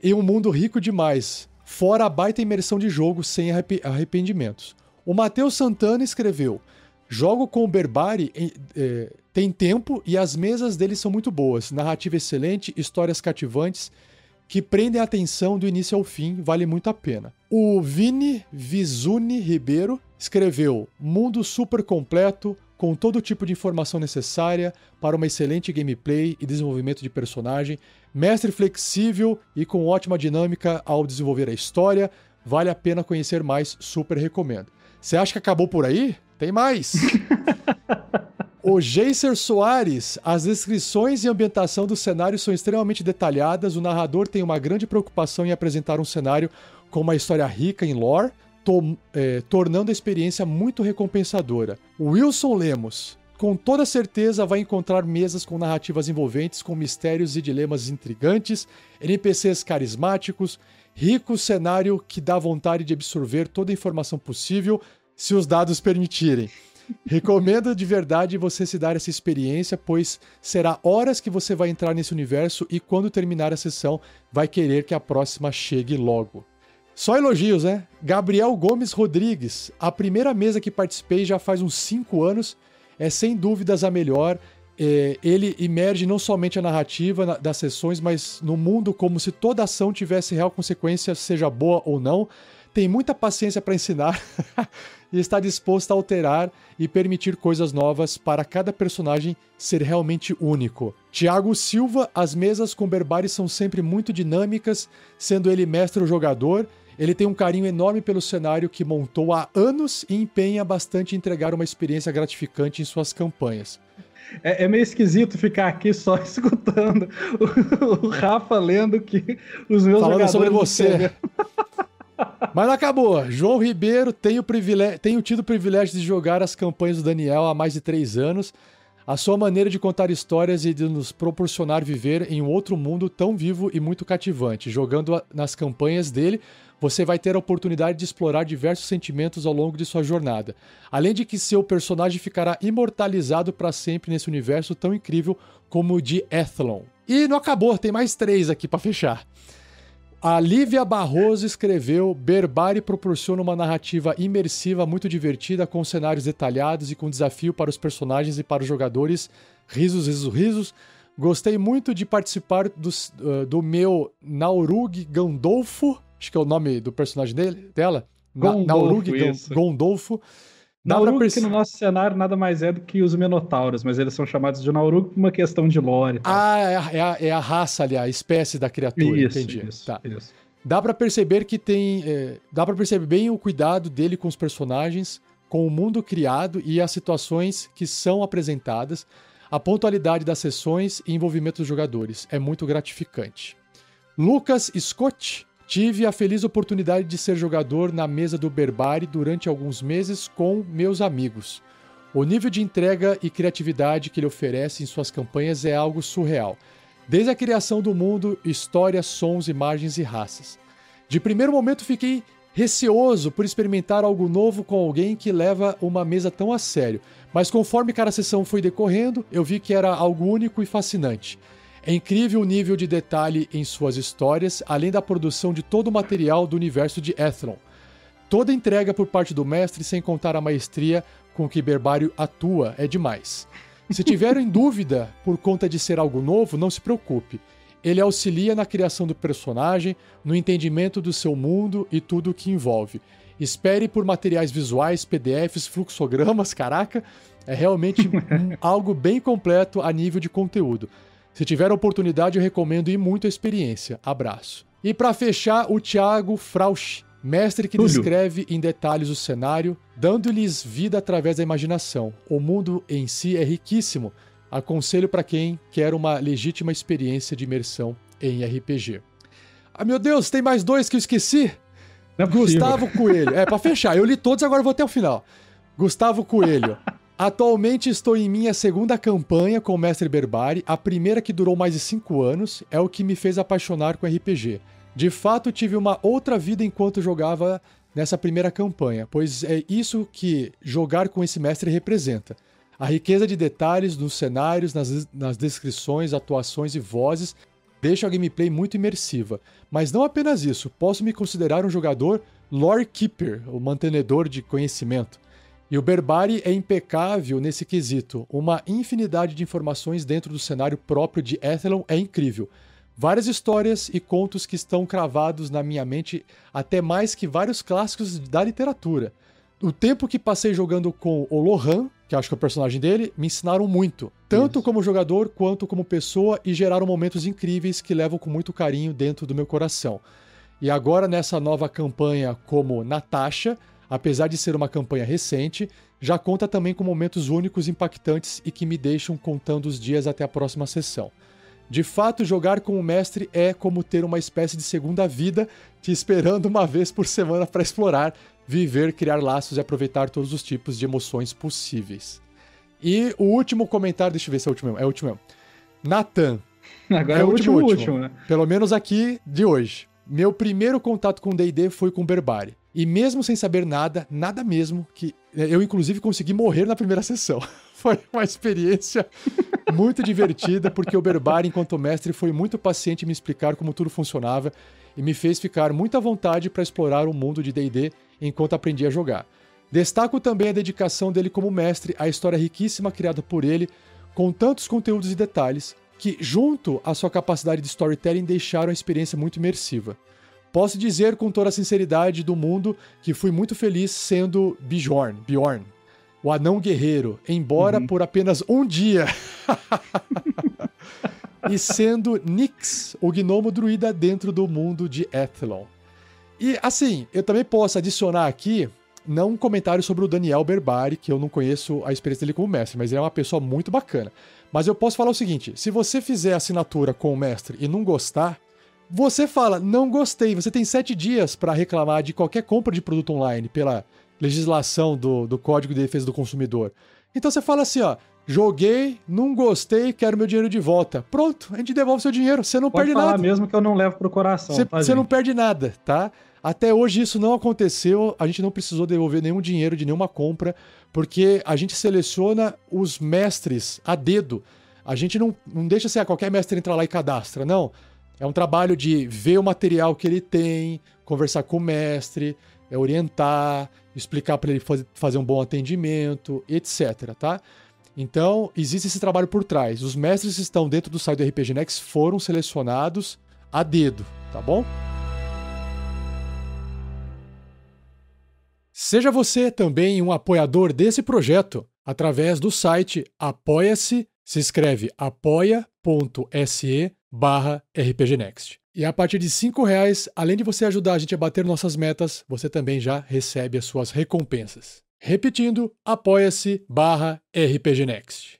em um mundo rico demais, fora a baita imersão de jogo sem arrependimentos. O Matheus Santana escreveu: jogo com o Berbari, tem tempo e as mesas dele são muito boas. Narrativa excelente, histórias cativantes que prendem a atenção do início ao fim, vale muito a pena. O Vini Vizuni Ribeiro escreveu: mundo super completo, com todo tipo de informação necessária para uma excelente gameplay e desenvolvimento de personagem, mestre flexível e com ótima dinâmica ao desenvolver a história, vale a pena conhecer mais, super recomendo. Você acha que acabou por aí? Tem mais! O Geiser Soares: as descrições e ambientação do cenário são extremamente detalhadas, o narrador tem uma grande preocupação em apresentar um cenário com uma história rica em lore, tornando a experiência muito recompensadora. O Wilson Lemos: com toda certeza vai encontrar mesas com narrativas envolventes, com mistérios e dilemas intrigantes, NPCs carismáticos, rico cenário que dá vontade de absorver toda a informação possível, se os dados permitirem. Recomendo de verdade você se dar essa experiência, pois será horas que você vai entrar nesse universo e quando terminar a sessão vai querer que a próxima chegue logo. Só elogios, né? Gabriel Gomes Rodrigues: a primeira mesa que participei já faz uns 5 anos, é sem dúvidas a melhor. Ele imerge não somente a narrativa das sessões, mas no mundo como se toda ação tivesse real consequência, seja boa ou não. Tem muita paciência para ensinar e está disposto a alterar e permitir coisas novas para cada personagem ser realmente único. Tiago Silva: as mesas com Berbari são sempre muito dinâmicas, sendo ele mestre ou jogador. Ele tem um carinho enorme pelo cenário que montou há anos e empenha bastante em entregar uma experiência gratificante em suas campanhas. É meio esquisito ficar aqui só escutando o Rafa lendo que os meus falando jogadores... sobre você. Mas não acabou. João Ribeiro: tenho tido o privilégio de jogar as campanhas do Daniel há mais de 3 anos. A sua maneira de contar histórias e de nos proporcionar viver em um outro mundo tão vivo e muito cativante. Jogando nas campanhas dele, você vai ter a oportunidade de explorar diversos sentimentos ao longo de sua jornada. Além de que seu personagem ficará imortalizado para sempre nesse universo tão incrível como o de Ethelon. E não acabou, tem mais 3 aqui para fechar. A Lívia Barroso escreveu: Berbari proporciona uma narrativa imersiva muito divertida, com cenários detalhados e com desafio para os personagens e para os jogadores. Risos, risos, risos. Gostei muito de participar do meu Naurug Gandolfo, acho que é o nome do personagem dela. Gondolfo, Naurug Gandolfo. Naurug, que no nosso cenário nada mais é do que os Minotauros, mas eles são chamados de Naurug por uma questão de lore. Tá? É a raça ali, a espécie da criatura, entendi. Isso. Dá pra perceber que tem... dá pra perceber bem o cuidado dele com os personagens, com o mundo criado e as situações que são apresentadas, a pontualidade das sessões e envolvimento dos jogadores. É muito gratificante. Lucas Scott. Tive a feliz oportunidade de ser jogador na mesa do Berbari durante alguns meses com meus amigos. O nível de entrega e criatividade que ele oferece em suas campanhas é algo surreal. Desde a criação do mundo, histórias, sons, imagens e raças. De primeiro momento fiquei receoso por experimentar algo novo com alguém que leva uma mesa tão a sério, mas conforme cada sessão foi decorrendo, eu vi que era algo único e fascinante. É incrível o nível de detalhe em suas histórias, além da produção de todo o material do universo de Ethlon. Toda entrega por parte do mestre, sem contar a maestria com que Berbário atua, é demais. Se tiveram em dúvida por conta de ser algo novo, não se preocupe. Ele auxilia na criação do personagem, no entendimento do seu mundo e tudo o que envolve. Espere por materiais visuais, PDFs, fluxogramas, caraca, é realmente algo bem completo a nível de conteúdo. Se tiver oportunidade, eu recomendo e muito a experiência. Abraço. E para fechar, o Thiago Frausch, mestre que descreve em detalhes o cenário, dando-lhes vida através da imaginação. O mundo em si é riquíssimo. Aconselho para quem quer uma legítima experiência de imersão em RPG. Ah, meu Deus, tem mais dois que eu esqueci? Gustavo Coelho. Para fechar, eu li todos, agora vou até o final. Gustavo Coelho. Atualmente estou em minha segunda campanha com o Mestre Berbari, a primeira que durou mais de 5 anos, é o que me fez apaixonar com RPG. De fato, tive uma outra vida enquanto jogava nessa primeira campanha, pois é isso que jogar com esse mestre representa. A riqueza de detalhes nos cenários, nas descrições, atuações e vozes deixa a gameplay muito imersiva. Mas não apenas isso, posso me considerar um jogador lore keeper, o mantenedor de conhecimento. E o Berbari é impecável nesse quesito. Uma infinidade de informações dentro do cenário próprio de Ethlon é incrível. Várias histórias e contos que estão cravados na minha mente, até mais que vários clássicos da literatura. O tempo que passei jogando com o Lohan, que acho que é o personagem dele, me ensinaram muito. Tanto como jogador quanto como pessoa e geraram momentos incríveis que levo com muito carinho dentro do meu coração. E agora nessa nova campanha como Natasha, apesar de ser uma campanha recente, já conta também com momentos únicos e impactantes e que me deixam contando os dias até a próxima sessão. De fato, jogar com o mestre é como ter uma espécie de segunda vida te esperando uma vez por semana para explorar, viver, criar laços e aproveitar todos os tipos de emoções possíveis. E o último comentário, deixa eu ver se é o último mesmo. É o último mesmo. Nathan. Agora é o último, né? Pelo menos aqui de hoje. Meu primeiro contato com D&D foi com Berbari. E mesmo sem saber nada mesmo, que eu inclusive consegui morrer na primeira sessão. Foi uma experiência muito divertida, porque o Berbari, enquanto mestre, foi muito paciente em me explicar como tudo funcionava e me fez ficar muito à vontade para explorar o mundo de D&D enquanto aprendia a jogar. Destaco também a dedicação dele como mestre, a história riquíssima criada por ele, com tantos conteúdos e detalhes, que, junto à sua capacidade de storytelling, deixaram a experiência muito imersiva. Posso dizer com toda a sinceridade do mundo que fui muito feliz sendo Bjorn, o anão guerreiro, embora por apenas um dia. E sendo Nyx, o gnomo druida dentro do mundo de Ethlon. E assim, eu também posso adicionar aqui, não um comentário sobre o Daniel Berbari, que eu não conheço a experiência dele como mestre, mas ele é uma pessoa muito bacana. Mas eu posso falar o seguinte, se você fizer assinatura com o mestre e não gostar, você fala, não gostei, você tem 7 dias para reclamar de qualquer compra de produto online pela legislação do Código de Defesa do Consumidor. Então você fala assim, ó, joguei, não gostei, quero meu dinheiro de volta. Pronto, a gente devolve seu dinheiro, você não perde nada. Pode falar mesmo que eu não levo pro coração. Você não perde nada, tá? Até hoje isso não aconteceu, a gente não precisou devolver nenhum dinheiro de nenhuma compra, porque a gente seleciona os mestres a dedo. A gente não deixa assim, qualquer mestre entrar lá e cadastra, não. É um trabalho de ver o material que ele tem, conversar com o mestre, orientar, explicar para ele fazer um bom atendimento, etc, tá? Então, existe esse trabalho por trás. Os mestres que estão dentro do site do RPG Next foram selecionados a dedo, tá bom? Seja você também um apoiador desse projeto através do site Apoia-se, se escreve apoia.se/rpgnext. E a partir de R$5, além de você ajudar a gente a bater nossas metas, você também já recebe as suas recompensas. Repetindo, apoia-se/rpgnext.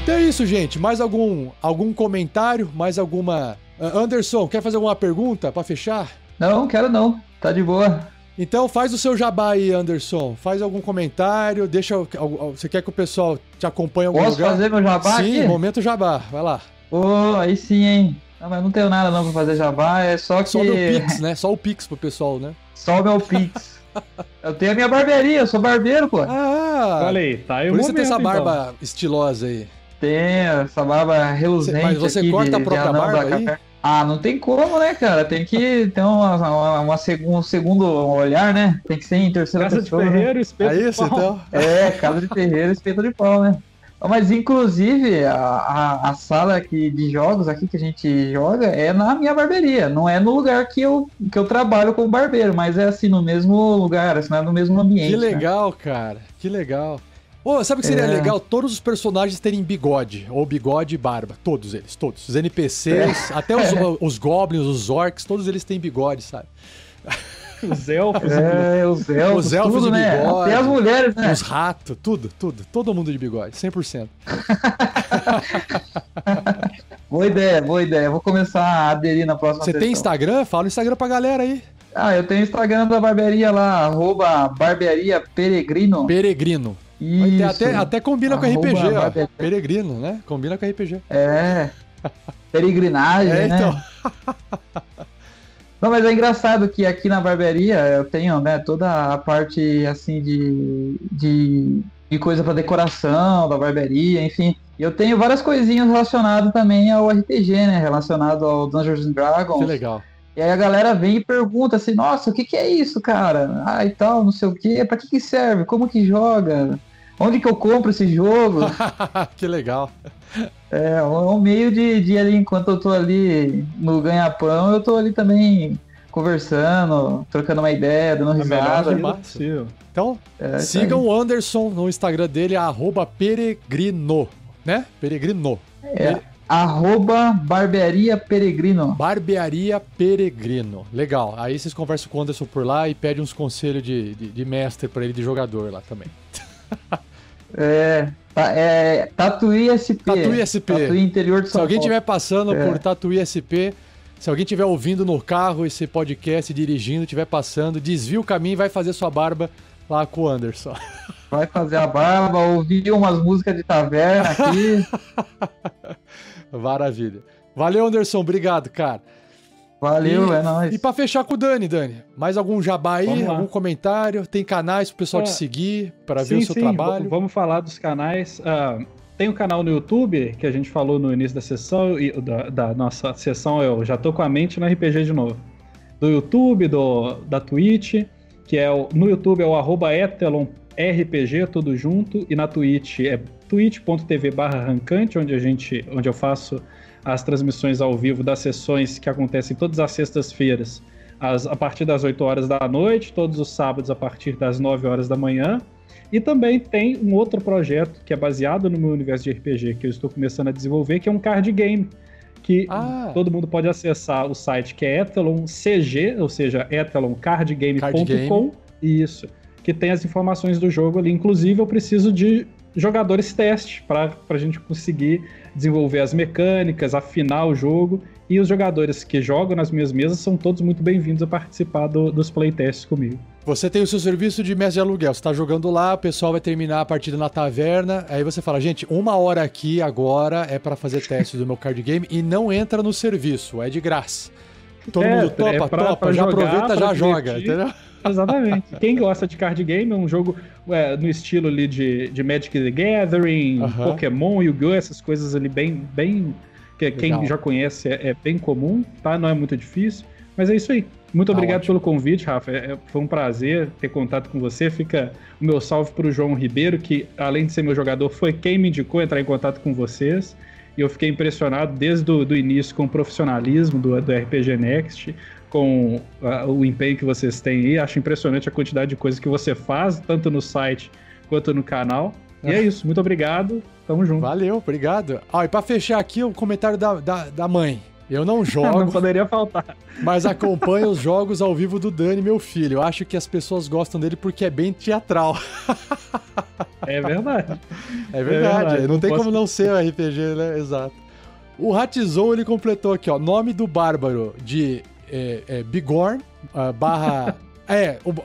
Então é isso, gente. Mais algum comentário? Mais alguma... Anderson, quer fazer alguma pergunta para fechar? Não, quero não. Tá de boa. Então faz o seu jabá aí, Anderson. Faz algum comentário, você quer que o pessoal te acompanhe em algum lugar? Posso fazer meu jabá aqui? Sim, momento jabá. Vai lá. Aí sim, hein? Não, mas não tenho nada não pra fazer jabá, é só que... Só o meu Pix, né? Só o Pix pro pessoal, né? Só o meu Pix. Eu tenho a minha barbearia, eu sou barbeiro, pô. Olha aí, tá aí o por isso você tem essa então. barba estilosa aí. Tenho essa barba reluzente. Mas você aqui corta a própria barba aí? Não tem como, né, cara? Tem que ter um segundo olhar, né? Tem que ser em terceira pessoa. Casa de ferreiro, espeto de pau. Então? Casa de ferreiro, espeto de pau, né? Mas, inclusive, a sala aqui de jogos aqui que a gente joga é na minha barbearia. Não é no lugar que eu trabalho como barbeiro, mas é assim, no mesmo lugar, assim, no mesmo ambiente. Que legal, né? Cara. Que legal. Sabe o que seria legal? Todos os personagens terem bigode, ou bigode e barba. Todos eles, todos. Os NPCs, até os goblins, os orcs, todos eles têm bigode, sabe? Os elfos. Os elfos tudo, de né? bigode. Até as mulheres, né? Os ratos, tudo. Todo mundo de bigode, 100%. Boa ideia. Vou começar a aderir na próxima sessão. Você tem Instagram? Fala o Instagram pra galera aí. Eu tenho o Instagram da barbearia lá, @barbeariaperegrino. Peregrino. Isso. Até combina com RPG, ó. Peregrino, né? Combina com RPG. Peregrinagem, né? Então. Não, mas é engraçado que aqui na barbearia eu tenho, né, toda a parte, assim, de coisa pra decoração da barbearia, enfim. E eu tenho várias coisinhas relacionadas também ao RPG, né? Relacionado ao Dungeons & Dragons. Que legal. E aí a galera vem e pergunta assim, nossa, o que é isso, cara? E tal, não sei o quê. Pra que serve? Como que joga? Onde que eu compro esse jogo? Que legal. É um meio de ali, enquanto eu tô ali no ganha-pão, eu tô ali também conversando, trocando uma ideia, dando risada. Então, sigam o Anderson no Instagram dele, @peregrino, né? Peregrino. @barbearia peregrino. Barbearia Peregrino. Legal. Aí vocês conversam com o Anderson por lá e pedem uns conselhos de mestre pra ele, de jogador lá também. Tatuí SP. Tatuí interior de São Paulo. Se alguém estiver passando por Tatuí SP, se alguém estiver ouvindo no carro esse podcast, dirigindo, estiver passando, desvia o caminho e vai fazer sua barba lá com o Anderson. Vai fazer a barba, ouvir umas músicas de taverna aqui. Maravilha. Valeu, Anderson. Obrigado, cara. Valeu, é nóis. E pra fechar com o Dani, mais algum jabá aí? Algum comentário? Tem canais pro pessoal te seguir, para ver o seu trabalho? Vamos falar dos canais. Tem um canal no YouTube, que a gente falou no início da sessão, da nossa sessão, eu já tô com a mente no RPG de novo. Do YouTube, da Twitch, que no YouTube é o @EtelonRPG, tudo junto, e na Twitch é twitch.tv/rancante, onde eu faço as transmissões ao vivo das sessões que acontecem todas as sextas-feiras, a partir das 8 horas da noite, todos os sábados a partir das 9 horas da manhã. E também tem um outro projeto que é baseado no meu universo de RPG, que eu estou começando a desenvolver, que é um card game, que todo mundo pode acessar o site, que é Etelon CG, ou seja, eteloncardgame.com. Isso, que tem as informações do jogo ali. Inclusive, eu preciso de jogadores teste para a gente conseguir desenvolver as mecânicas, afinar o jogo, e os jogadores que jogam nas minhas mesas são todos muito bem-vindos a participar dos playtests comigo. Você tem o seu serviço de mestre de aluguel, você tá jogando lá, o pessoal vai terminar a partida na taverna, aí você fala, gente, 1 hora aqui agora é para fazer teste do meu card game e não entra no serviço, é de graça. Todo mundo topa, já jogar, aproveita, já joga, entendeu? Exatamente. Quem gosta de card game, é um jogo no estilo ali de Magic the Gathering, Pokémon, Yu-Gi-Oh!, essas coisas ali bem que quem já conhece é bem comum, tá? Não é muito difícil, mas é isso aí. Muito obrigado ótimo. pelo convite, Rafa. Foi um prazer ter contato com você. Fica o meu salve para o João Ribeiro, que além de ser meu jogador, foi quem me indicou entrar em contato com vocês. E eu fiquei impressionado desde o início com o profissionalismo do RPG Next, com o empenho que vocês têm aí. Acho impressionante a quantidade de coisas que você faz, tanto no site quanto no canal. E é isso, muito obrigado, tamo junto. Valeu, obrigado. E pra fechar aqui, o comentário da mãe. Eu não jogo, Não poderia faltar. mas acompanho os jogos ao vivo do Dani, meu filho. Eu acho que as pessoas gostam dele porque é bem teatral. É verdade. É verdade, não tem como não ser um RPG, né? Exato. O Ratizou, ele completou aqui, ó. Nome do bárbaro de Bigorn, barra...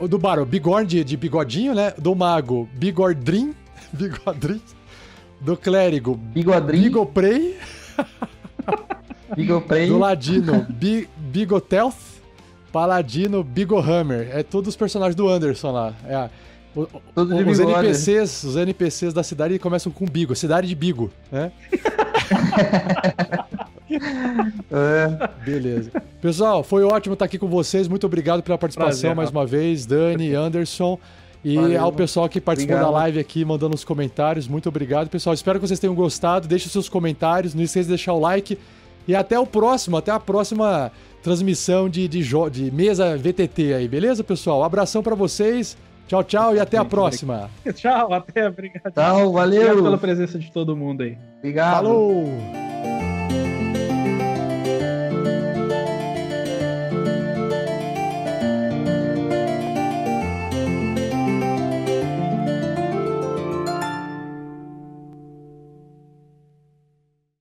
do bárbaro, Bigorn de bigodinho, né? Do mago, Bigordrim. Do clérigo, Bigoprey. Do ladino, Bigotelth. Paladino, Bigohammer. É todos os personagens do Anderson lá. Os NPCs da cidade começam com Bigo, cidade de Bigo, né? Beleza. Pessoal, foi ótimo estar aqui com vocês. Muito obrigado pela participação mais uma vez, Dani, Anderson. E Valeu. ao pessoal que participou Obrigado. da live aqui, mandando os comentários. Muito obrigado, pessoal. Espero que vocês tenham gostado. Deixe os seus comentários. Não esqueça de deixar o like. E até a próxima transmissão de mesa VTT aí. Beleza, pessoal? Um abração pra vocês. Tchau, tchau e até a próxima. Tchau, até, obrigado. Tchau, valeu. Obrigado pela presença de todo mundo aí. Obrigado. Falou!